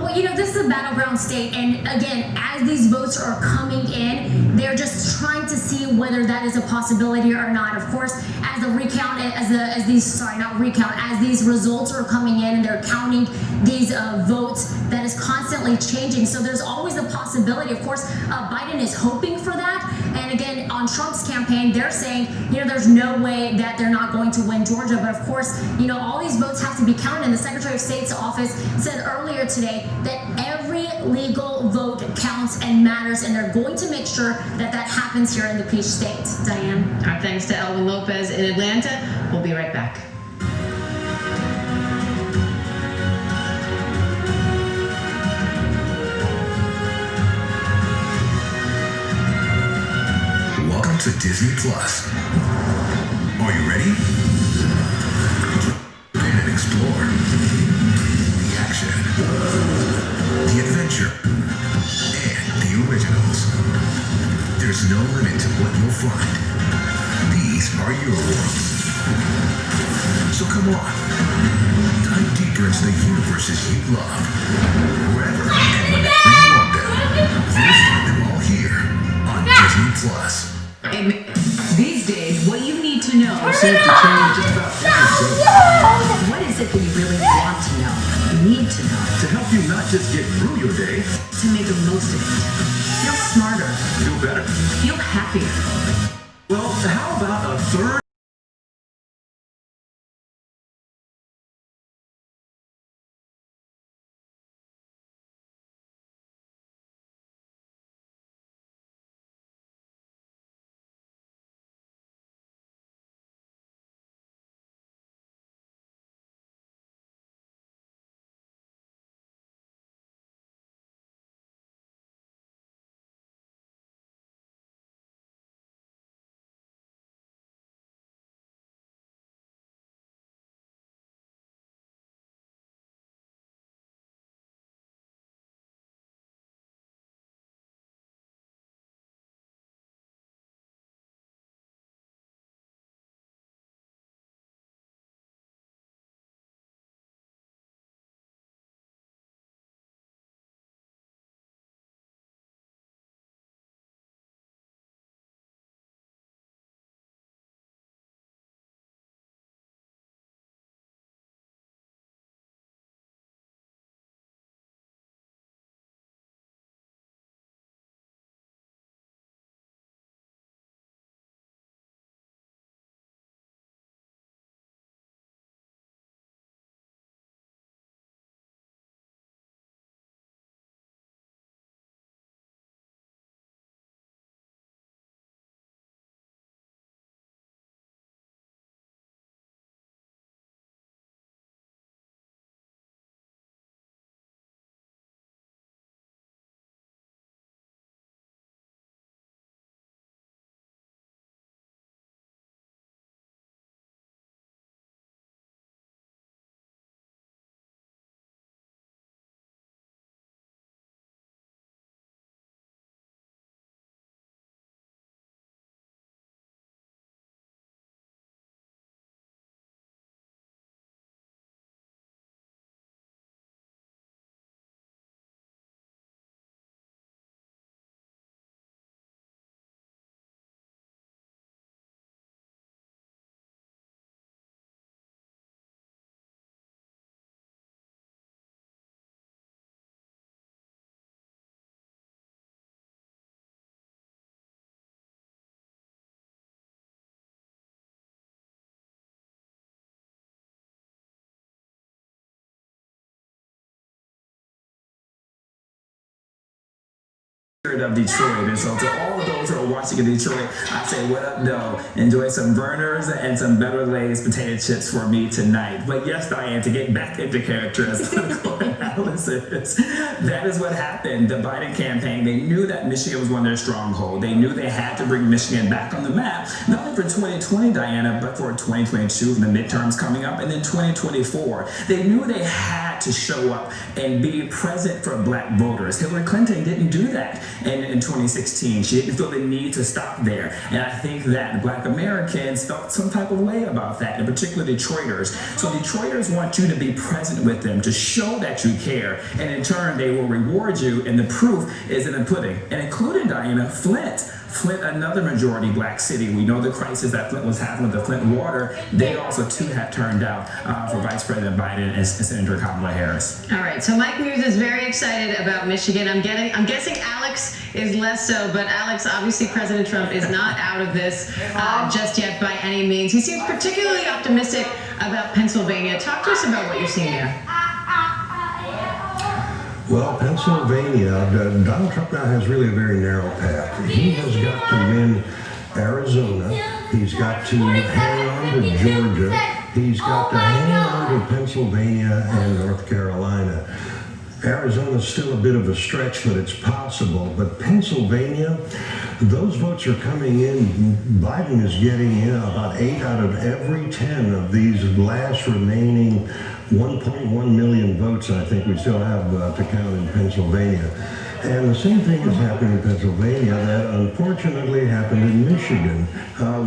Well, you know, this is a battleground state, and again, as these votes are coming in, they're just trying to see what whether that is a possibility or not. Of course, as the recount, as these results are coming in and they're counting these votes, that is constantly changing. So there's always a possibility. Of course, Biden is hoping for that. And again, on Trump's campaign, they're saying, there's no way that they're not going to win Georgia. But of course, all these votes have to be counted. And the Secretary of State's office said earlier today that every legal vote counts and matters, and they're going to make sure that that happens here in the Peach State. Diane. Our thanks to Elvin Lopez in Atlanta. We'll be right back. Welcome to Disney Plus. Are you ready? Play and explore. The action, the adventure, and the originals. There's no limit to what you'll find. These are your worlds. So come on, dive deeper into the universes you love. Wherever and whenever you want them, you'll find them all here on Disney Plus. These days, what you need to know what is it that you really want to know, need to know, To help you not just get through your day, to make the most of it, feel smarter, feel better. feel happier. Well, how about a third? Of Detroit, and so to all of those who are watching in Detroit, I say what up though, enjoy some burners and some Better Lay's potato chips for me tonight. But yes, Diane, to get back into character as political analysis, that is what happened. The Biden campaign, they knew that Michigan was one of their strongholds. They knew they had to bring Michigan back on the map, not only for 2020, Diana, but for 2022 and the midterms coming up, and then 2024. They knew they had to show up and be present for black voters. Hillary Clinton didn't do that. And in 2016, she didn't feel the need to stop there. And I think that black Americans felt some type of way about that, in particular Detroiters. So Detroiters want you to be present with them, to show that you care. And in turn, they will reward you. And the proof is in the pudding. And including Diana, Flint. Flint, another majority black city. We know the crisis that Flint was having with the Flint water. They also too have turned out for Vice President Biden and Senator Kamala Harris. All right, so Mike Muse is very excited about Michigan. I'm guessing Alex is less so, but Alex, obviously President Trump is not out of this just yet by any means. He seems particularly optimistic about Pennsylvania. Talk to us about what you're seeing there. Well, Pennsylvania, Donald Trump now has really a very narrow path. He has got to win Arizona. He's got to hang on to Georgia. He's got to hang on to Pennsylvania and North Carolina. Arizona's still a bit of a stretch, but it's possible. But Pennsylvania, those votes are coming in. Biden is getting in about 8 out of every 10 of these last remaining 1.1 million votes I think we still have to count in Pennsylvania. And the same thing is happening in Pennsylvania that unfortunately happened in Michigan,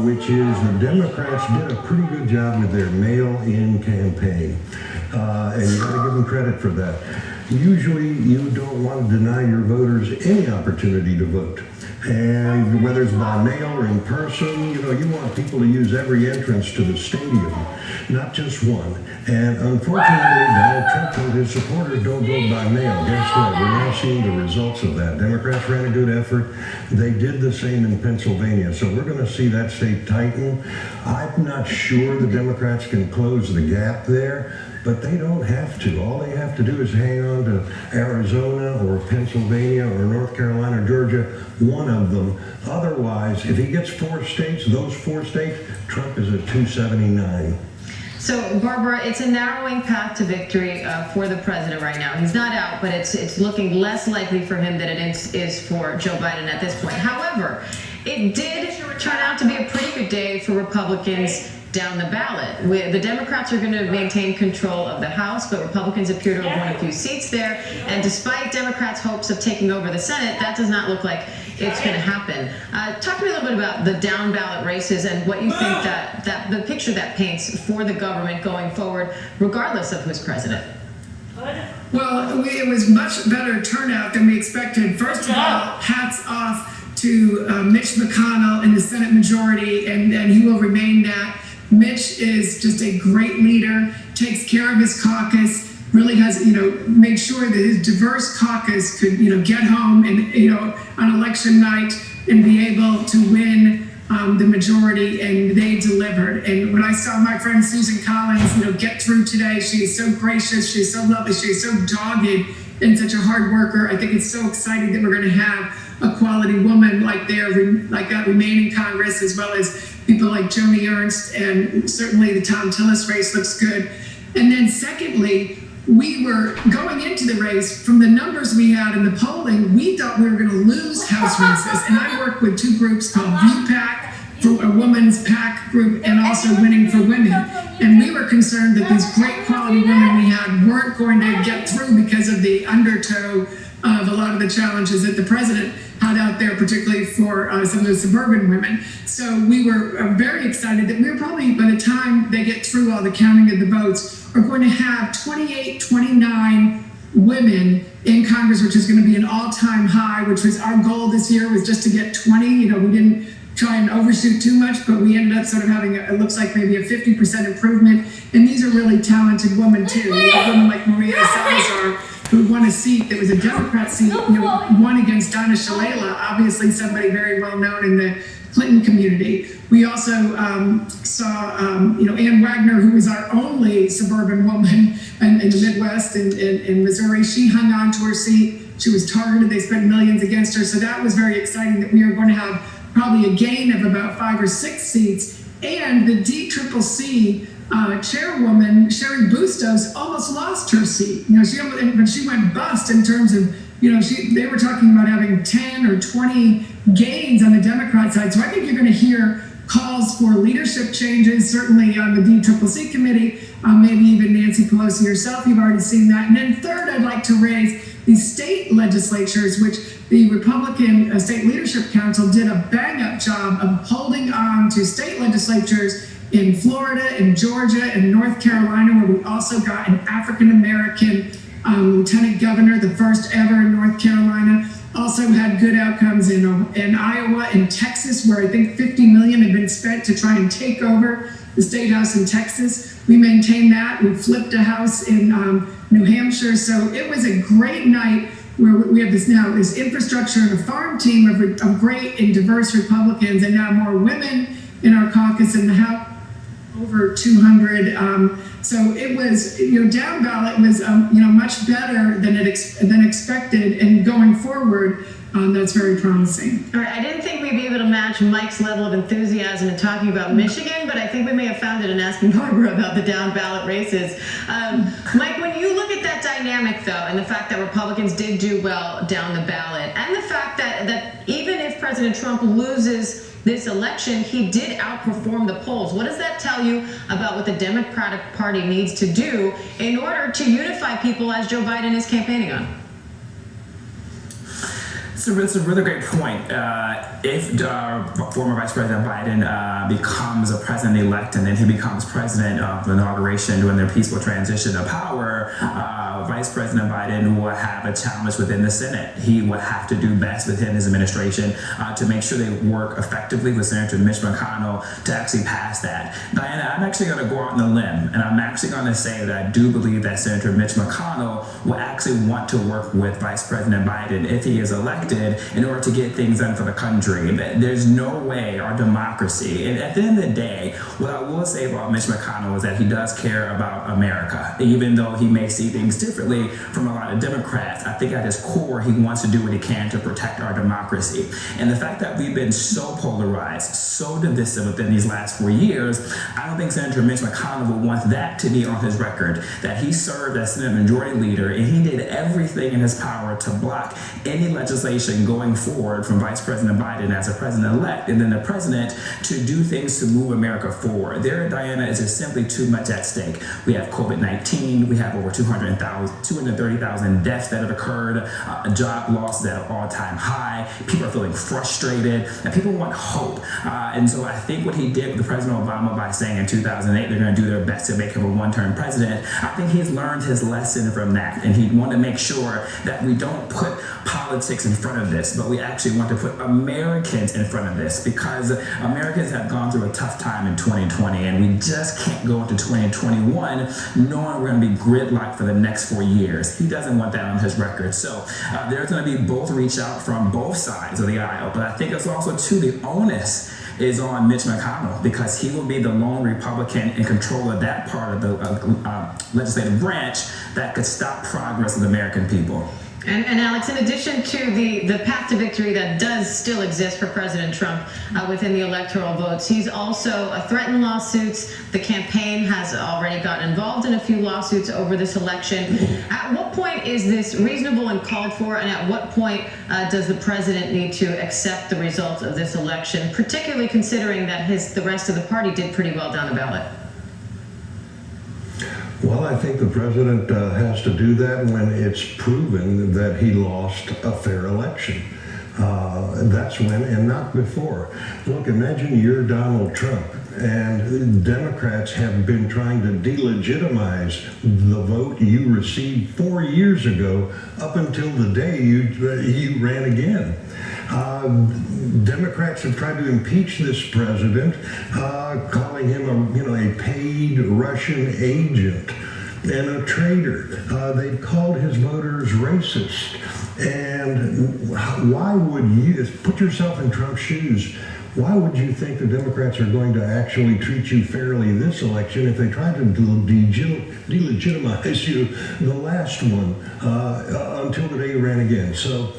which is the Democrats did a pretty good job with their mail-in campaign. And you got to give them credit for that. Usually you don't want to deny your voters any opportunity to vote. And whether it's by mail or in person, you want people to use every entrance to the stadium, not just one. And unfortunately, Donald Trump and his supporters don't vote by mail. Guess what? We're now seeing the results of that. Democrats ran a good effort. They did the same in Pennsylvania. So we're going to see that state tighten. I'm not sure the Democrats can close the gap there, but they don't have to. All they have to do is hang on to Arizona or Pennsylvania or North Carolina or Georgia, one of them. Otherwise, if he gets 4 states, those 4 states, Trump is at 279. So, Barbara, it's a narrowing path to victory for the president right now. He's not out, but it's looking less likely for him than it is for Joe Biden at this point. However, it did turn out to be a pretty good day for Republicans down the ballot. The Democrats are going to maintain control of the House, but Republicans appear to have won a few seats there. And despite Democrats' hopes of taking over the Senate, that does not look like it's going to happen. Talk to me a little bit about the down ballot races and what you think that the picture that paints for the government going forward, regardless of who's president. Well, it was much better turnout than we expected. First of all, hats off to Mitch McConnell in the Senate majority, and he will remain that. Mitch is just a great leader, takes care of his caucus, really has, made sure that his diverse caucus could, get home and, on election night and be able to win the majority, and they delivered. And when I saw my friend Susan Collins, get through today, she is so gracious, she's so lovely, she is so dogged and such a hard worker. I think it's so exciting that we're going to have a quality woman like that remain in Congress, as well as people like Joni Ernst, and certainly the Tom Tillis race looks good. And then secondly, we were going into the race, from the numbers we had in the polling, we thought we were going to lose House races. And I work with 2 groups called VPAC, for a women's PAC group, and also Winning for Women. And we were concerned that these great quality women we had weren't going to get through because of the undertow of a lot of the challenges that the president had out there, particularly for some of the suburban women. So we were very excited that we were probably, by the time they get through all the counting of the votes, are going to have 28, 29 women in Congress, which is going to be an all-time high, which was our goal this year, was just to get 20. We didn't try and overshoot too much, but we ended up sort of having, it looks like maybe a 50% improvement. And these are really talented women too. We have women like Maria Salazar, who won a seat that was a Democrat seat, won against Donna Shalala, obviously somebody very well known in the Clinton community. We also saw, Ann Wagner, who was our only suburban woman in the Midwest in Missouri. She hung on to her seat. She was targeted. They spent millions against her. So that was very exciting that we are going to have probably a gain of about 5 or 6 seats. And the DCCC chairwoman, Sherry Bustos, almost lost her seat. But she went bust in terms of, they were talking about having 10 or 20 gains on the Democrat side. So I think you're going to hear calls for leadership changes, certainly on the DCCC committee, maybe even Nancy Pelosi herself. You've already seen that. And then third, I'd like to raise these state legislatures, which the Republican State Leadership Council did a bang-up job of holding on to state legislatures in Florida, in Georgia, and North Carolina, where we also got an African-American lieutenant governor, the first ever in North Carolina. also had good outcomes in Iowa and Texas, where I think $50 million had been spent to try and take over the state house in Texas. We maintained that. We flipped a house in New Hampshire. So it was a great night where we have this infrastructure and a farm team of great and diverse Republicans, and now more women in our caucus in the House, over 200. So it was, down ballot was, much better than expected, and going forward, that's very promising. All right, I didn't think we'd be able to match Mike's level of enthusiasm in talking about Michigan, but I think we may have found it in asking Barbara about the down ballot races. Mike, when you look at that dynamic, though, and the fact that Republicans did do well down the ballot, and the fact that even if President Trump loses this election, he did outperform the polls. What does that tell you about what the Democratic Party needs to do in order to unify people as Joe Biden is campaigning on? It's a really great point. If former Vice President Biden becomes a president-elect and then he becomes president of the inauguration during their peaceful transition of power, Vice President Biden will have a challenge within the Senate. He will have to do best within his administration to make sure they work effectively with Senator Mitch McConnell to actually pass that. Diana, I'm actually going to go out on a limb, and I'm actually going to say that I do believe that Senator Mitch McConnell will actually want to work with Vice President Biden if he is elected in order to get things done for the country. There's no way our democracy, and at the end of the day, what I will say about Mitch McConnell is that he does care about America, even though he may see things differently from a lot of Democrats. I think at his core, he wants to do what he can to protect our democracy. And the fact that we've been so polarized, so divisive within these last 4 years, I don't think Senator Mitch McConnell would want that to be on his record, that he served as Senate Majority Leader and he did everything in his power to block any legislation going forward from Vice President Biden as a president-elect and then the president to do things to move America forward. There, Diana, is just simply too much at stake. We have COVID-19, we have over 230,000 deaths that have occurred, job losses at an all-time high, people are feeling frustrated, and people want hope. And so I think what he did with President Obama by saying in 2008 they're going to do their best to make him a one-term president, I think he's learned his lesson from that, and he wanted to make sure that we don't put politics in front of this, but we actually want to put Americans in front of this, because Americans have gone through a tough time in 2020, and we just can't go into 2021 knowing we're going to be gridlocked for the next 4 years. He doesn't want that on his record. So there's going to be both reach out from both sides of the aisle, but I think it's also too the onus is on Mitch McConnell, because he will be the lone Republican in control of that part of the legislative branch that could stop progress of the American people. And Alex, in addition to the path to victory that does still exist for President Trump within the electoral votes, he's also threatened lawsuits. The campaign has already gotten involved in a few lawsuits over this election. At what point is this reasonable and called for, and at what point does the president need to accept the results of this election, particularly considering that the rest of the party did pretty well down the ballot? Well, I think the president has to do that when it's proven that he lost a fair election. That's when, and not before. Look, imagine you're Donald Trump, and Democrats have been trying to delegitimize the vote you received 4 years ago up until the day you ran again. Democrats have tried to impeach this president, calling him a paid Russian agent and a traitor. They've called his voters racist. And why would you, put yourself in Trump's shoes, why would you think the Democrats are going to actually treat you fairly this election if they tried to delegitimize you the last one until the day you ran again? So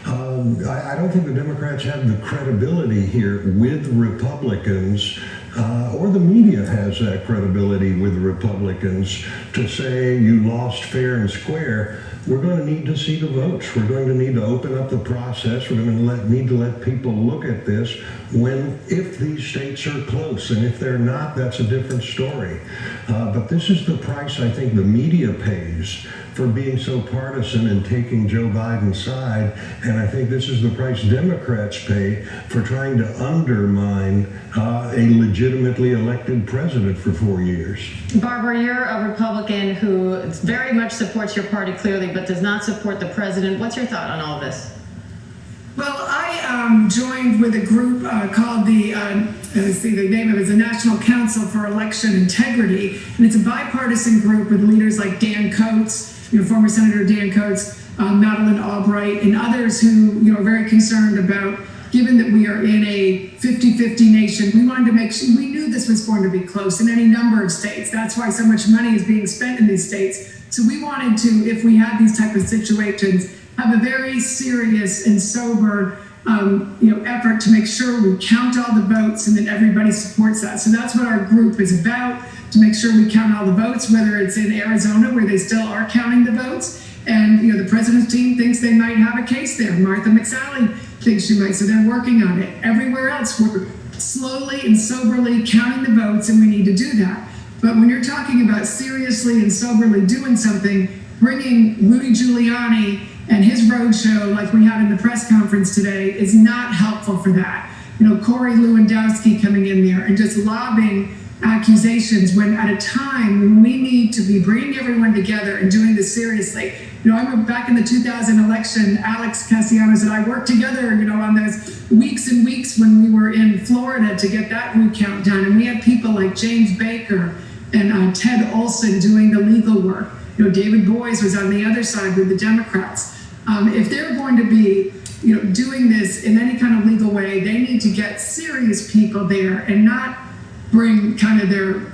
I don't think the Democrats have the credibility here with Republicans, or the media has that credibility with Republicans to say you lost fair and square. We're going to need to see the votes. We're going to need to open up the process. We're going to need to let people look at this if these states are close. And if they're not, that's a different story. But this is the price I think the media pays for being so partisan and taking Joe Biden's side. And I think this is the price Democrats pay for trying to undermine a legitimately elected president for 4 years. Barbara, you're a Republican who very much supports your party clearly, but does not support the president. What's your thought on all of this? joined with a group called the name of it is the National Council for Election Integrity, and it's a bipartisan group with leaders like Dan Coates, former Senator Dan Coates, Madeleine Albright, and others who are very concerned about, given that we are in a 50-50 nation, we wanted to make sure, we knew this was going to be close in any number of states. That's why so much money is being spent in these states. So we wanted to, if we had these type of situations, have a very serious and sober effort to make sure we count all the votes and that everybody supports that. So that's what our group is about, to make sure we count all the votes, whether it's in Arizona where they still are counting the votes. And the president's team thinks they might have a case there. Martha McSally thinks she might, so they're working on it. Everywhere else, we're slowly and soberly counting the votes, and we need to do that. But when you're talking about seriously and soberly doing something, bringing Rudy Giuliani and his roadshow like we had in the press conference today is not helpful for that. Corey Lewandowski coming in there and just lobbing accusations when at a time when we need to be bringing everyone together and doing this seriously. I remember back in the 2000 election, Alex Castellanos and I worked together, on those weeks and weeks when we were in Florida to get that recount done. And we had people like James Baker and Ted Olson doing the legal work. David Boies was on the other side with the Democrats. If they're going to be, doing this in any kind of legal way, they need to get serious people there and not bring kind of bringing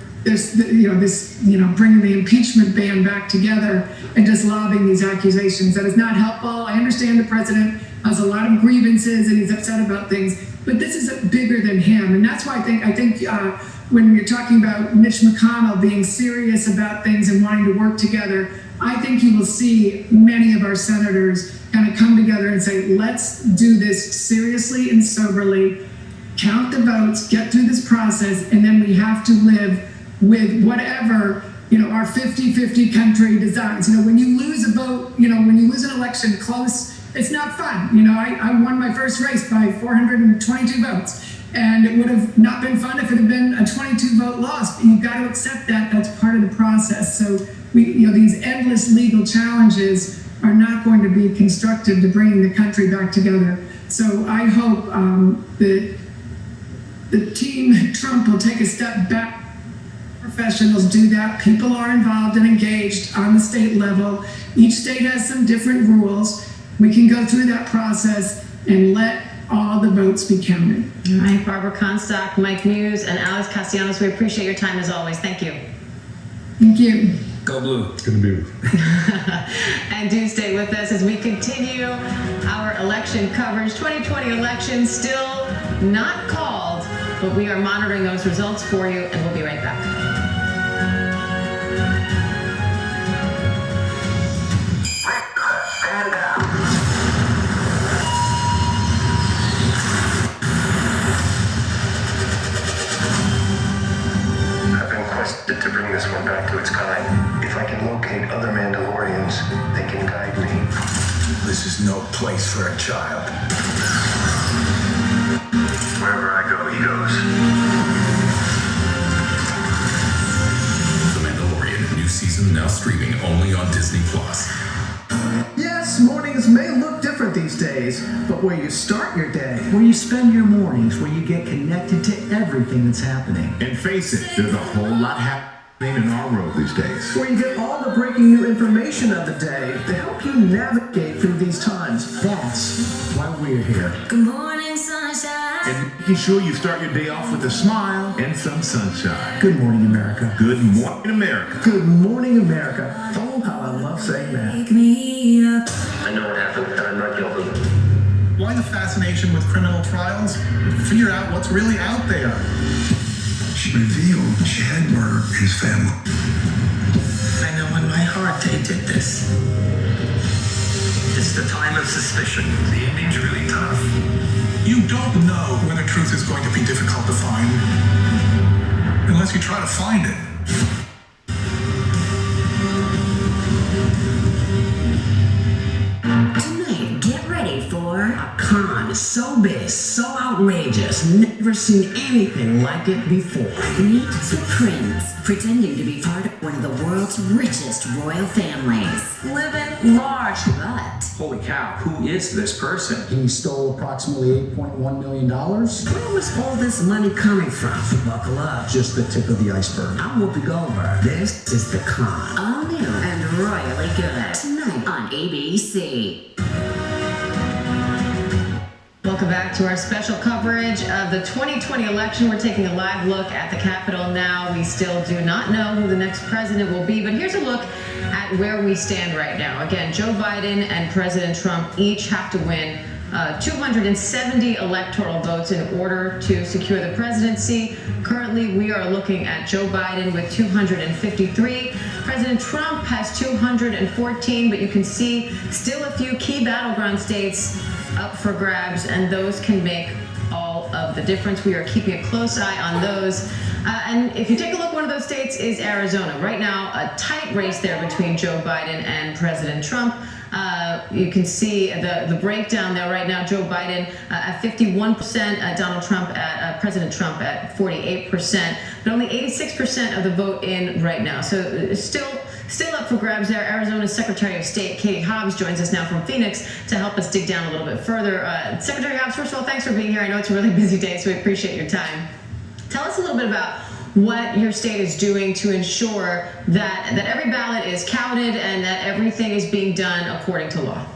the impeachment ban back together and just lobbing these accusations. That is not helpful. I understand the president has a lot of grievances and he's upset about things, but this is bigger than him. And that's why I think when you're talking about Mitch McConnell being serious about things and wanting to work together, I think you will see many of our senators kind of come together and say, let's do this seriously and soberly, count the votes, get through this process, and then we have to live with whatever, our 50-50 country designs. When you lose a vote, when you lose an election close, it's not fun. I won my first race by 422 votes. And it would have not been fun if it had been a 22-vote loss, but you've got to accept that. That's part of the process. So these endless legal challenges are not going to be constructive to bringing the country back together. So I hope that the team Trump will take a step back. Professionals do that. People are involved and engaged on the state level. Each state has some different rules. We can go through that process and let all the votes be counted. All right, Barbara Comstock, Mike Muse, and Alex Castellanos, we appreciate your time as always. Thank you. Thank you. Go Blue. Good to be with you. And do stay with us as we continue our election coverage. 2020 election still not called, but we are monitoring those results for you, and we'll be right back. To bring this one back to its kind. If I can locate other Mandalorians, they can guide me. This is no place for a child. Wherever I go, he goes. The Mandalorian, new season now streaming only on Disney+. Yes, mornings may look different these days, but where you start your day, where you spend your mornings, where you get connected to everything that's happening. And face it, there's a whole lot happening in our world these days. Where you get all the breaking new information of the day to help you navigate through these times. That's why we're here. Good morning, sunshine. And making sure you start your day off with a smile and some sunshine. Good morning, America. Good morning, America. Good morning, America. Oh, how I love saying that. Wake me up. I know what happened, and I'm not guilty. Why the fascination with criminal trials? Figure out what's really out there. She revealed Chad murdered his family. I know in my heart they did this. It's the time of suspicion. The ending's really tough. You don't know when the truth is going to be difficult to find unless you try to find it. Tonight, get ready for a con So big, so outrageous, never seen anything like it before. Meet the prince, pretending to be part of one of the world's richest royal families. Living large, but... Holy cow, who is this person? He stole approximately $8.1 million. Where was all this money coming from? Buckle up. Just the tip of the iceberg. I'm Whoopi Goldberg. This is The Con. All new and royally good. Tonight on ABC. Welcome back to our special coverage of the 2020 election. We're taking a live look at the Capitol now. We still do not know who the next president will be, but here's a look at where we stand right now. Again, Joe Biden and President Trump each have to win 270 electoral votes in order to secure the presidency. Currently, we are looking at Joe Biden with 253. President Trump has 214, but you can see still a few key battleground states up for grabs, and those can make all of the difference. We are keeping a close eye on those. And if you take a look, one of those states is Arizona. Right now, a tight race there between Joe Biden and President Trump. You can see the breakdown there right now. Joe Biden at 51%, Donald Trump at President Trump at 48%, but only 86% of the vote in right now. So still up for grabs there. Arizona's Secretary of State Katie Hobbs joins us now from Phoenix to help us dig down a little bit further. Secretary Hobbs, first of all, thanks for being here. I know it's a really busy day, so we appreciate your time. Tell us a little bit about what your state is doing to ensure that every ballot is counted and that everything is being done according to law.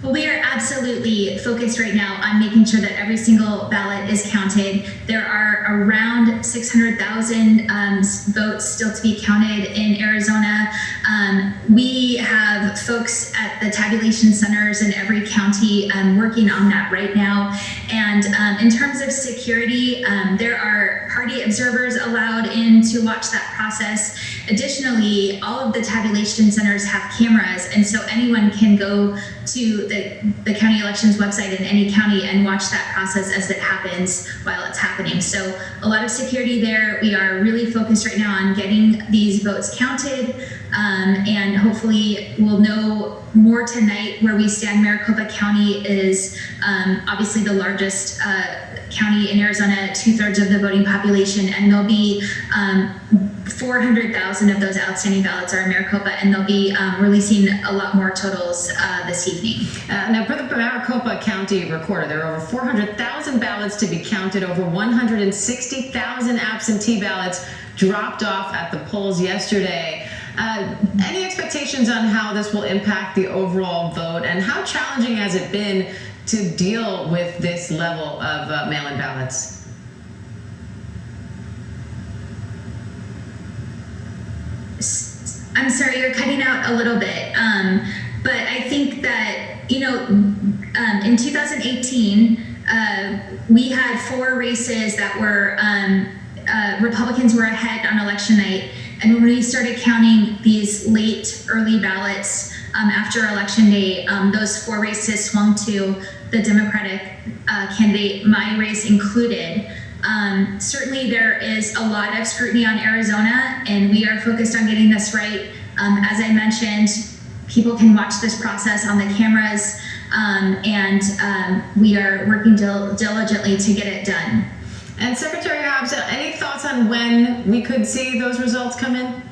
Well, we are absolutely focused right now on making sure that every single ballot is counted. There are around 600,000 votes still to be counted in Arizona. We have folks at the tabulation centers in every county working on that right now. And in terms of security, there are party observers allowed in to watch that process. Additionally, all of the tabulation centers have cameras, and so anyone can go to the county elections website in any county and watch that process as it happens while it's happening. So a lot of security there. We are really focused right now on getting these votes counted, and hopefully we'll know more tonight where we stand. Maricopa County is obviously the largest county in Arizona, 2/3 of the voting population, and there'll be 400,000 of those outstanding ballots are in Maricopa, and they'll be releasing a lot more totals this evening. Now, for the Maricopa County Recorder, there are over 400,000 ballots to be counted, over 160,000 absentee ballots dropped off at the polls yesterday. Any expectations on how this will impact the overall vote, and how challenging has it been to deal with this level of mail-in ballots? I'm sorry, you're cutting out a little bit, but I think that, in 2018, we had 4 races that were, Republicans were ahead on election night, and when we started counting these early ballots after election day, those 4 races swung to the Democratic candidate, my race included. Certainly there is a lot of scrutiny on Arizona, and we are focused on getting this right. As I mentioned, people can watch this process on the cameras, and we are working diligently to get it done. And Secretary Hobbs, any thoughts on when we could see those results come in?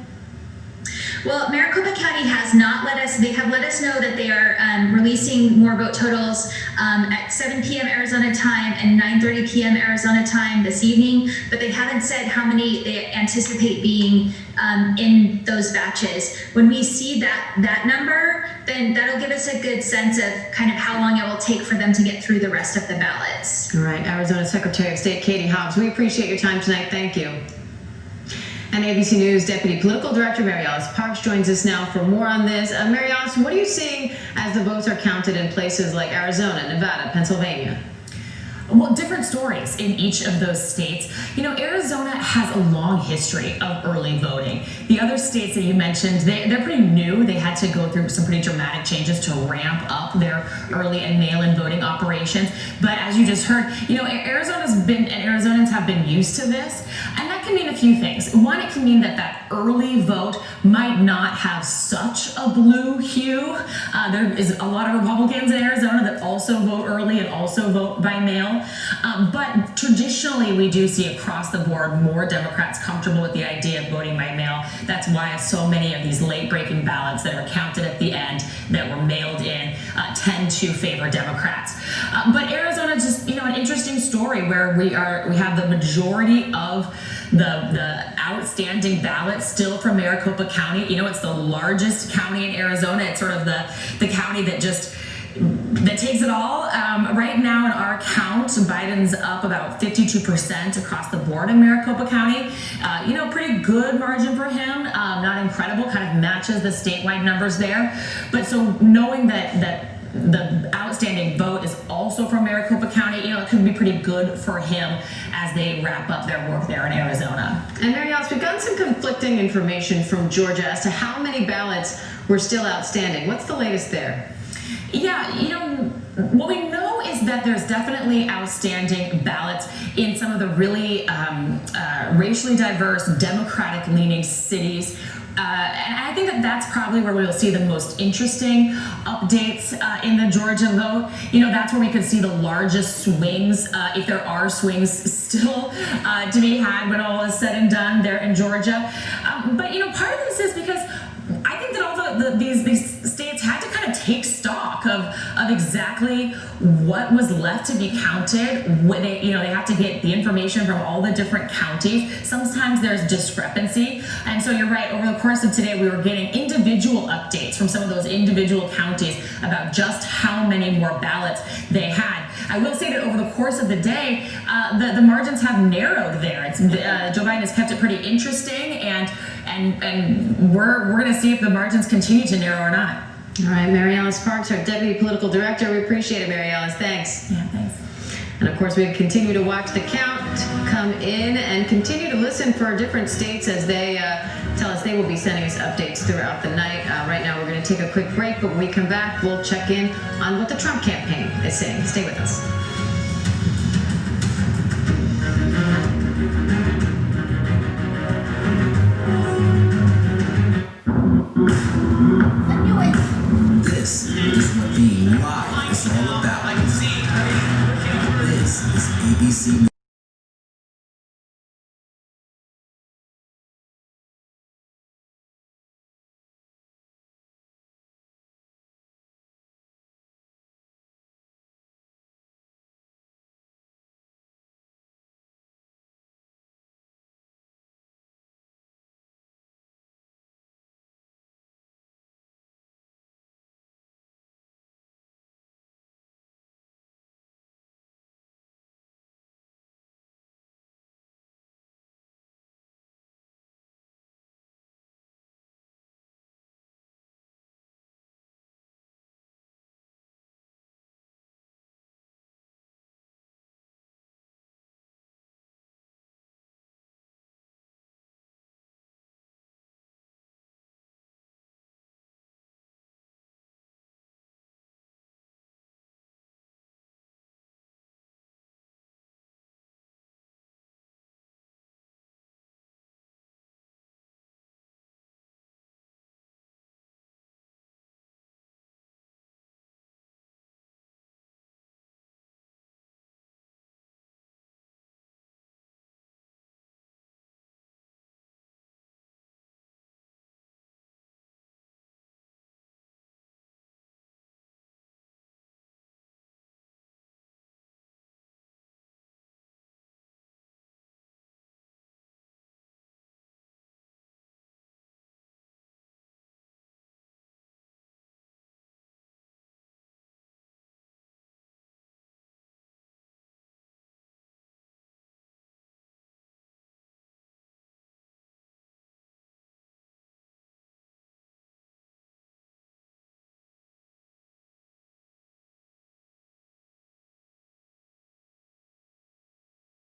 Well, Maricopa County has not they have let us know that they are releasing more vote totals at 7 p.m. Arizona time and 9:30 p.m. Arizona time this evening, but they haven't said how many they anticipate being in those batches. When we see that number, then that'll give us a good sense of kind of how long it will take for them to get through the rest of the ballots. All right, Arizona Secretary of State Katie Hobbs, we appreciate your time tonight. Thank you. And ABC News Deputy Political Director Mary Alice Parks joins us now for more on this. Mary Alice, what are you seeing as the votes are counted in places like Arizona, Nevada, Pennsylvania? Well, different stories in each of those states. Arizona has a long history of early voting. The other states that you mentioned, they're pretty new. They had to go through some pretty dramatic changes to ramp up their early and mail-in voting operations. But as you just heard, Arizona's been, and Arizonans have been used to this, and that can mean a few things. One, it can mean that early vote might not have such a blue hue. There is a lot of Republicans in Arizona that also vote early and also vote by mail. But traditionally, we do see across the board more Democrats comfortable with the idea of voting by mail. That's why so many of these late-breaking ballots that are counted at the end that were mailed in tend to favor Democrats. But Arizona is just, an interesting story where we have the majority of the outstanding ballots still from Maricopa County. It's the largest county in Arizona. It's sort of the county that takes it all. Right now in our count, Biden's up about 52% across the board in Maricopa County. Pretty good margin for him. Not incredible, kind of matches the statewide numbers there. But so knowing that the outstanding vote is also from Maricopa County, it could be pretty good for him as they wrap up their work there in Arizona. And Mary Alice, we've gotten some conflicting information from Georgia as to how many ballots were still outstanding. What's the latest there? Yeah, what we know is that there's definitely outstanding ballots in some of the really racially diverse, Democratic-leaning cities. And I think that's probably where we'll see the most interesting updates in the Georgia vote. That's where we could see the largest swings, if there are swings still to be had when all is said and done there in Georgia. But part of this is because I think that all these states had to kind of take stock of exactly what was left to be counted. They have to get the information from all the different counties. Sometimes there's discrepancy, and so you're right. Over the course of today, we were getting individual updates from some of those individual counties about just how many more ballots they had. I will say that over the course of the day, the margins have narrowed there. Joe Biden has kept it pretty interesting, and we're going to see if the margins continue to narrow or not. All right, Mary Alice Parks, our Deputy Political Director. We appreciate it, Mary Alice. Thanks. Yeah, thanks. And of course, we continue to watch the count come in and continue to listen for different states as they tell us they will be sending us updates throughout the night. Right now, we're going to take a quick break, but when we come back, we'll check in on what the Trump campaign is saying. Stay with us. This is what being live is all about. This is ABC.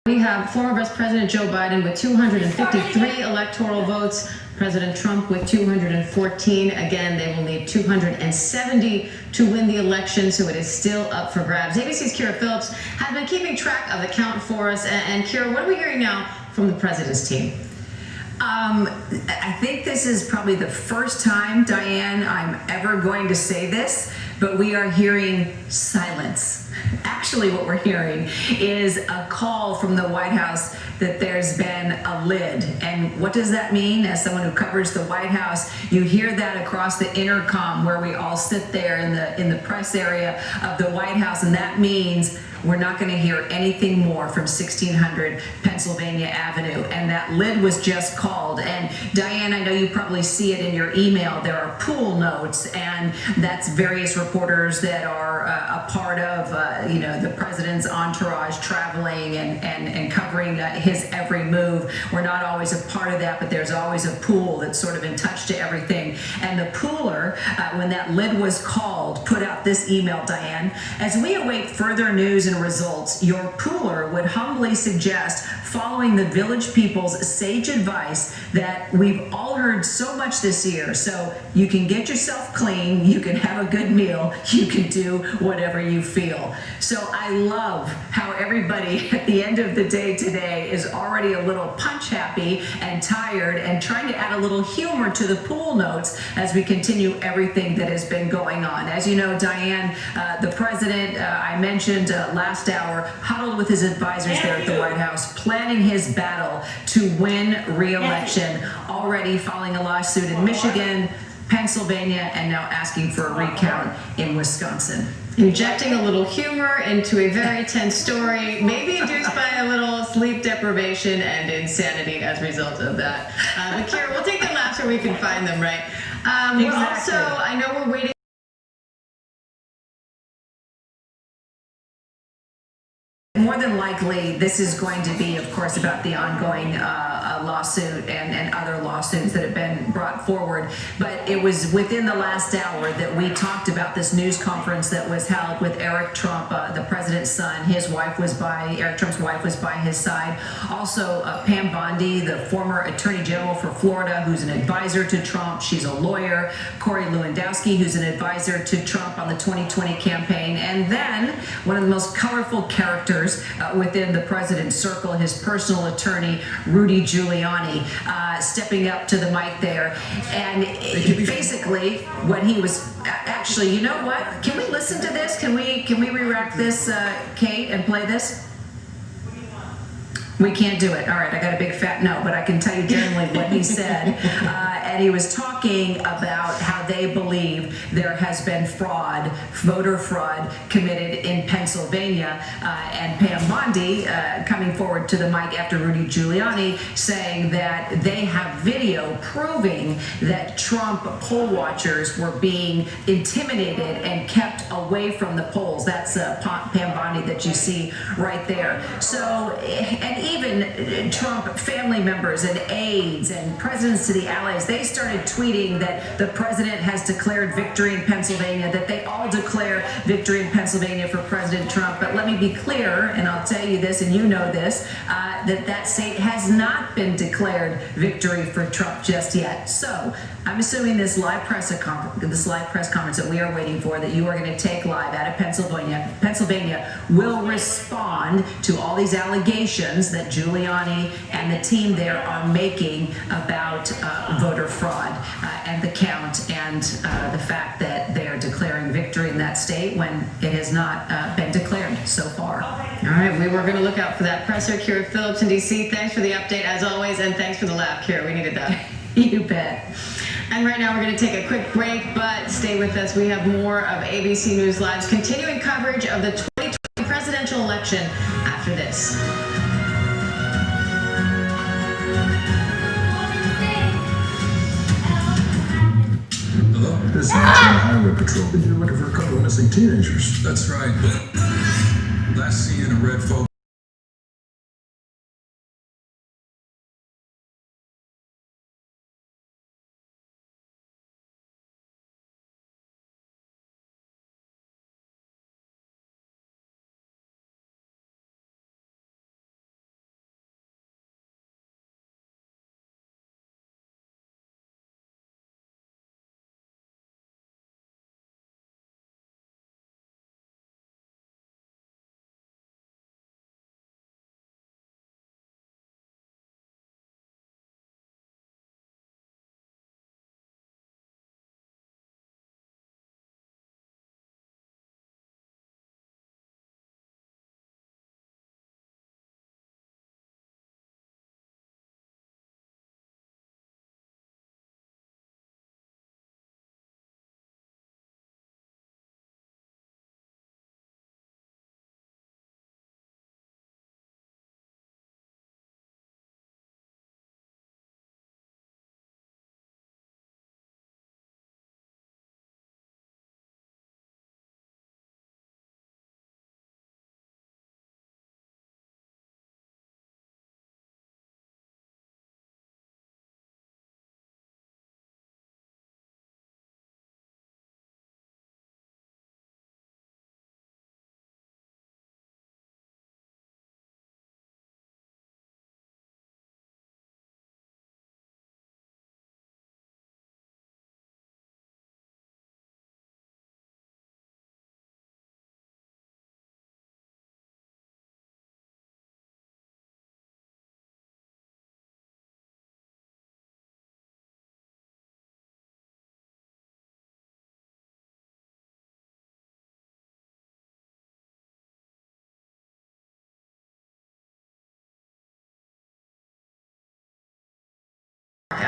We have former Vice President Joe Biden with 253 electoral votes, President Trump with 214. Again, they will need 270 to win the election, so it is still up for grabs. ABC's Kira Phillips has been keeping track of the count for us. And Kira, what are we hearing now from the president's team? I think this is probably the first time, Diane, I'm ever going to say this, but we are hearing silence. Actually, what we're hearing is a call from the White House that there's been a lid. And what does that mean? As someone who covers the White House, you hear that across the intercom where we all sit there in the press area of the White House, and that means we're not going to hear anything more from 1600 Pennsylvania Avenue. And that lid was just called. And Diane, I know you probably see it in your email. There are pool notes, and that's various reporters that are a part of, the president's entourage traveling and covering his every move. We're not always a part of that, but there's always a pool that's sort of in touch to everything. And the pooler, when that lid was called, put out this email, Diane: as we await further news and results, your pooler would humbly suggest following the village people's sage advice that we've all heard so much this year. So you can get yourself clean, you can have a good meal, you can do whatever you feel. So I love how everybody at the end of the day today is already a little punch happy and tired and trying to add a little humor to the pool notes as we continue everything that has been going on. As you know, Diane, the president, I mentioned last hour, huddled with his advisors there at the White House, planning his battle to win re-election, already filing a lawsuit in Michigan, Pennsylvania, and now asking for a recount in Wisconsin. Injecting a little humor into a very tense story, maybe induced by a little sleep deprivation and insanity as a result of that. But Kara, we'll take the laughs where we can find them, right? We're also, I know we're waiting. More than likely, this is going to be, of course, about the ongoing lawsuit and other lawsuits that have been brought forward. But it was within the last hour that we talked about this news conference that was held with Eric Trump, the president's son. Eric Trump's wife was by his side. Also, Pam Bondi, the former attorney general for Florida, who's an advisor to Trump. She's a lawyer. Corey Lewandowski, who's an advisor to Trump on the 2020 campaign. And then one of the most colorful characters within the president's circle, his personal attorney, Rudy Giuliani, stepping up to the mic there. And basically what he was, actually, you know what? Can we listen to this? Can we re-rack this, Kate, and play this? We can't do it. All right, I got a big fat no, but I can tell you generally what he said. And he was talking about how they believe there has been fraud, voter fraud, committed in Pennsylvania. And Pam Bondi coming forward to the mic after Rudy Giuliani saying that they have video proving that Trump poll watchers were being intimidated and kept away from the polls. That's Pam Bondi that you see right there. So, and even Trump family members and aides and presidents to the allies, they started tweeting that the president has declared victory in Pennsylvania, that they all declare victory in Pennsylvania for President Trump. But let me be clear, and I'll tell you this, and you know this, that state has not been declared victory for Trump just yet. So I'm assuming this live press conference that we are waiting for, that you are going to take live out of Pennsylvania, will respond to all these allegations that Giuliani and the team there are making about voter fraud and the count and the fact that they are declaring victory in that state when it has not been declared so far. All right, we were going to look out for that presser. Kira Phillips in D.C., thanks for the update as always, and thanks for the laugh, Kira. We needed that. You bet. And right now we're going to take a quick break, but stay with us. We have more of ABC News Live's continuing coverage of the 2020 presidential election after this. Hello? This is Montana Highway Patrol. You're looking for a couple of missing teenagers. That's right. Last seen in a red photo.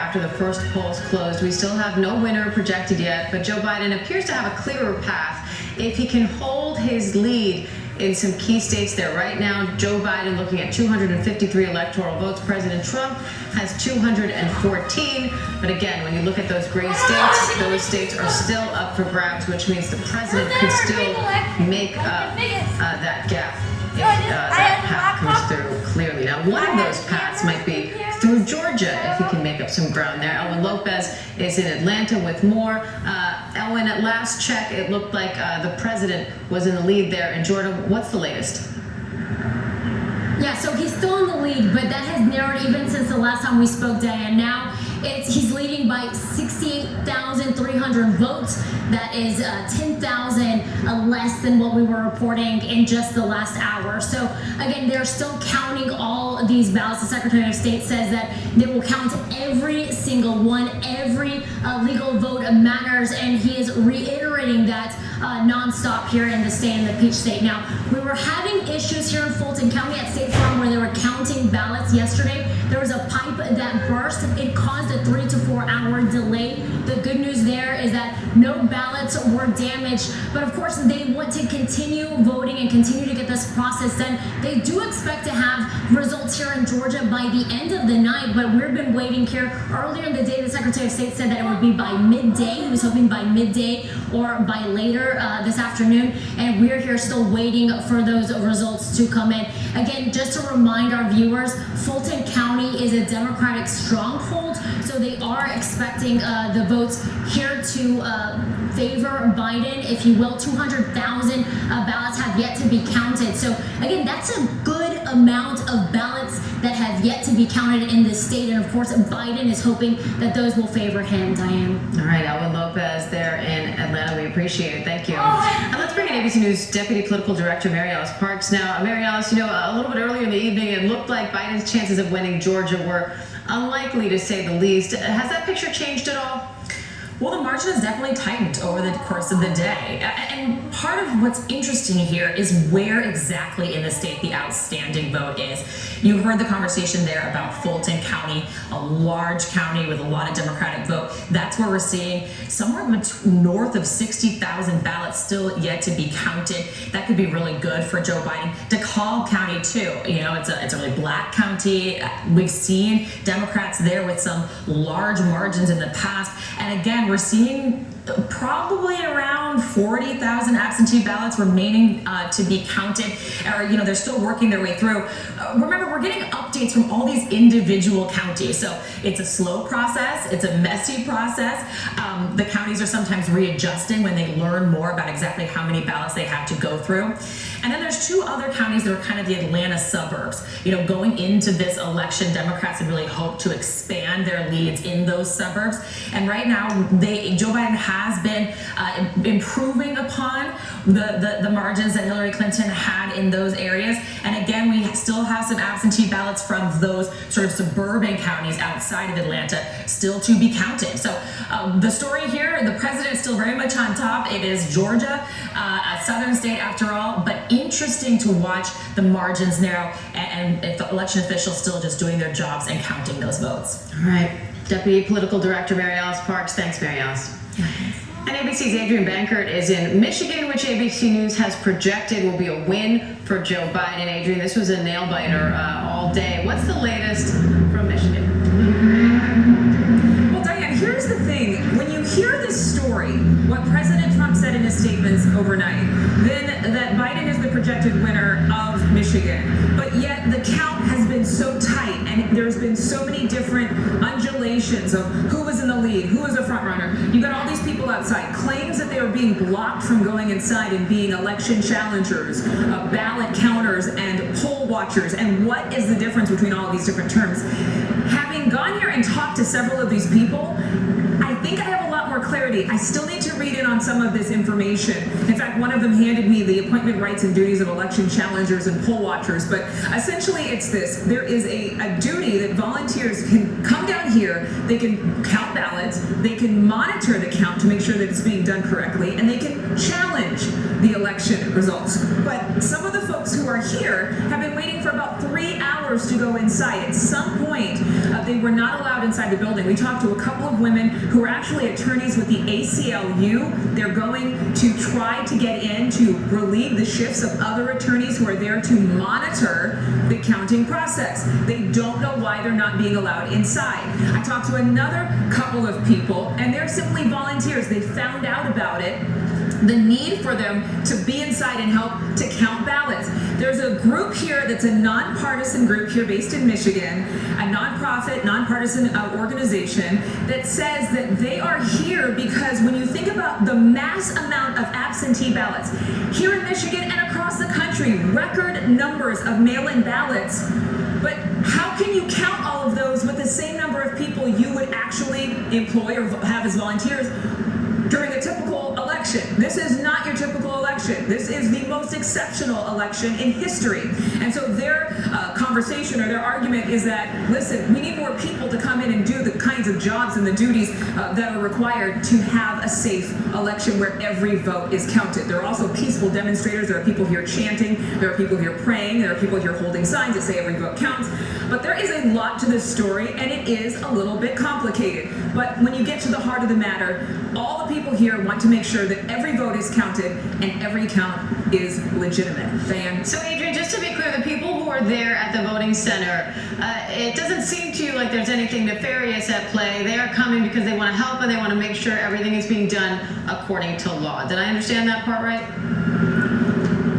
after the first polls closed. We still have no winner projected yet, but Joe Biden appears to have a clearer path if he can hold his lead in some key states there. Right now, Joe Biden looking at 253 electoral votes. President Trump has 214. But again, when you look at those gray states, those states are still up for grabs, which means the president could still make up that gap if that path comes through clearly. Now, one of those paths might be through Georgia, if he can make up some ground there. Elwin Lopez is in Atlanta with more. Elwin, at last check, it looked like the president was in the lead there in Georgia. What's the latest? Yeah, so he's still in the lead, but that has narrowed even since the last time we spoke, Diane. Now he's leading by 68,300 votes. That is 10,000 less than what we were reporting in just the last hour. So again, they're still counting all these ballots. The Secretary of State says that they will count every single one. Every legal vote matters, and he is reiterating that nonstop here in the state, in the Peach State. Now, we were having issues here in Fulton County at State Farm where they were counting ballots yesterday. There was a pipe that burst. It caused a 3 to 4 hour delay. The good news there is that no ballots were damaged, but of course they want to continue voting and continue to get this process done. They do expect to have results here in Georgia by the end of the night, but we've been waiting here. Earlier in the day, the Secretary of State said that it would be by midday. He was hoping by midday or by later this afternoon, and we're here still waiting for those results to come in. Again, just to remind our viewers, Fulton County is a Democratic stronghold, so they are expecting the votes here to favor Biden, if you will. 200,000 ballots have yet to be counted. So again, that's a good amount of ballots that have yet to be counted in this state, and of course Biden is hoping that those will favor him. Diane. All right, Elwin Lopez there in Atlanta. We appreciate it. Thank you. And let's bring in ABC News Deputy Political Director Mary Alice Parks. Now, Mary Alice, a little bit earlier in the evening, it looked like Biden's chances of winning Georgia were unlikely, to say the least. Has that picture changed at all? Well, the margin has definitely tightened over the course of the day. And part of what's interesting here is where exactly in the state the outstanding vote is. You heard the conversation there about Fulton County, a large county with a lot of Democratic vote. That's where we're seeing somewhere north of 60,000 ballots still yet to be counted. That could be really good for Joe Biden. DeKalb County too, it's a really black county. We've seen Democrats there with some large margins in the past. And again, we're seeing probably around 40,000 absentee ballots remaining to be counted, or they're still working their way through. Remember, we're getting updates from all these individual counties, so it's a slow process, it's a messy process. The counties are sometimes readjusting when they learn more about exactly how many ballots they have to go through. And then there's two other counties that are kind of the Atlanta suburbs. Going into this election, Democrats had really hoped to expand their leads in those suburbs, and right now Joe Biden has been improving upon the margins that Hillary Clinton had in those areas. And again, we still have some absentee ballots from those sort of suburban counties outside of Atlanta still to be counted. So the story here, the president is still very much on top. It is Georgia, a southern state after all, but interesting to watch the margins narrow and if the election officials still just doing their jobs and counting those votes. All right. Deputy Political Director Mary Alice Parks. Thanks, Mary Alice. And ABC's Adrian Bankert is in Michigan, which ABC News has projected will be a win for Joe Biden. Adrian, this was a nail-biter all day. What's the latest from Michigan? Well, Diane, here's the thing. When you hear this story, what President Trump said in his statements overnight, then that Biden is the projected winner of Michigan, but yet the count has been so tight, and there's been so many different undulations of who was in the lead, who was a front runner. You got all these people outside, claims that they were being blocked from going inside and being election challengers, ballot counters, and poll watchers. And what is the difference between all of these different terms? Having gone here and talked to several of these people, I think I have a lot more clarity. I still need to read in on some of this information. In fact, one of them handed me the appointment rights and duties of election challengers and poll watchers. But essentially it's this. There is a duty that volunteers can come down here, they can count ballots, they can monitor the count to make sure that it's being done correctly, and they can challenge the election results. But some of the folks who are here have been waiting for about 3 hours hours to go inside. At some point, they were not allowed inside the building. We talked to a couple of women who are actually attorneys with the ACLU. They're going to try to get in to relieve the shifts of other attorneys who are there to monitor the counting process. They don't know why they're not being allowed inside. I talked to another couple of people, and they're simply volunteers. They found out about it, the need for them to be inside and help to count ballots. There's a group here that's a nonpartisan group here based in Michigan, a nonprofit, nonpartisan organization that says that they are here because when you think about the mass amount of absentee ballots here in Michigan and across the country, record numbers of mail-in ballots, but how can you count all of those with the same number of people you would actually employ or have as volunteers during a typical election? This is not your typical election. This is the most exceptional election in history. And so their conversation or their argument is that, listen, we need more people to come in and do the kinds of jobs and the duties that are required to have a safe election where every vote is counted. There are also peaceful demonstrators. There are people here chanting. There are people here praying. There are people here holding signs that say every vote counts. But there is a lot to this story, and it is a little bit complicated. But when you get to the heart of the matter, all the people here want to make sure that every vote is counted and every count is legitimate. Diane? So Adrian, just to be clear, the people who are there at the voting center, it doesn't seem to you like there's anything nefarious at play. They are coming because they want to help and they want to make sure everything is being done according to law. Did I understand that part right?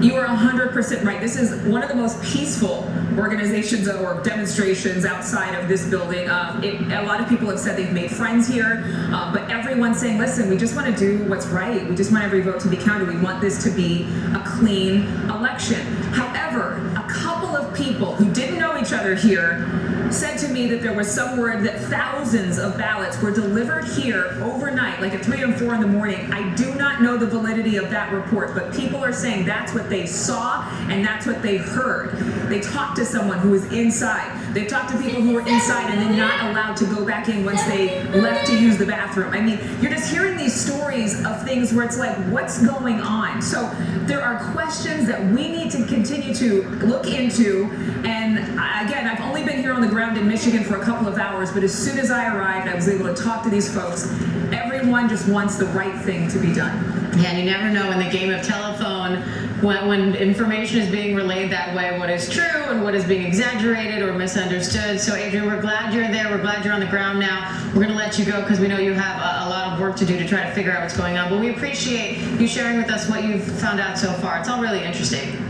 You are 100% right. This is one of the most peaceful organizations or demonstrations outside of this building. A lot of people have said they've made friends here, but everyone's saying, listen, we just want to do what's right. We just want every vote to be counted. We want this to be a clean election. However, a couple of people who didn't know each other here said to me that there was some word that thousands of ballots were delivered here overnight, like at 3 and 4 in the morning. I do not know the validity of that report, but people are saying that's what they saw and that's what they heard. They talked to someone who was inside. They've talked to people who were inside and then not allowed to go back in once they left to use the bathroom. I mean, you're just hearing these stories of things where it's like, what's going on? So there are questions that we need to continue to look into. And again, I've only been here on the ground in Michigan for a couple of hours, but as soon as I arrived, I was able to talk to these folks. Everyone just wants the right thing to be done. Yeah, and you never know in the game of telephone when information is being relayed that way, what is true and what is being exaggerated or misunderstood. So Adrian, we're glad you're there. We're glad you're on the ground now. We're going to let you go because we know you have a lot of work to do to try to figure out what's going on. But we appreciate you sharing with us what you've found out so far. It's all really interesting.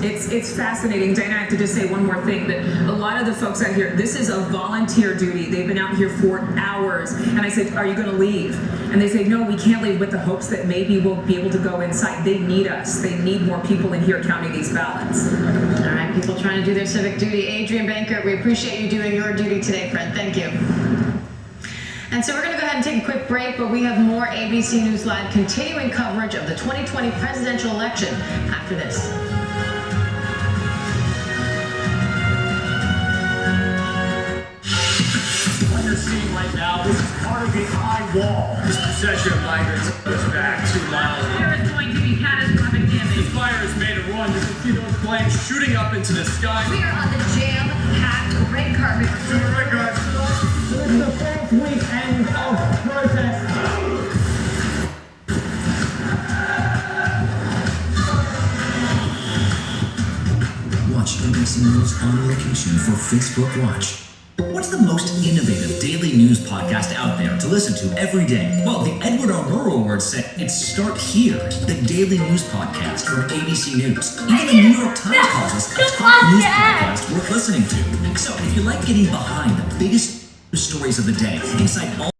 It's fascinating. Diana, I have to just say one more thing, that a lot of the folks out here, this is a volunteer duty. They've been out here for hours. And I said, are you going to leave? And they say, no, we can't leave, with the hopes that maybe we'll be able to go inside. They need us. They need more people in here counting these ballots. All right, people trying to do their civic duty. Adrian Bankert, we appreciate you doing your duty today, friend. Thank you. And so we're going to go ahead and take a quick break, but we have more ABC News Live continuing coverage of the 2020 presidential election after this. Seeing right now, this is part of the high wall. This procession of migrants goes back 2 miles. There is going to be catastrophic damage. The fire has made a run. You can see those flames shooting up into the sky. We are on the jam-packed red carpet. All right, guys. This is the 4th weekend of protest. Watch ABC News on location for Facebook Watch. What's the most innovative daily news podcast out there to listen to every day? Well, the Edward R. Murrow Awards said it's Start Here, the daily news podcast from ABC News. Even the New York Times calls us a top news podcast worth listening to. So if you like getting behind the biggest stories of the day inside all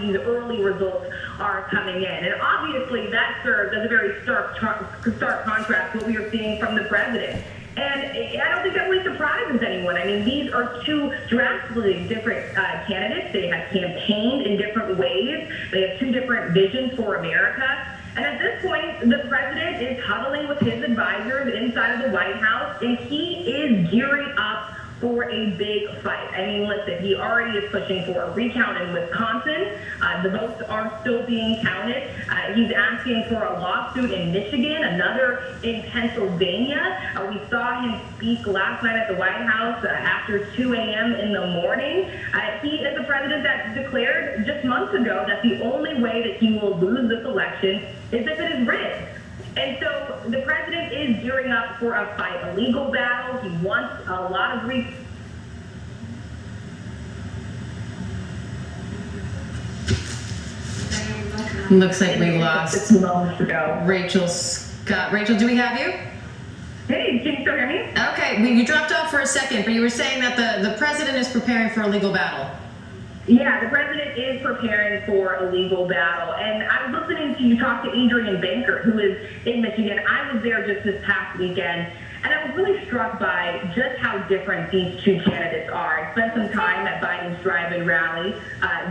these early results are coming in. And obviously that serves as a very stark contrast to what we are seeing from the president. And I don't think that really surprises anyone. I mean, these are two drastically different candidates. They have campaigned in different ways. They have two different visions for America. And at this point, the president is huddling with his advisors inside of the White House, and he is gearing up for a big fight. I mean, listen, he already is pushing for a recount in Wisconsin. The votes are still being counted. He's asking for a lawsuit in Michigan, another in Pennsylvania. We saw him speak last night at the White House after 2 a.m. in the morning. He is the president that declared just months ago that the only way that he will lose this election is if it is rigged. And so the president is gearing up for a fight, a legal battle. He wants a lot of Looks like we lost moments ago. Rachel Scott. Rachel, do we have you? Hey, can you still hear me? Okay, you dropped off for a second, but you were saying that the president is preparing for a legal battle. Yeah, the president is preparing for a legal battle. And I was listening to you talk to Adrian Banker, who is in Michigan. I was there just this past weekend, and I was really struck by just how different these two candidates are. I spent some time at Biden's drive-in rally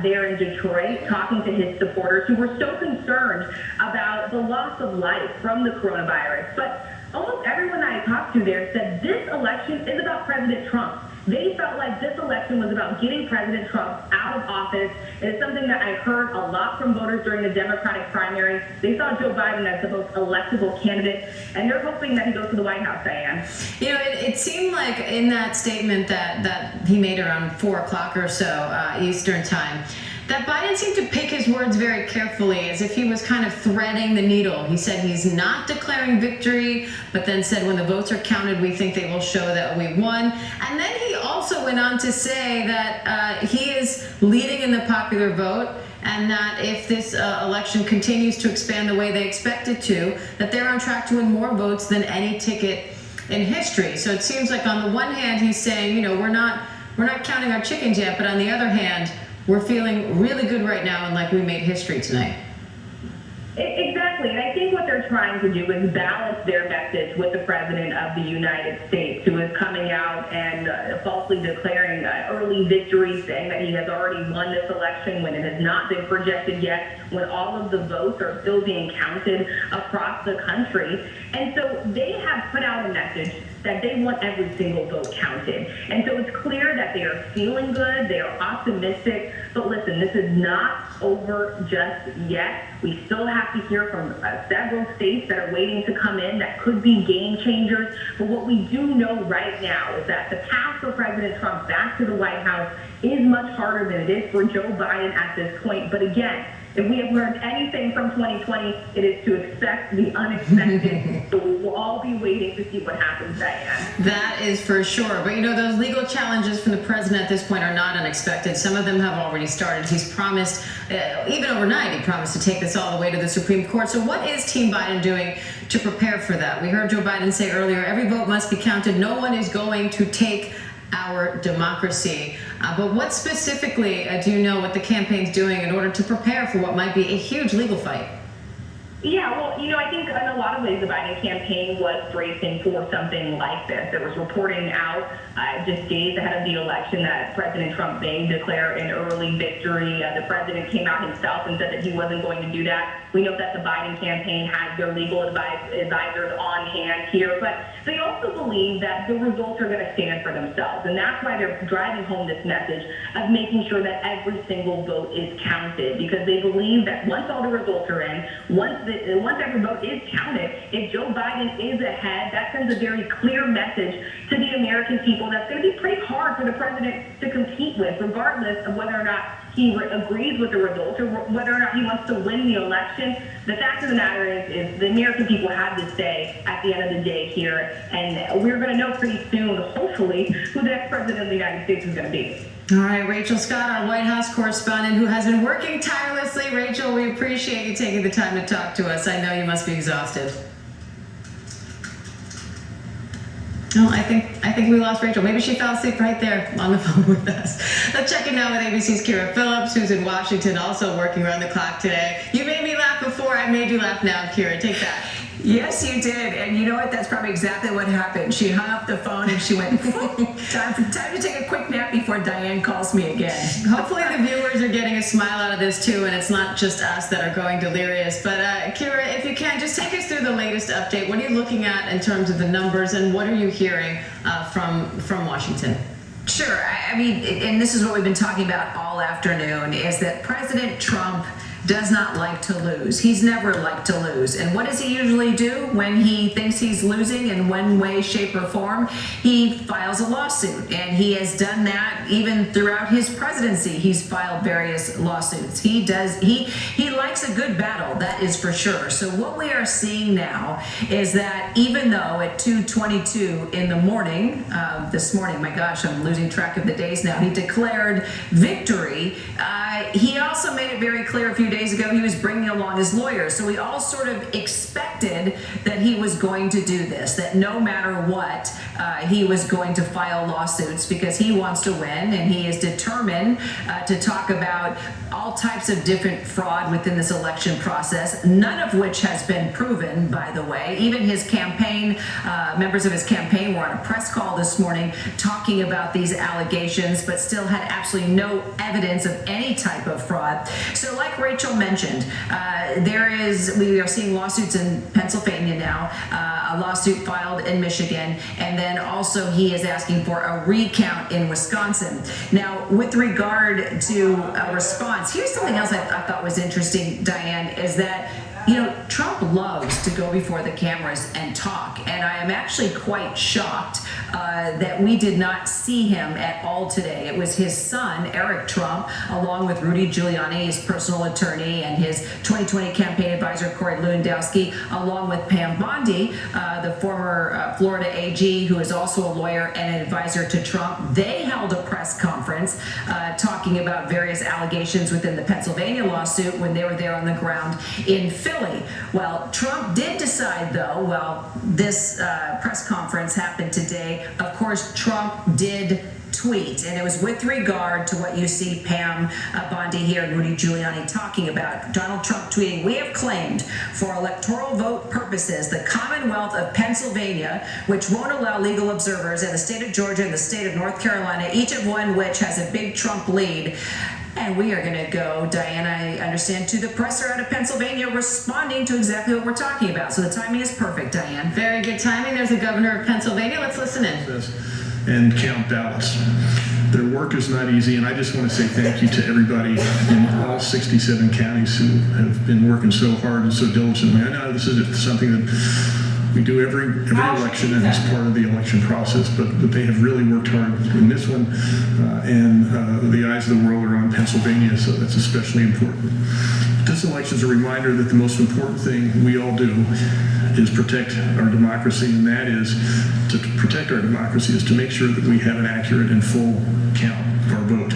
there in Detroit, talking to his supporters who were so concerned about the loss of life from the coronavirus. But almost everyone I talked to there said this election is about President Trump. They felt like this election was about getting President Trump out of office. It's something that I heard a lot from voters during the Democratic primary. They saw Joe Biden as the most electable candidate, and they're hoping that he goes to the White House, Diane. You know, it seemed like in that statement that he made around 4 o'clock or so Eastern time, that Biden seemed to pick his words very carefully, as if he was kind of threading the needle. He said he's not declaring victory, but then said when the votes are counted, we think they will show that we won. And then he also went on to say that he is leading in the popular vote, and that if this election continues to expand the way they expect it to, that they're on track to win more votes than any ticket in history. So it seems like on the one hand, he's saying, you know, we're not counting our chickens yet, but on the other hand, we're feeling really good right now and like we made history tonight. Exactly, and I think what they're trying to do is balance their message with the President of the United States, who is coming out and falsely declaring early victory, saying that he has already won this election when it has not been projected yet, when all of the votes are still being counted across the country. And so they have put out a message that they want every single vote counted. And so it's clear that they are feeling good, they are optimistic, but listen, this is not over just yet. We still have to hear from several states that are waiting to come in that could be game changers. But what we do know right now is that the path for President Trump back to the White House is much harder than it is for Joe Biden at this point. But again, if we have learned anything from 2020, it is to expect the unexpected. So we will all be waiting to see what happens, Diane. That is for sure. But you know, those legal challenges from the president at this point are not unexpected. Some of them have already started. He's promised, even overnight, he promised to take this all the way to the Supreme Court. So what is Team Biden doing to prepare for that? We heard Joe Biden say earlier, every vote must be counted. No one is going to take our democracy. But what specifically do you know what the campaign's doing in order to prepare for what might be a huge legal fight? Yeah, well, you know, I think in a lot of ways the Biden campaign was bracing for something like this. There was reporting out just days ahead of the election that President Trump may declare an early victory. The president came out himself and said that he wasn't going to do that. We know that the Biden campaign has their legal advisors on hand here, but they also believe that the results are going to stand for themselves. And that's why they're driving home this message of making sure that every single vote is counted, because they believe that once all the results are in, once every vote is counted, if Joe Biden is ahead, that sends a very clear message to the American people that's going to be pretty hard for the president to compete with, regardless of whether or not he agrees with the results or whether or not he wants to win the election. The fact of the matter is the American people have this say at the end of the day here, and we're going to know pretty soon, hopefully, who the next president of the United States is going to be. All right, Rachel Scott, our White House correspondent who has been working tirelessly. Rachel, we appreciate you taking the time to talk to us. I know you must be exhausted. No, I think we lost Rachel. Maybe she fell asleep right there on the phone with us. Let's check in now with ABC's Kira Phillips, who's in Washington, also working around the clock today. You made me laugh before. I made you laugh now, Kira. Take that. Yes, you did. And you know what? That's probably exactly what happened. She hung up the phone and she went, time to take a quick nap before Diane calls me again. Hopefully the viewers are getting a smile out of this too, and it's not just us that are going delirious. But Kira, if you can, just take us through the latest update. What are you looking at in terms of the numbers, and what are you hearing from Washington? Sure. I mean, and this is what we've been talking about all afternoon, is that President Trump does not like to lose. He's never liked to lose. And what does he usually do when he thinks he's losing in one way, shape, or form? He files a lawsuit. And he has done that even throughout his presidency. He's filed various lawsuits. He likes a good battle, that is for sure. So what we are seeing now is that even though at 2:22 in the morning, this morning, my gosh, I'm losing track of the days now, he declared victory, he also made it very clear a few days ago he was bringing along his lawyers. So we all sort of expected that he was going to do this, that no matter what, he was going to file lawsuits because he wants to win, and he is determined to talk about all types of different fraud within this election process, none of which has been proven, by the way. Even his campaign, members of his campaign were on a press call this morning talking about these allegations, but still had absolutely no evidence of any type of fraud. So like Rachel mentioned, we are seeing lawsuits in Pennsylvania now, a lawsuit filed in Michigan, and then also he is asking for a recount in Wisconsin. Now, with regard to a response, here's something else I thought was interesting, Diane, is that Trump loves to go before the cameras and talk, and I am actually quite shocked that we did not see him at all today. It was his son, Eric Trump, along with Rudy Giuliani, his personal attorney, and his 2020 campaign advisor, Corey Lewandowski, along with Pam Bondi, the former Florida AG, who is also a lawyer and an advisor to Trump. They held a press conference talking about various allegations within the Pennsylvania lawsuit when they were there on the ground in Philly. Well, Trump did decide, though, this press conference happened today. Of course, Trump did tweet, and it was with regard to what you see Pam Bondi here and Rudy Giuliani talking about. Donald Trump tweeting, "We have claimed for electoral vote purposes the Commonwealth of Pennsylvania, which won't allow legal observers, and the state of Georgia and the state of North Carolina, each of one which has a big Trump lead." And we are going to go, Diane, I understand, to the presser out of Pennsylvania responding to exactly what we're talking about. So the timing is perfect, Diane. Very good timing. There's the governor of Pennsylvania. Let's listen in. And count ballots. Their work is not easy, and I just want to say thank you to everybody in all 67 counties who have been working so hard and so diligently. I know this is something that we do every election, and it's part of the election process, but they have really worked hard in this one, and the eyes of the world are on Pennsylvania, so that's especially important. This election is a reminder that the most important thing we all do is protect our democracy, and that is to protect our democracy is to make sure that we have an accurate and full count of our vote.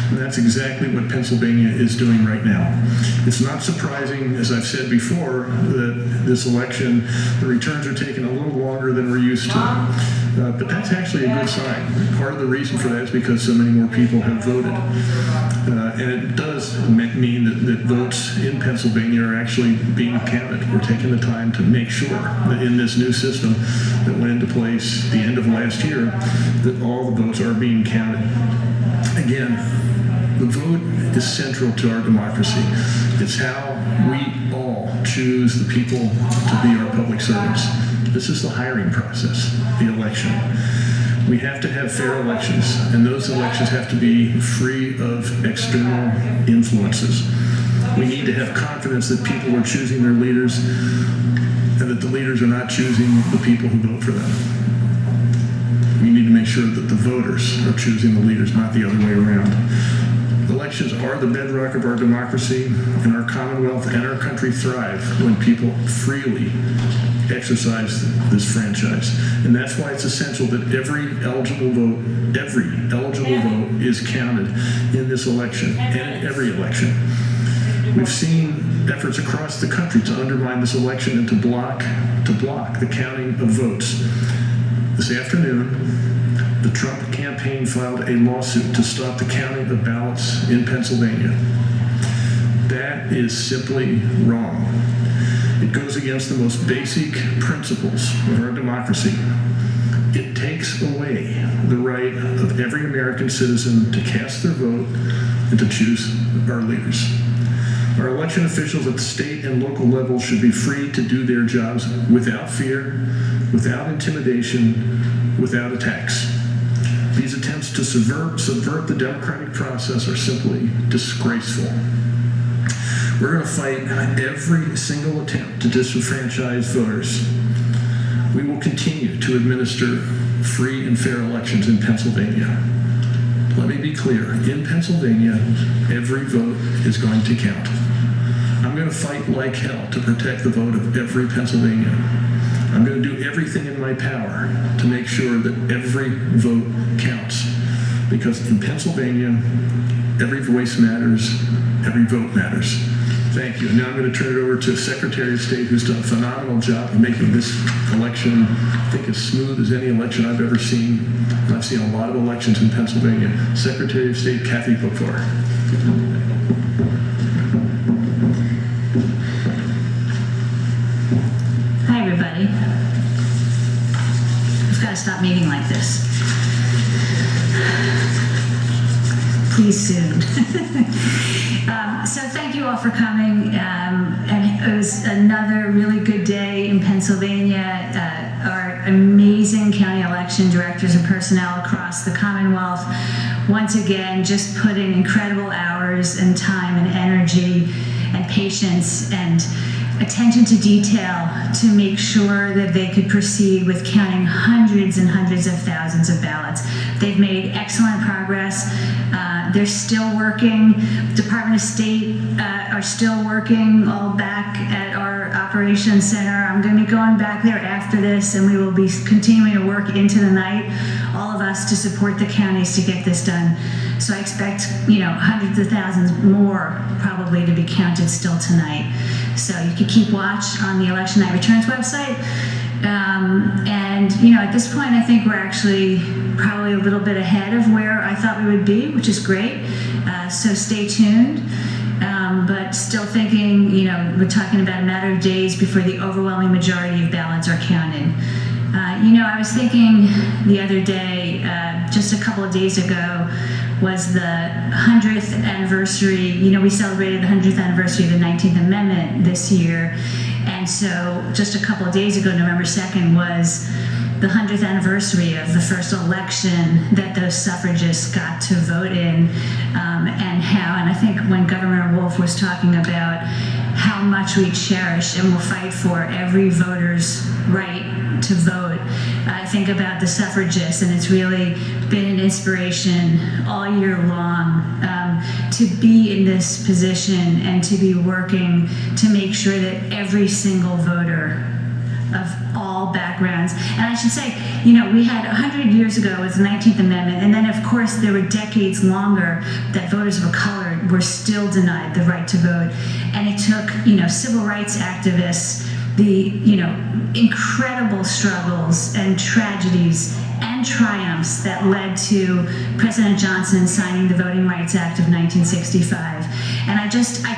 And that's exactly what Pennsylvania is doing right now. It's not surprising, as I've said before, that this election, the returns are taking a little longer than we're used to. But that's actually a good sign. Part of the reason for that is because so many more people have voted. And it does mean that votes in Pennsylvania are actually being counted. We're taking the time to make sure that in this new system that went into place the end of last year, that all the votes are being counted. Again, the vote is central to our democracy. It's how we all choose the people to be our public servants. This is the hiring process, the election. We have to have fair elections, and those elections have to be free of external influences. We need to have confidence that people are choosing their leaders and that the leaders are not choosing the people who vote for them. We need to make sure that the voters are choosing the leaders, not the other way around. Elections are the bedrock of our democracy, and our Commonwealth and our country thrive when people freely exercise this franchise. And that's why it's essential that every eligible vote is counted in this election and in every election. We've seen efforts across the country to undermine this election and to block the counting of votes. This afternoon, the Trump campaign filed a lawsuit to stop the counting of ballots in Pennsylvania. That is simply wrong. It goes against the most basic principles of our democracy. It takes away the right of every American citizen to cast their vote and to choose our leaders. Our election officials at the state and local level should be free to do their jobs without fear, without intimidation, without attacks. These attempts to subvert the democratic process are simply disgraceful. We're going to fight every single attempt to disenfranchise voters. We will continue to administer free and fair elections in Pennsylvania. Let me be clear, in Pennsylvania, every vote is going to count. I'm going to fight like hell to protect the vote of every Pennsylvanian. I'm going to do everything in my power to make sure that every vote counts. Because in Pennsylvania, every voice matters, every vote matters. Thank you. And now I'm going to turn it over to Secretary of State, who's done a phenomenal job of making this election, I think, as smooth as any election I've ever seen. And I've seen a lot of elections in Pennsylvania. Secretary of State Kathy Hookvar. Hi, everybody. We've got to stop meeting like this. Please soon. So thank you all for coming. And it was another really good day in Pennsylvania. Our amazing county election directors and personnel across the Commonwealth, once again, just put in incredible hours and time and energy and patience and attention to detail to make sure that they could proceed with counting hundreds and hundreds of thousands of ballots. They've made excellent progress. They're still working. Department of State are still working all back at our operations center. I'm going to be going back there after this, and we will be continuing to work into the night, all of us, to support the counties to get this done. So I expect, hundreds of thousands more probably to be counted still tonight. So you can keep watch on the Election Night Returns website. At this point, I think we're actually probably a little bit ahead of where I thought we would be, which is great. So stay tuned. But still thinking, we're talking about a matter of days before the overwhelming majority of ballots are counted. I was thinking the other day, just a couple of days ago, was the 100th anniversary. We celebrated the 100th anniversary of the 19th Amendment this year. And so just a couple of days ago, November 2nd, was the 100th anniversary of the first election that those suffragists got to vote in, and I think when Governor Wolf was talking about how much we cherish and will fight for every voter's right to vote, I think about the suffragists, and it's really been an inspiration all year long to be in this position and to be working to make sure that every single voter of all backgrounds. And I should say, we had 100 years ago was the 19th Amendment, and then of course there were decades longer that voters of color were still denied the right to vote. And it took, civil rights activists, the, incredible struggles and tragedies and triumphs that led to President Johnson signing the Voting Rights Act of 1965. And I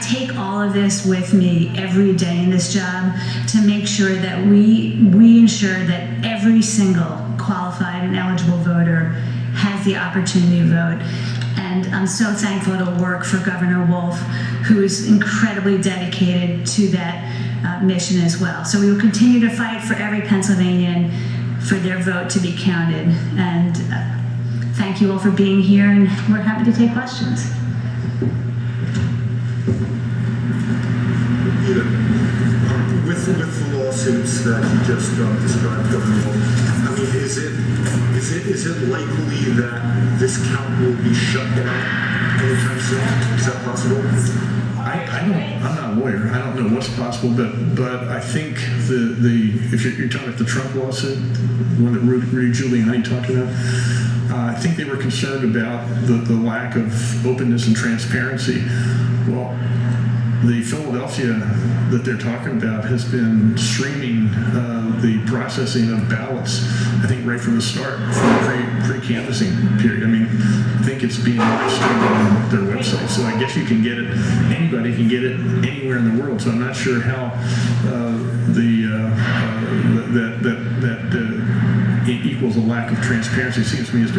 take all of this with me every day in this job to make sure that we ensure that every single qualified and eligible voter has the opportunity to vote. And I'm so thankful to work for Governor Wolf, who is incredibly dedicated to that mission as well. So we will continue to fight for every Pennsylvanian for their vote to be counted. And thank you all for being here, and we're happy to take questions. With the lawsuits that you just described, Governor Wolf, I mean, is it likely that this count will be shut down anytime soon? Is that possible? I'm not a lawyer. I don't know what's possible, but I think if you're talking about the Trump lawsuit, the one that Rudy Giuliani talked about, I think they were concerned about the lack of openness and transparency. Well, the Philadelphia that they're talking about has been streaming the processing of ballots, I think right from the start, from the pre-canvassing period. I mean, I think it's being live streamed on their website, so I guess you can get it, anybody can get it anywhere in the world, so I'm not sure how it equals a lack of transparency. It seems to me it's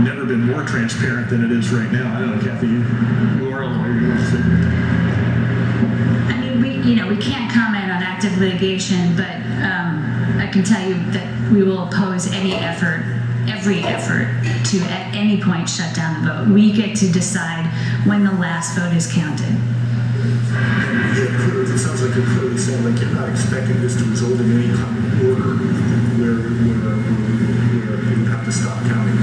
never been more transparent than it is right now. I don't know, Kathy, you are a lawyer, you want to say? I mean, we can't comment on active litigation, but I can tell you that we will oppose every effort to at any point shut down the vote. We get to decide when the last vote is counted. Yeah, it sounds like you're clearly saying like you're not expecting this to result in any kind of order where you have to stop counting.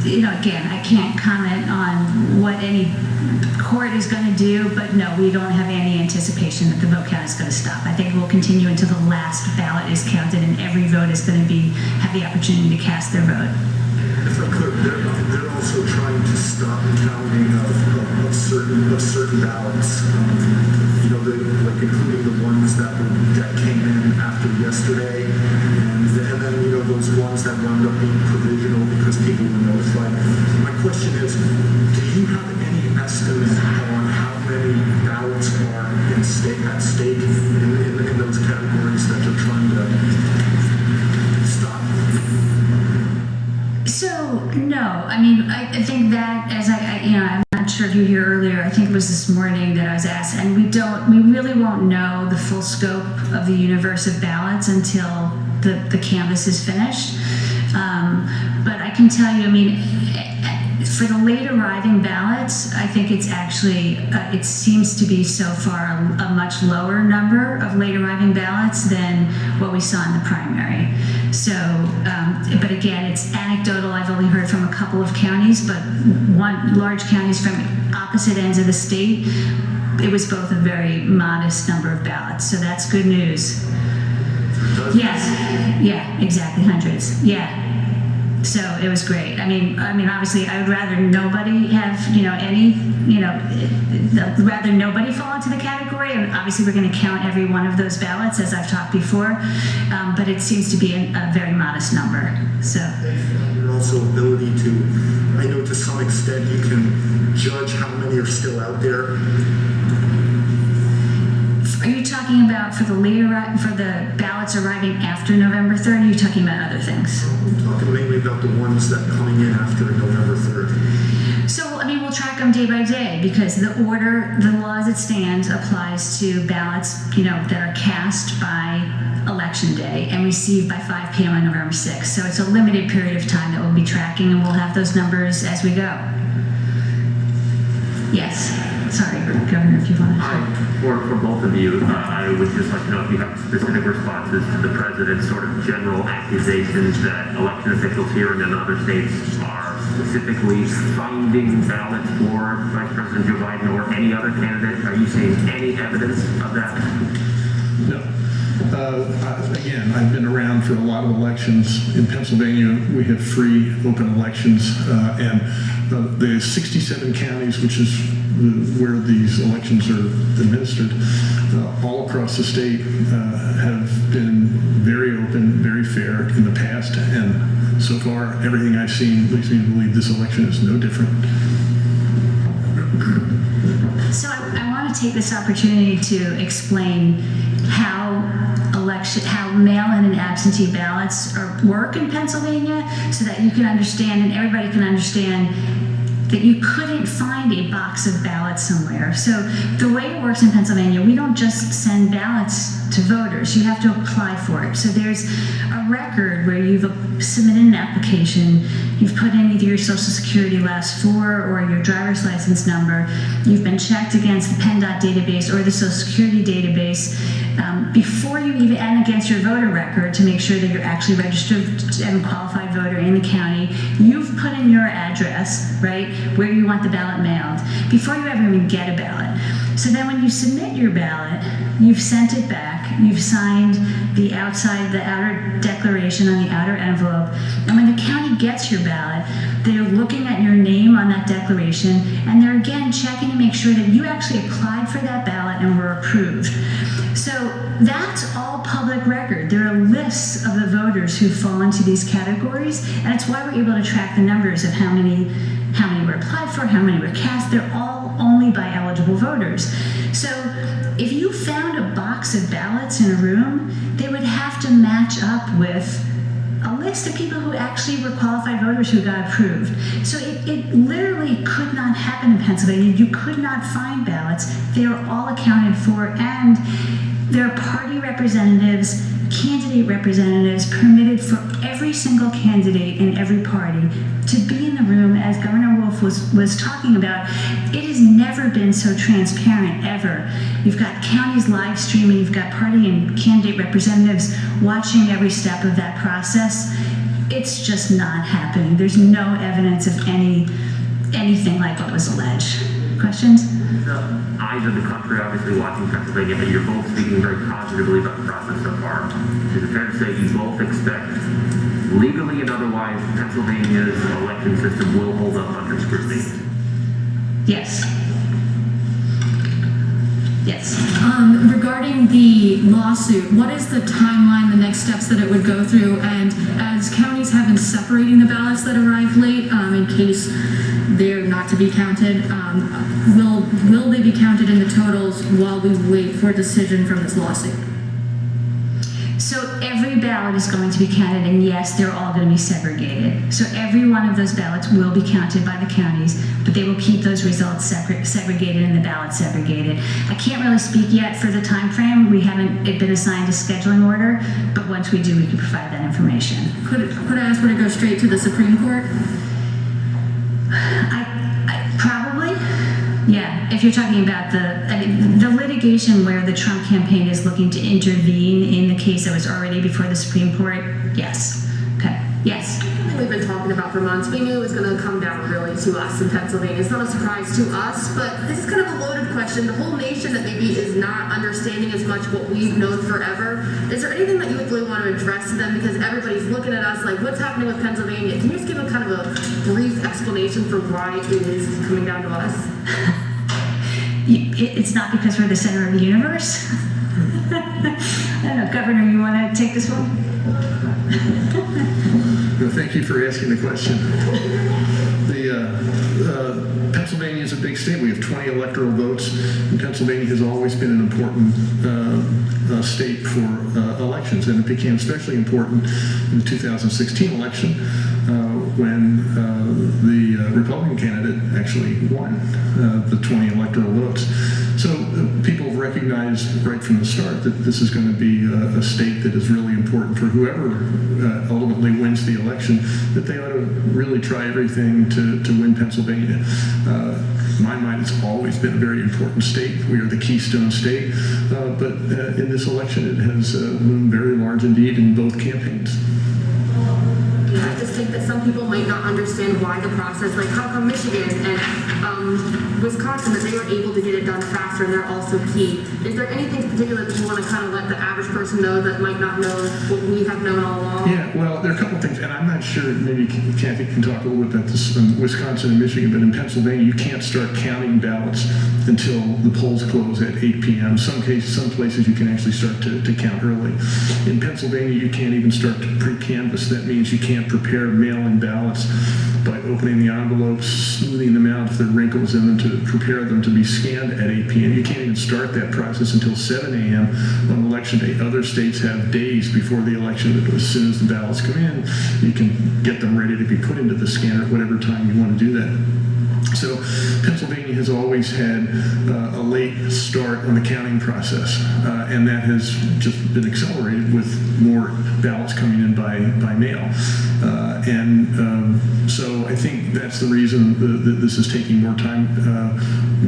Again, I can't comment on what any court is going to do, but no, we don't have any anticipation that the vote count is going to stop. I think it will continue until the last ballot is counted and every vote is going to have the opportunity to cast their vote. If I could, they're also trying to stop counting of certain ballots. Like including the ones that came in after yesterday, and then those ones that wound up being provisional because people were notified. My question is, do you have any estimate on how many ballots are at stake in those categories that you're trying to stop? So no, I mean, I think that as I'm not sure if you were here earlier, I think it was this morning that I was asked, and we really won't know the full scope of the universe of ballots until the canvass is finished. But I can tell you, I mean, for the late arriving ballots, I think it's actually, it seems to be so far a much lower number of late arriving ballots than what we saw in the primary. So, but again, it's anecdotal. I've only heard from a couple of counties, but large counties from opposite ends of the state, it was both a very modest number of ballots. So that's good news. Yes, yeah, exactly, hundreds, yeah. So it was great. I mean, obviously, I would rather nobody have, rather nobody fall into the category. And obviously, we're going to count every one of those ballots, as I've talked before. But it seems to be a very modest number. So. Your also ability to, I know to some extent you can judge how many are still out there. Are you talking about for the ballots arriving after November 3rd? Or are you talking about other things? I'm talking mainly about the ones that are coming in after November 3rd. So, I mean, we'll track them day by day because the law as it stands applies to ballots, that are cast by Election Day and received by 5 p.m. on November 6th. So it's a limited period of time that we'll be tracking, and we'll have those numbers as we go. Yes. Sorry, Governor, if you want to. Hi, for both of you, I would just like to know if you have specific responses to the president's sort of general accusations that election officials here and in other states are specifically finding ballots for Vice President Joe Biden or any other candidate. Are you seeing any evidence of that? No. Again, I've been around for a lot of elections. In Pennsylvania, we have free, open elections, and the 67 counties, which is where these elections are administered, all across the state have been very open, very fair in the past, and so far, everything I've seen leads me to believe this election is no different. So I want to take this opportunity to explain how mail-in and absentee ballots work in Pennsylvania, so that you can understand and everybody can understand that you couldn't find a box of ballots somewhere. So the way it works in Pennsylvania, we don't just send ballots to voters. You have to apply for it. So there's a record where you've submitted an application, you've put in either your Social Security last four or your driver's license number, you've been checked against the PennDOT database or the Social Security database before you even, and against your voter record to make sure that you're actually registered and qualified voter in the county. You've put in your address, right, where you want the ballot mailed, before you ever even get a ballot. So then when you submit your ballot, you've sent it back, you've signed the outer declaration on the outer envelope, and when the county gets your ballot, they're looking at your name on that declaration, and they're again checking to make sure that you actually applied for that ballot and were approved. So that's all public record. There are lists of the voters who fall into these categories, and it's why we're able to track the numbers of how many were applied for, how many were cast. They're all only by eligible voters. So if you found a box of ballots in a room, they would have to match up with a list of people who actually were qualified voters who got approved. So it literally could not happen in Pennsylvania. You could not find ballots. They are all accounted for, and there are party representatives, candidate representatives permitted for every single candidate in every party to be in the room. As Governor Wolf was talking about, it has never been so transparent ever. You've got counties live streaming, you've got party and candidate representatives watching every step of that process. It's just not happening. There's no evidence of anything like what was alleged. Questions? Eyes of the country obviously watching Pennsylvania, but you're both speaking very positively about the process so far. Is it fair to say you both expect, legally and otherwise, Pennsylvania's election system will hold up under scrutiny? Yes. Yes. Regarding the lawsuit, what is the timeline, the next steps that it would go through? And as counties have been separating the ballots that arrive late, in case they're not to be counted, will they be counted in the totals while we wait for a decision from this lawsuit? So every ballot is going to be counted, and yes, they're all going to be segregated. So every one of those ballots will be counted by the counties, but they will keep those results segregated and the ballot segregated. I can't really speak yet for the time frame. We haven't been assigned a scheduling order, but once we do, we can provide that information. Could I ask, would it go straight to the Supreme Court? I probably. Yeah, if you're talking about the litigation where the Trump campaign is looking to intervene in the case that was already before the Supreme Court, yes. Okay, yes. We've been talking about for months. We knew it was going to come down really to us in Pennsylvania. It's not a surprise to us, but this is kind of a loaded question. The whole nation that maybe is not understanding as much what we've known forever. Is there anything that you would really want to address to them? Because everybody's looking at us like, what's happening with Pennsylvania? Can you just give a kind of a brief explanation for why it is coming down to us? It's not because we're the center of the universe. I don't know, Governor, you want to take this one? No, thank you for asking the question. Pennsylvania is a big state. We have 20 electoral votes, and Pennsylvania has always been an important state for elections, and it became especially important in the 2016 election when the Republican candidate actually won the 20 electoral votes. So people have recognized right from the start that this is going to be a state that is really important for whoever ultimately wins the election, that they ought to really try everything to win Pennsylvania. In my mind, it's always been a very important state. We are the keystone state, but in this election it has loomed very large indeed in both campaigns. I just think that some people might not understand why the process, like how come Michigan and Wisconsin, that they were able to get it done faster and they're also key. Is there anything particular that you want to kind of let the average person know that might not know what we have known all along? Yeah, well, there are a couple of things, and I'm not sure, maybe Kathy can talk a little bit about this in Wisconsin and Michigan, but in Pennsylvania, you can't start counting ballots until the polls close at 8 p.m. Some places you can actually start to count early. In Pennsylvania, you can't even start to pre-canvass. That means you can't prepare mail-in ballots by opening the envelopes, smoothing them out if there are wrinkles in them, to prepare them to be scanned at 8 p.m. You can't even start that process until 7 a.m. on election day. Other states have days before the election. As soon as the ballots come in, you can get them ready to be put into the scanner at whatever time you want to do that. So Pennsylvania has always had a late start on the counting process, and that has just been accelerated with more ballots coming in by mail. So I think that's the reason that this is taking more time.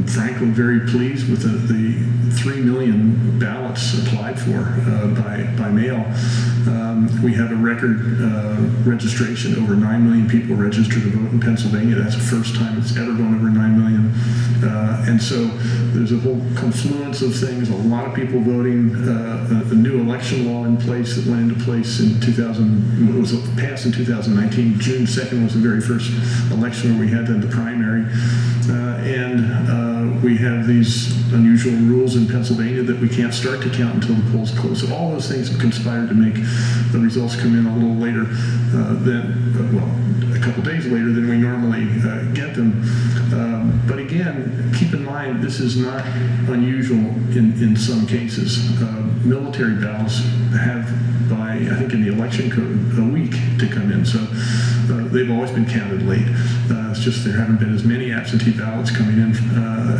Frankly, very pleased with the 3 million ballots applied for by mail. We have a record registration. Over 9 million people registered to vote in Pennsylvania. That's the first time it's ever gone over 9 million And so there's a whole confluence of things, a lot of people voting, a new election law in place that went into place in 2000, it was passed in 2019. June 2nd was the very first election where we had the primary. We have these unusual rules in Pennsylvania that we can't start to count until the polls close. So all those things have conspired to make the results come in a little later a couple days later than we normally get them. But again, keep in mind, this is not unusual in some cases. Military ballots have, by, I think in the election code, a week to come in. So they've always been counted late. It's just there haven't been as many absentee ballots coming in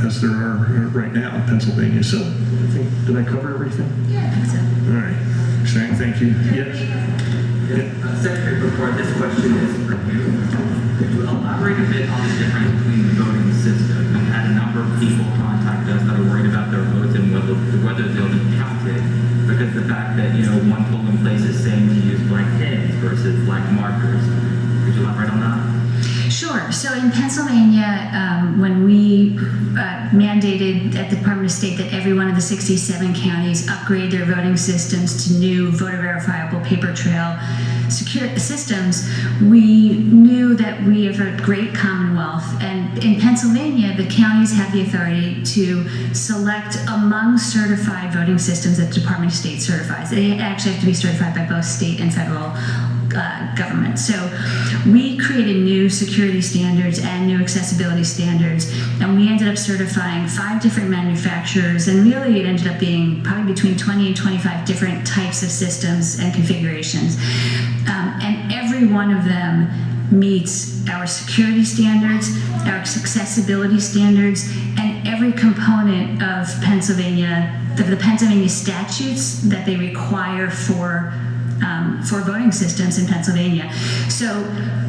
as there are right now in Pennsylvania. So I think, did I cover everything? Yeah, I think so. All right. Shane, thank you. Yes? Secretary, before this question is for you. Could you elaborate a bit on the difference between the voting system? We've had a number of people contact us that are worried about their votes and whether they'll be counted, because the fact that, one polling place is saying to use blank pins versus blank markers. Could you elaborate on that? Sure. So in Pennsylvania, when we mandated at the Department of State that every one of the 67 counties upgrade their voting systems to new voter verifiable paper trail secure systems, we knew that we have a great commonwealth, and in Pennsylvania the counties have the authority to select among certified voting systems that the Department of State certifies. They actually have to be certified by both state and federal government. So we created new security standards and new accessibility standards, and we ended up certifying 5 different manufacturers, and really it ended up being probably between 20 and 25 different types of systems and configurations. And every one of them meets our security standards, our accessibility standards, and every component of Pennsylvania, the Pennsylvania statutes that they require for voting systems in Pennsylvania. So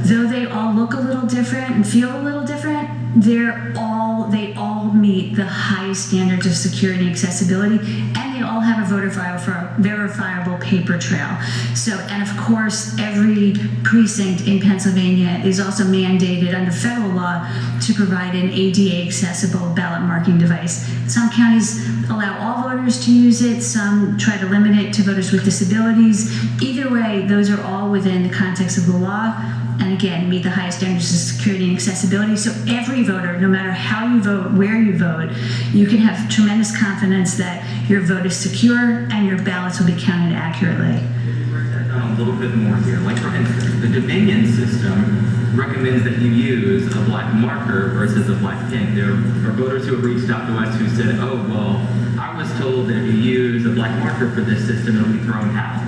though they all look a little different and feel a little different, they all meet the highest standards of security and accessibility, and they all have a verifiable paper trail. So, and of course, every precinct in Pennsylvania is also mandated under federal law to provide an ADA accessible ballot marking device. Some counties allow all voters to use it, some try to limit it to voters with disabilities. Either way, those are all within the context of the law, and again, meet the highest standards of security and accessibility. So every voter, no matter how you vote, where you vote, you can have tremendous confidence that your vote is secure and your ballots will be counted accurately. Could you break that down a little bit more here? Like, for instance, the Dominion system recommends that you use a black marker versus a black pin. There are voters who have reached out to us who said, oh, well, I was told that if you use a black marker for this system, it'll be thrown out.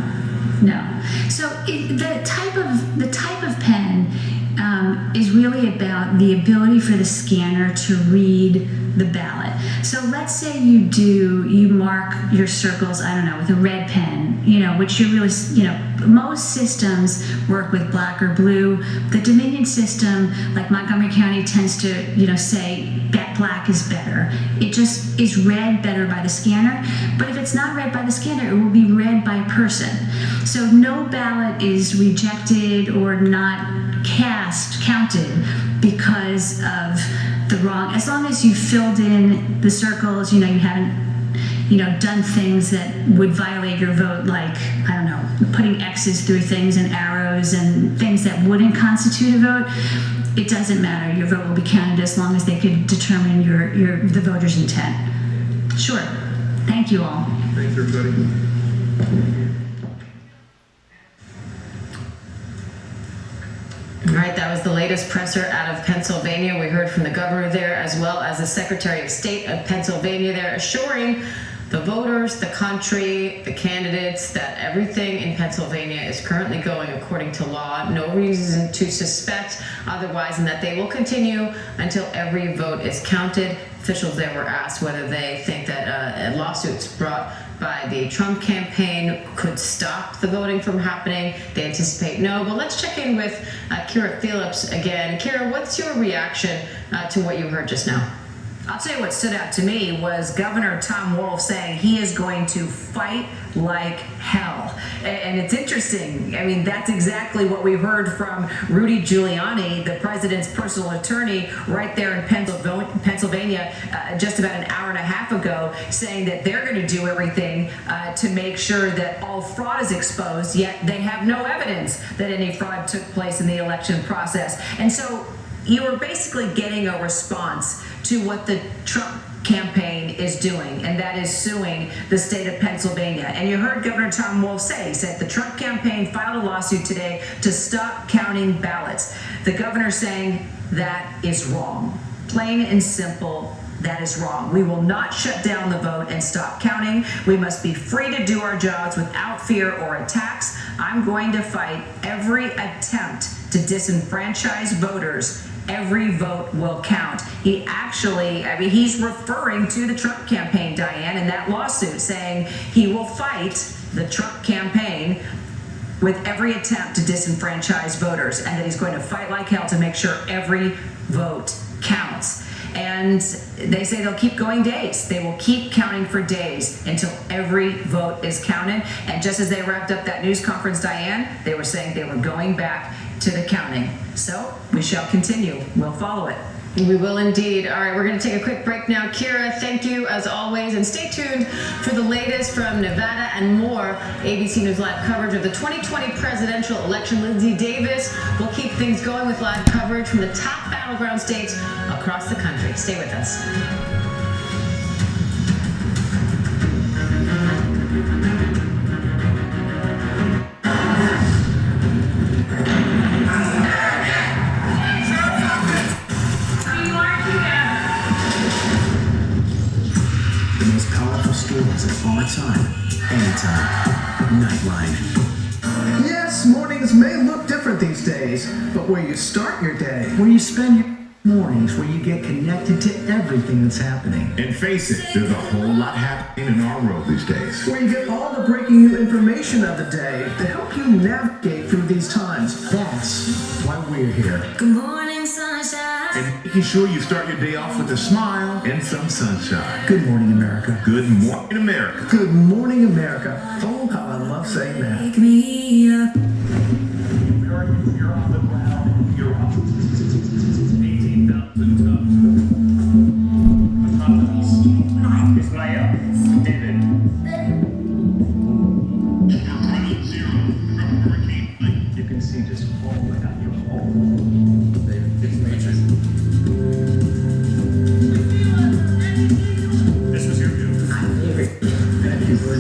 No. So the type of pen is really about the ability for the scanner to read the ballot. So let's say you mark your circles, I don't know, with a red pen, which you're really, most systems work with black or blue. The Dominion system, like Montgomery County, tends to, say that black is better. It just is read better by the scanner. But if it's not read by the scanner, it will be read by a person. So no ballot is rejected or not counted because of the wrong, as long as you filled in the circles, you haven't, done things that would violate your vote, like, I don't know, putting X's through things and arrows and things that wouldn't constitute a vote. It doesn't matter. Your vote will be counted as long as they could determine the voter's intent. Sure. Thank you all. Thanks, everybody. All right, that was the latest presser out of Pennsylvania. We heard from the governor there, as well as the Secretary of State of Pennsylvania there, assuring the voters, the country, the candidates that everything in Pennsylvania is currently going according to law. No reason to suspect otherwise, and that they will continue until every vote is counted. Officials there were asked whether they think that lawsuits brought by the Trump campaign could stop the voting from happening. They anticipate no, but let's check in with Kira Phillips again. Kira, what's your reaction to what you heard just now? I'll tell you what stood out to me was Governor Tom Wolf saying he is going to fight like hell. And it's interesting. I mean, that's exactly what we heard from Rudy Giuliani, the president's personal attorney, right there in Pennsylvania just about an hour and a half ago, saying that they're going to do everything to make sure that all fraud is exposed, yet they have no evidence that any fraud took place in the election process. And so you are basically getting a response to what the Trump campaign is doing, and that is suing the state of Pennsylvania. And you heard Governor Tom Wolf say, he said the Trump campaign filed a lawsuit today to stop counting ballots. The governor saying that is wrong. Plain and simple, that is wrong. We will not shut down the vote and stop counting. We must be free to do our jobs without fear or attacks. I'm going to fight every attempt to disenfranchise voters. Every vote will count. He actually, I mean, he's referring to the Trump campaign, Diane, in that lawsuit, saying he will fight the Trump campaign with every attempt to disenfranchise voters, and that he's going to fight like hell to make sure every vote counts. And they say they'll keep going days. They will keep counting for days until every vote is counted. And just as they wrapped up that news conference, Diane, they were saying they were going back to the counting. So we shall continue. We'll follow it. We will indeed. All right, we're going to take a quick break now. Kira, thank you as always, and stay tuned for the latest from Nevada and more ABC News Live coverage of the 2020 presidential election. Lindsay Davis will keep things going with live coverage from the top battleground states across the country. Stay with us. Stories of our time, anytime. Nightline. Yes, mornings may look different these days, but where you start your day, where you spend your mornings, where you get connected to everything that's happening. And face it, there's a whole lot happening in our world these days. Where you get all the breaking new information of the day to help you navigate through these times. That's why we're here. Good morning, sunshine. And making sure you start your day off with a smile and some sunshine. Good morning, America. Good morning, America. Good morning, America. Oh, how I love saying that. Wake me up. You're on the ground. You're up. 18,000 tons. Ismael. David. Ground zero from Hurricane Mike. You can see just falling out your home. It's major. This was your view. Thank you for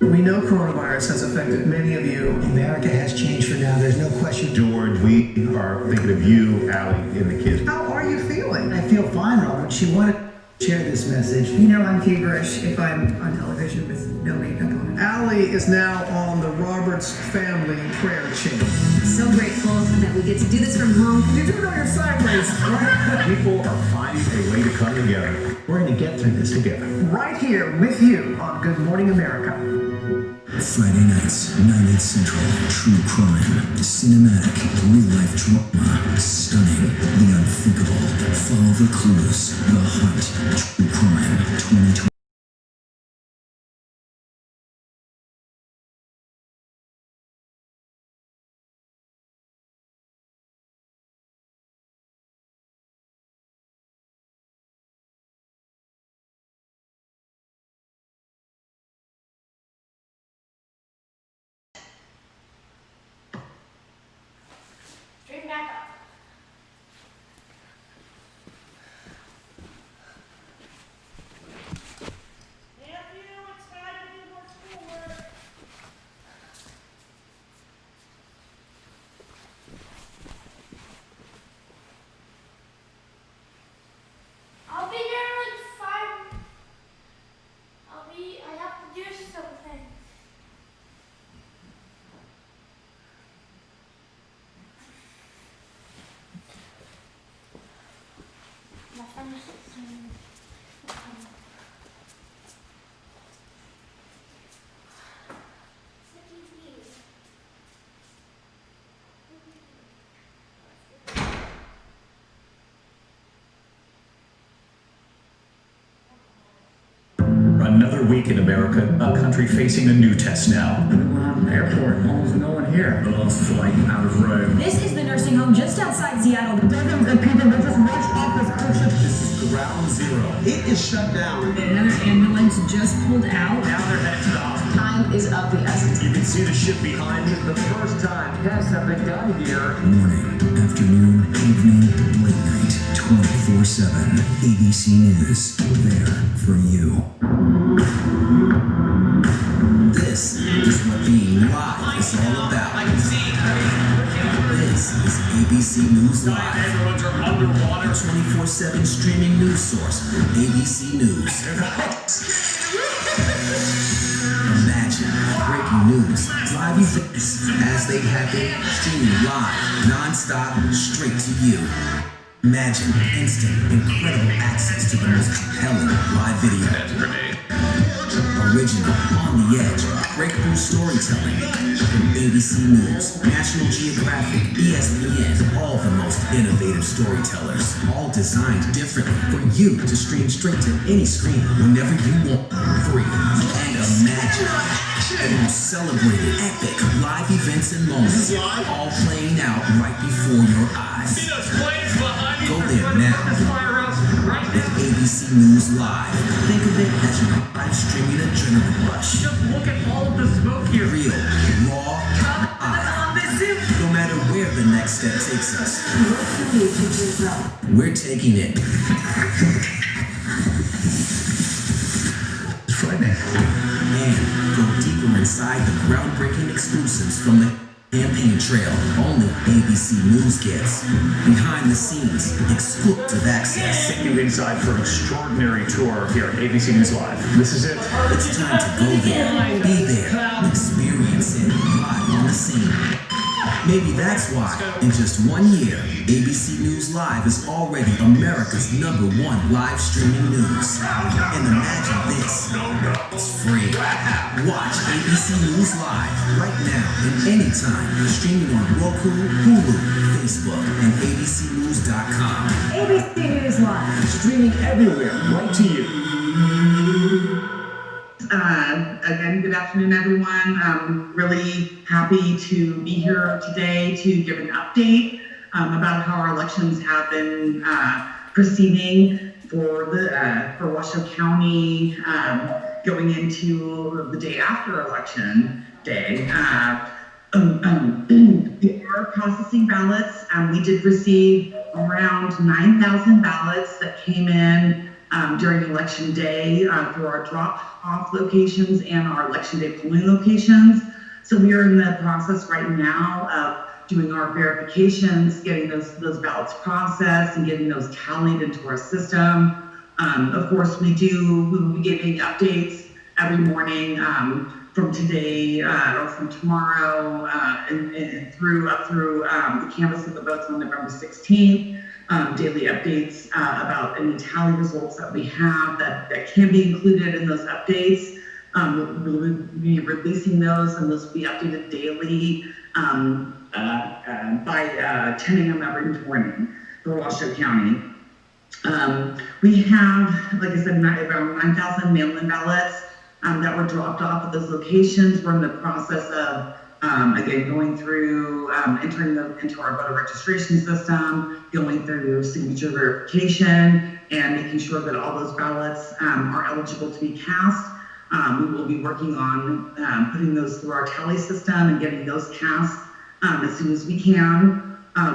We know coronavirus has affected many of you. America has changed for now. There's no question. George, we are thinking of you, Allie, and the kids. How are you feeling? I feel fine, Robert. She wanted to share this message. You know I'm feverish if I'm on television with no makeup on. Allie is now on the Roberts family prayer chain. So grateful that we get to do this from home. You do know you're sideways, right? People are finding a way to come together. We're going to get through this together. Right here with you on Good Morning America. Friday nights, 9/8 Central, true crime, cinematic, real-life drama, stunning, the unthinkable. Follow the clues, the hunt, true crime, 2020. Straighten back up. I'll be there in like 5. I have to do something. My friend is saying, Another week in America, a country facing a new test now. Airport, almost no one here. The last flight out of Rome. This is the nursing home just outside Seattle. Dozens of people were just rushed off this cruise ship. This is ground zero. It is shut down. Another ambulance just pulled out. Now they're headed to the hospital. Time is of the essence. You can see the ship behind me. The first time tests have been done here. Morning, afternoon, evening, late night, 24/7. ABC News, there for you. This is what being live is all about. This is ABC News Live. Neighborhoods are underwater. 24/7 streaming news source, ABC News. Imagine breaking news, live events as they happen, streaming live, non-stop, straight to you. Imagine instant, incredible access to the most compelling live video. That's grenade. Original, on the edge, breakthrough storytelling from ABC News, National Geographic, ESPN, all the most innovative storytellers, all designed differently for you to stream straight to any screen whenever you want, free. And imagine the most celebrated, epic live events and moments, all playing out right before your eyes. See those flames behind me? Go there now. With ABC News Live. Think of it as your live streaming adrenaline rush. Just look at all of the smoke here. Real, raw, live. No matter where the next step takes us, we're taking it. It's frightening. And go deeper inside the groundbreaking exclusives from the campaign trail only ABC News gets. Behind the scenes, exclusive access. Take you inside for an extraordinary tour here at ABC News Live. This is it. It's time to go there, be there, experience it live on the scene. Maybe that's why, in just 1 year, ABC News Live is already America's #1 live streaming news. And imagine this, it's free. Watch ABC News Live right now and anytime, streaming on Roku, Hulu, Facebook, and abcnews.com. ABC News Live. Streaming everywhere, right to you. Again, good afternoon, everyone. I'm really happy to be here today to give an update about how our elections have been proceeding for Washoe County going into the day after election day. We are processing ballots. We did receive around 9,000 ballots that came in during election day through our drop-off locations and our election day polling locations. So we are in the process right now of doing our verifications, getting those ballots processed and getting those tallied into our system. Of course, we will be giving updates every morning from today or from tomorrow and up through the canvass of the votes on November 16th. Daily updates about any tally results that we have that can be included in those updates. We'll be releasing those, and those will be updated daily by 10 a.m. every morning for Washoe County. We have, like I said, around 9,000 mail-in ballots that were dropped off at those locations. We're in the process of again, going through, entering them into our voter registration system, going through signature verification, and making sure that all those ballots are eligible to be cast. We will be working on putting those through our tally system and getting those cast as soon as we can.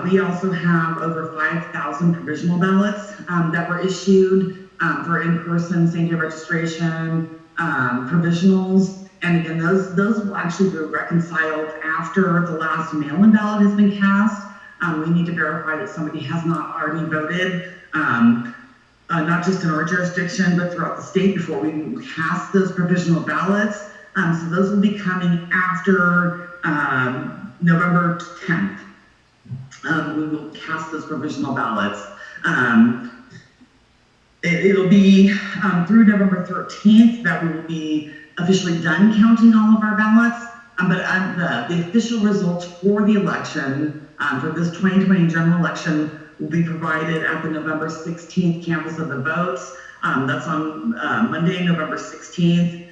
We also have over 5,000 provisional ballots that were issued for in-person same-day registration provisionals. And again, those will actually be reconciled after the last mail-in ballot has been cast. We need to verify that somebody has not already voted, not just in our jurisdiction, but throughout the state before we cast those provisional ballots. So those will be coming after November 10th. We will cast those provisional ballots. It'll be through November 13th that we will be officially done counting all of our ballots, but the official results for the election, for this 2020 general election, will be provided at the November 16th canvass of the votes. That's on Monday, November 16th.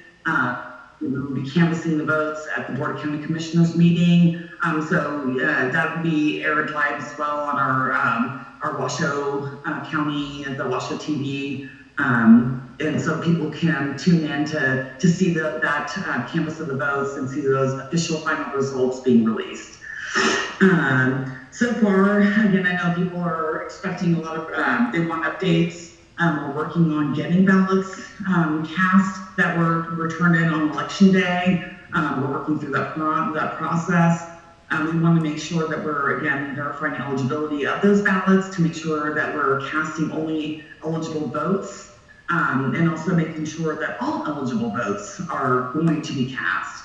We'll be canvassing the votes at the Board of County Commissioners meeting. So that will be aired live as well on our Washoe County, the Washoe TV. And so people can tune in to see that canvass of the votes and see those official final results being released. So far, again, I know people are expecting a lot of, they want updates. We're working on getting ballots cast that were turned in on election day. We're working through that process. We want to make sure that we're, again, verifying eligibility of those ballots to make sure that we're casting only eligible votes, and also making sure that all eligible votes are going to be cast.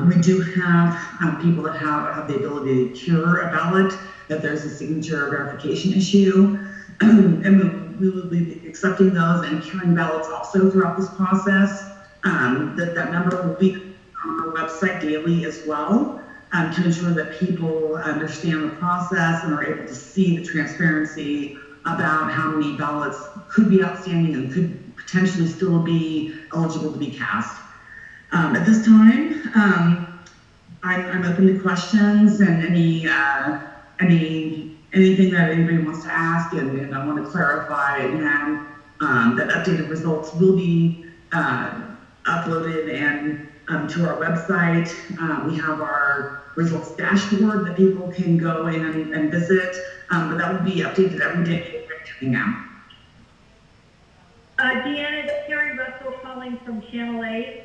We do have people that have the ability to cure a ballot if there's a signature verification issue. And we will be accepting those and curing ballots also throughout this process. That number will be on our website daily as well, to ensure that people understand the process and are able to see the transparency about how many ballots could be outstanding and could potentially still be eligible to be cast. At this time, I'm open to questions and anything that anybody wants to ask, and I want to clarify again that updated results will be uploaded and to our website. We have our results dashboard that people can go in and visit, but that will be updated every day coming out. Deanna, it's Carrie Russell calling from Channel 8.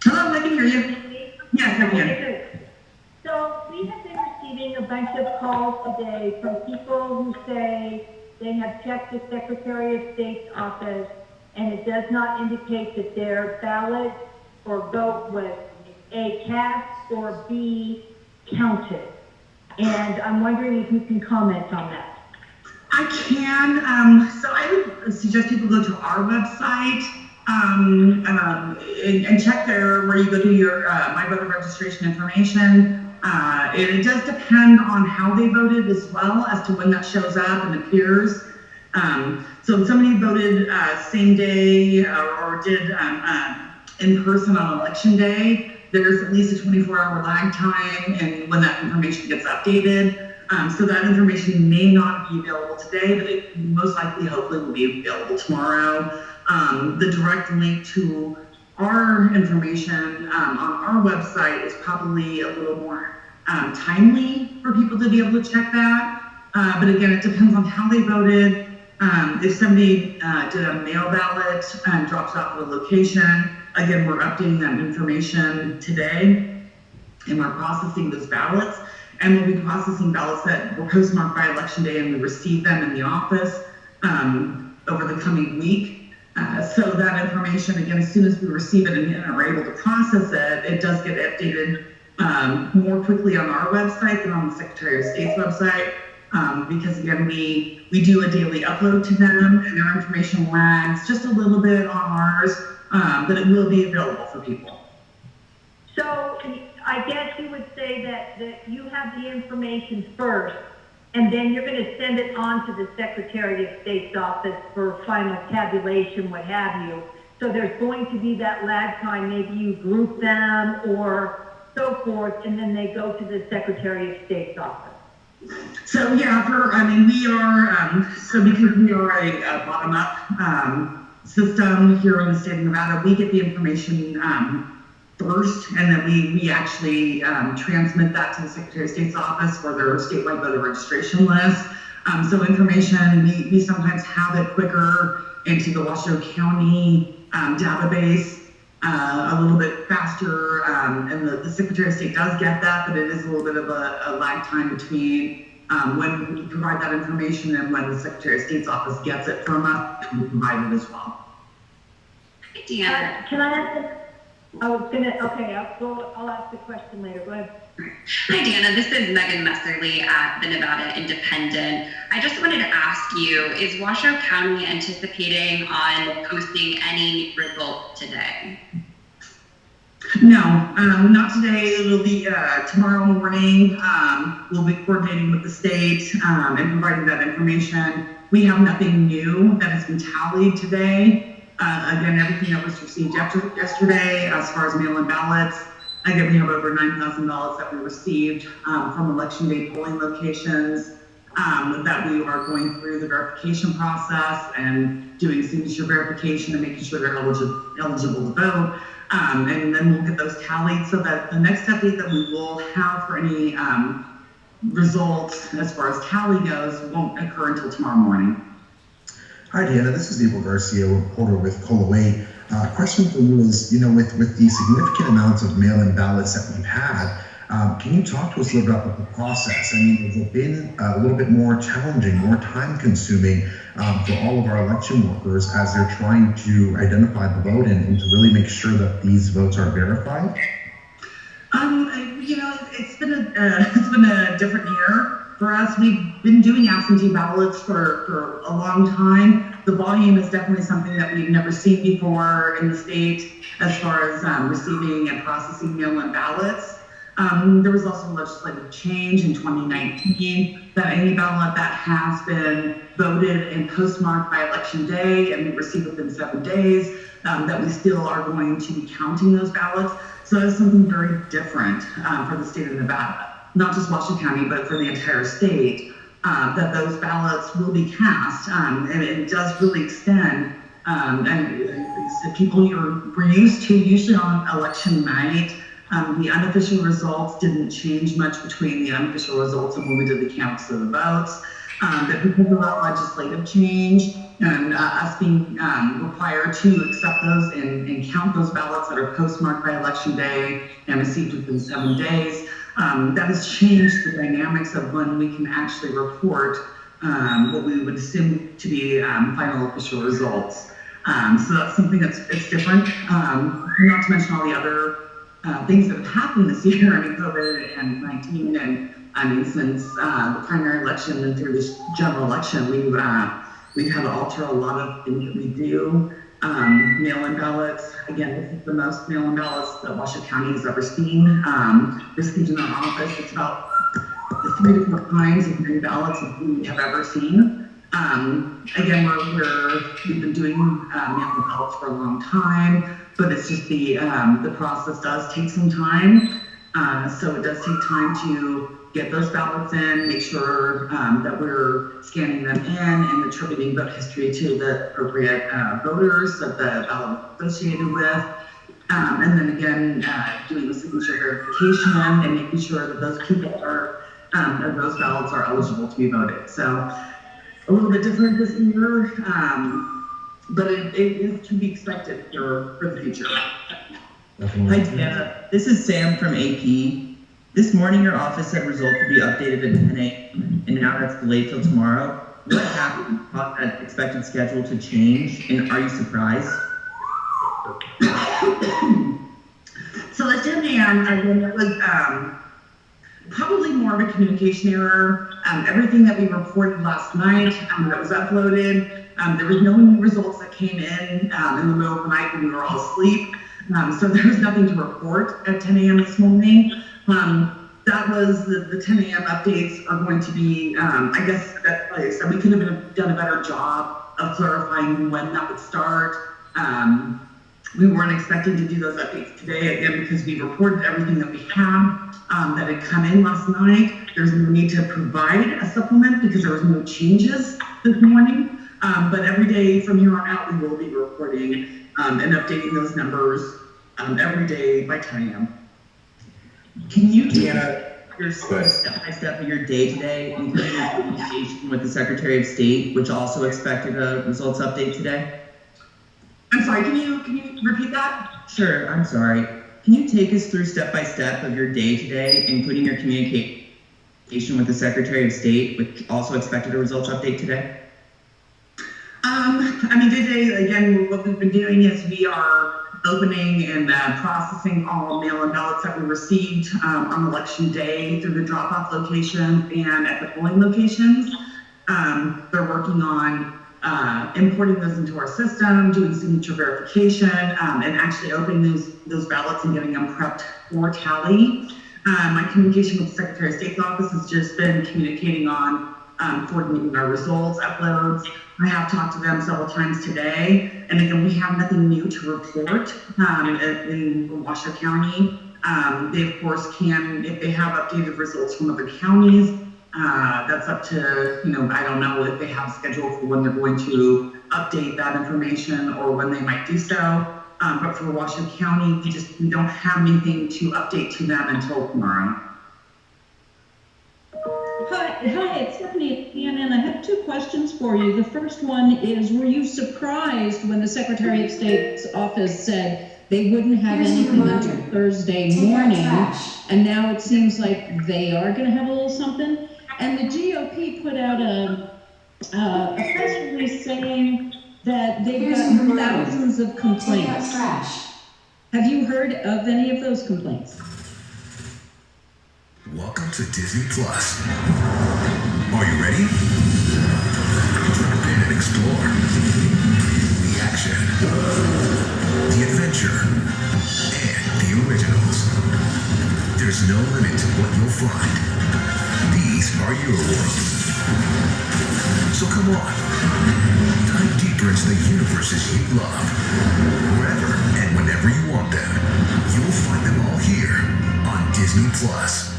Hello, I can hear you. Yes, I can. Okay, good. So we have been receiving a bunch of calls today from people who say they have checked the Secretary of State's office and it does not indicate that their ballot or vote was A, cast, or B, counted. And I'm wondering if you can comment on that. I can. So I would suggest people go to our website and check there where you go to your My Voter Registration information. It does depend on how they voted as well as to when that shows up and appears. So if somebody voted same day or did in person on election day, there's at least a 24-hour lag time and when that information gets updated. So that information may not be available today, but it most likely, hopefully, will be available tomorrow. The direct link to our information on our website is probably a little more timely for people to be able to check that. But again, it depends on how they voted. If somebody did a mail ballot and drops off at a location, again, we're updating that information today, and we're processing those ballots. And we'll be processing ballots that were postmarked by election day, and we receive them in the office over the coming week. So that information, again, as soon as we receive it and are able to process it, it does get updated more quickly on our website than on the Secretary of State's website. Because again, we do a daily upload to them, and their information lags just a little bit on ours, but it will be available for people. So I guess you would say that you have the information first, and then you're going to send it on to the Secretary of State's office for final tabulation, what have you. So there's going to be that lag time. Maybe you group them or so forth, and then they go to the Secretary of State's office. So yeah, we are, so because we are a bottom-up system here in the state of Nevada, we get the information first, and then we actually transmit that to the Secretary of State's office for their statewide voter registration list. So information, we sometimes have it quicker into the Washoe County database a little bit faster, and the Secretary of State does get that, but it is a little bit of a lag time between when we provide that information and when the Secretary of State's office gets it from us, we provide it as well. Hi, Deanna. Can I ask? I'll ask the question later. Go ahead. Hi, Deanna. This is Megan Messerly at the Nevada Independent. I just wanted to ask you, is Washoe County anticipating on posting any results today? No, not today. It'll be tomorrow morning. We'll be coordinating with the state and providing that information. We have nothing new that has been tallied today. Again, everything that was received yesterday as far as mail-in ballots. Again, we have over 9,000 ballots that we received from election day polling locations that we are going through the verification process and doing signature verification and making sure they're eligible to vote. And then we'll get those tallied so that the next update that we will have for any results as far as tally goes won't occur until tomorrow morning. Hi, Deanna. This is Abel Garcia, reporter with Colaway. Question for you is, with the significant amounts of mail-in ballots that we've had, can you talk to us a little bit about the process? I mean, has it been a little bit more challenging, more time-consuming for all of our election workers as they're trying to identify the vote and to really make sure that these votes are verified? It's been a different year for us. We've been doing absentee ballots for a long time. The volume is definitely something that we've never seen before in the state as far as receiving and processing mail-in ballots. There was also legislative change in 2019 that any ballot that has been voted and postmarked by election day and we receive within 7 days, that we still are going to be counting those ballots. So it's something very different for the state of Nevada, not just Washington County, but for the entire state, that those ballots will be cast. And it does really extend, and people we're used to, usually on election night, the unofficial results didn't change much between the unofficial results and when we did the counts of the votes. But because of that legislative change and us being required to accept those and count those ballots that are postmarked by election day and received within 7 days, that has changed the dynamics of when we can actually report what we would assume to be final official results. So that's something it's different, not to mention all the other things that have happened this year. I mean, COVID and 19, and I mean, since the primary election and through this general election, we've had to alter a lot of things that we do. Mail-in ballots, again, this is the most mail-in ballots that Washoe County has ever seen. Received in our office, it's about 3 to 4 times as many ballots as we have ever seen. Again, we've been doing mail-in ballots for a long time, but it's just the process does take some time. So it does take time to get those ballots in, make sure that we're scanning them in and attributing vote history to the appropriate voters that the ballot is associated with. And then again, doing the signature verification and making sure that those people are, or those ballots are eligible to be voted. So a little bit different this year, but it is to be expected for the future. Hi, Deanna. This is Sam from AP. This morning, your office said results will be updated at 10 a.m., and now that's delayed till tomorrow. What happened caused that expected schedule to change, and are you surprised? So at 10 a.m., again, it was probably more of a communication error. Everything that we reported last night that was uploaded, there was no new results that came in the middle of the night when we were all asleep. So there was nothing to report at 10 a.m. this morning. That was the 10 a.m. updates are going to be, I guess, like I said, we could have done a better job of clarifying when that would start. We weren't expecting to do those updates today, again, because we reported everything that we had that had come in last night. There's no need to provide a supplement because there was no changes this morning. But every day from here on out, we will be reporting and updating those numbers every day by 10 a.m. Can you take your step-by-step of your day today, including your communication with the Secretary of State, which also expected a results update today? I'm sorry, can you repeat that? Sure, I'm sorry. Can you take us through step-by-step of your day today, including your communication with the Secretary of State, which also expected a results update today? I mean, today, again, what we've been doing is we are opening and processing all mail-in ballots that we received on election day through the drop-off location and at the polling locations. They're working on importing those into our system, doing signature verification, and actually opening those ballots and getting them prepped for tally. My communication with the Secretary of State's office has just been communicating on coordinating our results, uploads. I have talked to them several times today, and again, we have nothing new to report in Washoe County. They of course can, if they have updated results from other counties, that's up to, I don't know if they have a schedule for when they're going to update that information or when they might do so. But for Washoe County, we don't have anything to update to them until tomorrow. Hi, it's Stephanie at CNN. I have two questions for you. The first one is, were you surprised when the Secretary of State's office said they wouldn't have anything until Thursday morning, and now it seems like they are going to have a little something? And the GOP put out a press release saying that they've gotten thousands of complaints. Have you heard of any of those complaints? Welcome to Disney Plus. Are you ready? Jump in and explore. The action, the adventure, and the originals. There's no limit to what you'll find. These are your worlds. So come on, dive deeper into the universes you love. Wherever and whenever you want them, you'll find them all here on Disney Plus.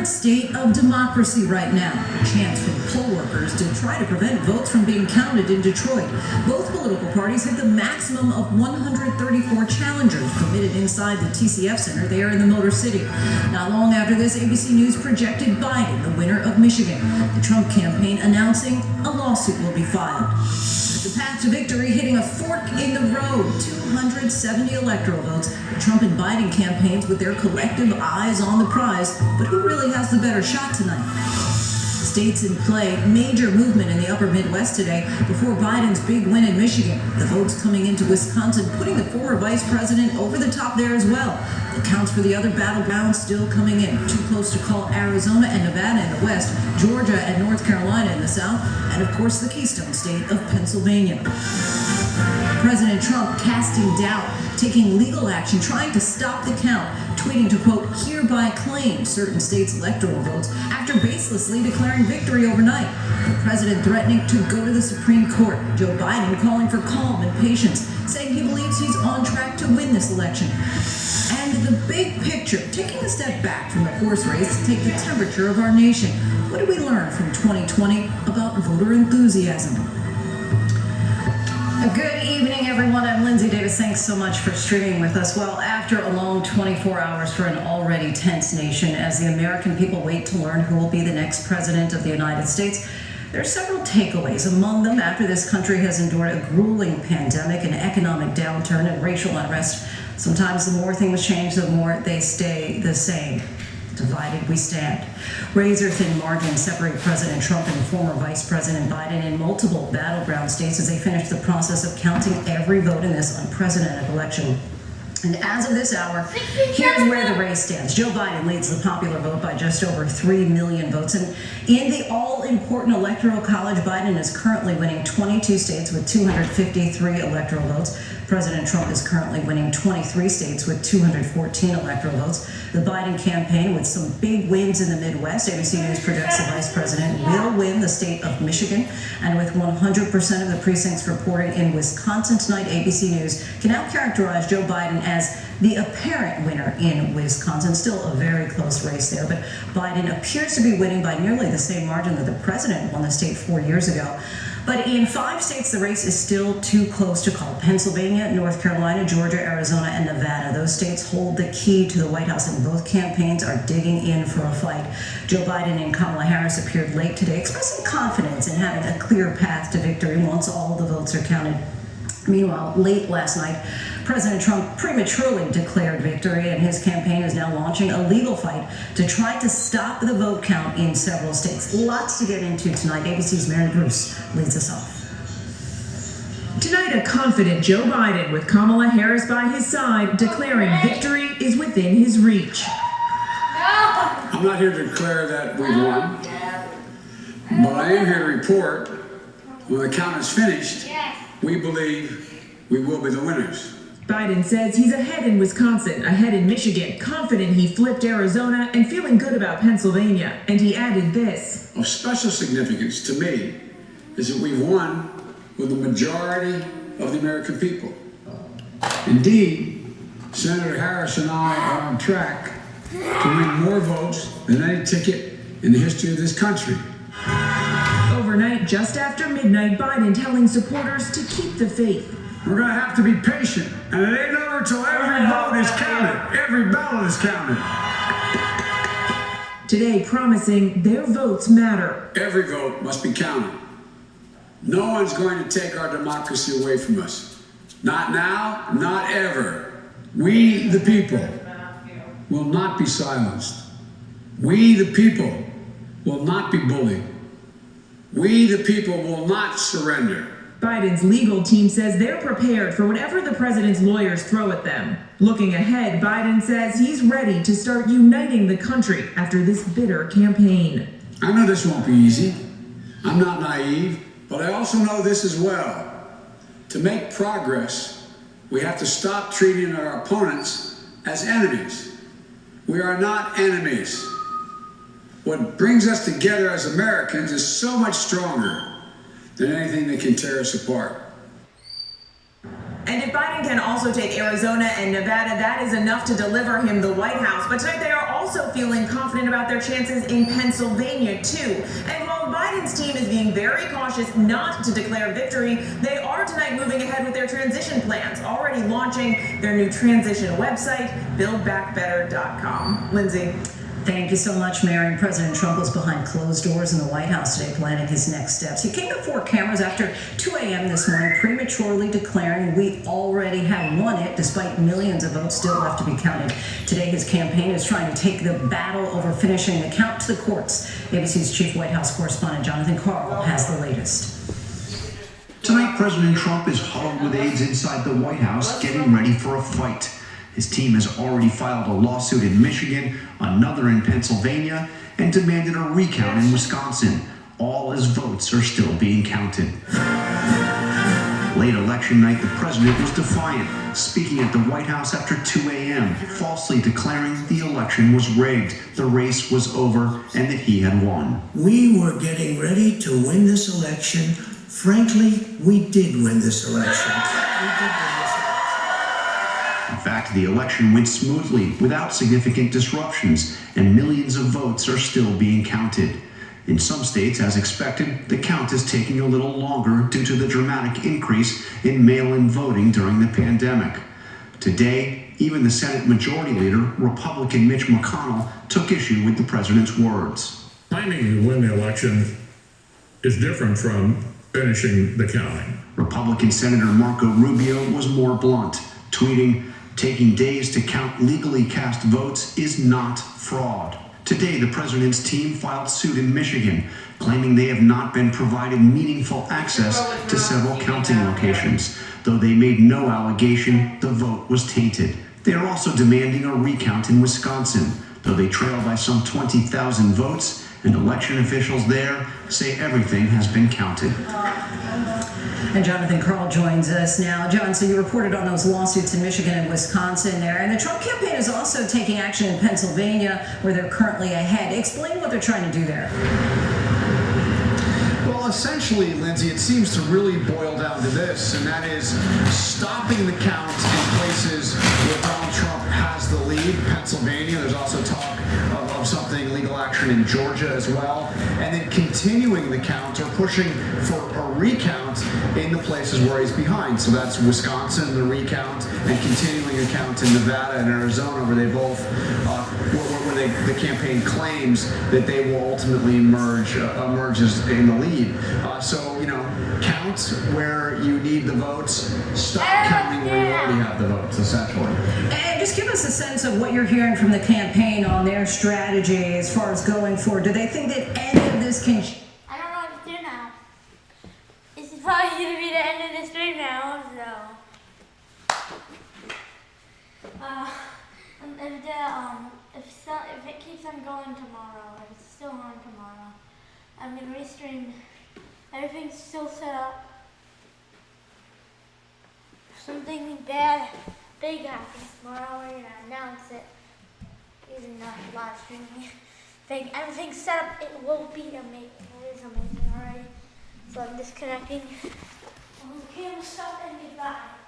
State of democracy right now. Chants from poll workers to try to prevent votes from being counted in Detroit. Both political parties had the maximum of 134 challengers permitted inside the TCF Center there in the Motor City. Not long after this, ABC News projected Biden the winner of Michigan. The Trump campaign announcing a lawsuit will be filed. The path to victory hitting a fork in the road. 270 electoral votes. The Trump and Biden campaigns with their collective eyes on the prize. But who really has the better shot tonight? States in play, major movement in the upper Midwest today before Biden's big win in Michigan. The votes coming into Wisconsin, putting the former vice president over the top there as well. The counts for the other battlegrounds still coming in. Too close to call Arizona and Nevada in the west, Georgia and North Carolina in the south, and of course the Keystone State of Pennsylvania. President Trump casting doubt, taking legal action, trying to stop the count, tweeting to, quote, hereby claim certain states' electoral votes after baselessly declaring victory overnight. The president threatening to go to the Supreme Court. Joe Biden calling for calm and patience, saying he believes he's on track to win this election. And the big picture, taking a step back from the horse race to take the temperature of our nation. What did we learn from 2020 about voter enthusiasm? Good evening, everyone. I'm Lindsay Davis. Thanks so much for streaming with us. Well, after a long 24 hours for an already tense nation, as the American people wait to learn who will be the next president of the United States, there are several takeaways. Among them, after this country has endured a grueling pandemic, an economic downturn, and racial unrest, sometimes the more things change, the more they stay the same. Divided we stand. Razor-thin margins separate President Trump and former Vice President Biden in multiple battleground states as they finish the process of counting every vote in this unprecedented election. And as of this hour, here's where the race stands. Joe Biden leads the popular vote by just over 3 million votes. And in the all-important Electoral College, Biden is currently winning 22 states with 253 electoral votes. President Trump is currently winning 23 states with 214 electoral votes. The Biden campaign with some big wins in the Midwest. ABC News projects the vice president will win the state of Michigan. And with 100% of the precincts reporting in Wisconsin tonight, ABC News can now characterize Joe Biden as the apparent winner in Wisconsin. Still a very close race there, but Biden appears to be winning by nearly the same margin that the president won the state 4 years ago. But in 5 states, the race is still too close to call. Pennsylvania, North Carolina, Georgia, Arizona, and Nevada. Those states hold the key to the White House, and both campaigns are digging in for a fight. Joe Biden and Kamala Harris appeared late today, expressing confidence in having a clear path to victory once all the votes are counted. Meanwhile, late last night, President Trump prematurely declared victory, and his campaign is now launching a legal fight to try to stop the vote count in several states. Lots to get into tonight. ABC's Mary Bruce leads us off. Tonight, a confident Joe Biden with Kamala Harris by his side declaring victory is within his reach. I'm not here to declare that we've won, but I am here to report when the count is finished, we believe we will be the winners. Biden says he's ahead in Wisconsin, ahead in Michigan, confident he flipped Arizona, and feeling good about Pennsylvania. And he added this. Of special significance to me is that we've won with the majority of the American people. Indeed, Senator Harris and I are on track to win more votes than any ticket in the history of this country. Overnight, just after midnight, Biden telling supporters to keep the faith. We're going to have to be patient, and it ain't over till every vote is counted. Every ballot is counted. Today, promising their votes matter. Every vote must be counted. No one's going to take our democracy away from us. Not now, not ever. We, the people, will not be silenced. We, the people, will not be bullied. We, the people, will not surrender. Biden's legal team says they're prepared for whatever the president's lawyers throw at them. Looking ahead, Biden says he's ready to start uniting the country after this bitter campaign. I know this won't be easy. I'm not naive, but I also know this as well. To make progress, we have to stop treating our opponents as enemies. We are not enemies. What brings us together as Americans is so much stronger than anything that can tear us apart. And if Biden can also take Arizona and Nevada, that is enough to deliver him the White House. But tonight they are also feeling confident about their chances in Pennsylvania, too. And while Biden's team is being very cautious not to declare victory, they are tonight moving ahead with their transition plans, already launching their new transition website, buildbackbetter.com. Lindsay. Thank you so much, Mary. President Trump was behind closed doors in the White House today planning his next steps. He came before cameras after 2 a.m. this morning, prematurely declaring we already have won it, despite millions of votes still left to be counted. Today, his campaign is trying to take the battle over finishing the count to the courts. ABC's chief White House correspondent Jonathan Karl has the latest. Tonight, President Trump is huddled with aides inside the White House, getting ready for a fight. His team has already filed a lawsuit in Michigan, another in Pennsylvania, and demanded a recount in Wisconsin, all as votes are still being counted. Late election night, the president was defiant, speaking at the White House after 2 a.m., falsely declaring the election was rigged, the race was over, and that he had won. We were getting ready to win this election. Frankly, we did win this election. In fact, the election went smoothly, without significant disruptions, and millions of votes are still being counted. In some states, as expected, the count is taking a little longer due to the dramatic increase in mail-in voting during the pandemic. Today, even the Senate Majority Leader, Republican Mitch McConnell, took issue with the president's words. Claiming you win the election is different from finishing the counting. Republican Senator Marco Rubio was more blunt, tweeting, "Taking days to count legally cast votes is not fraud." Today, the president's team filed suit in Michigan, claiming they have not been provided meaningful access to several counting locations. Though they made no allegation the vote was tainted. They are also demanding a recount in Wisconsin, though they trail by some 20,000 votes, and election officials there say everything has been counted. And Jonathan Karl joins us now. John, so you reported on those lawsuits in Michigan and Wisconsin there. And the Trump campaign is also taking action in Pennsylvania, where they're currently ahead. Explain what they're trying to do there. Well, essentially, Lindsay, it seems to really boil down to this, and that is stopping the count in places where Donald Trump has has the lead, Pennsylvania. There's also talk of something, legal action in Georgia as well. And then continuing the count or pushing for a recount in the places where he's behind. So that's Wisconsin, the recount, and continuing a count in Nevada and Arizona, where they both, the campaign claims that they will ultimately emerge as in the lead. So, you know, count where you need the votes, stop counting where you already have the votes, essentially. And just give us a sense of what you're hearing from the campaign on their strategy as far as going forward. Do they think that any of this can... I don't know what to do now. This is probably going to be the end of the stream now, so... if it keeps on going tomorrow, if it's still on tomorrow, I'm going to restream. Everything's still set up. If something big happens tomorrow, we're going to announce it using the live streaming thing. Everything's set up. It will be amazing. It is amazing already. So I'm disconnecting. Okay, we'll stop and goodbye.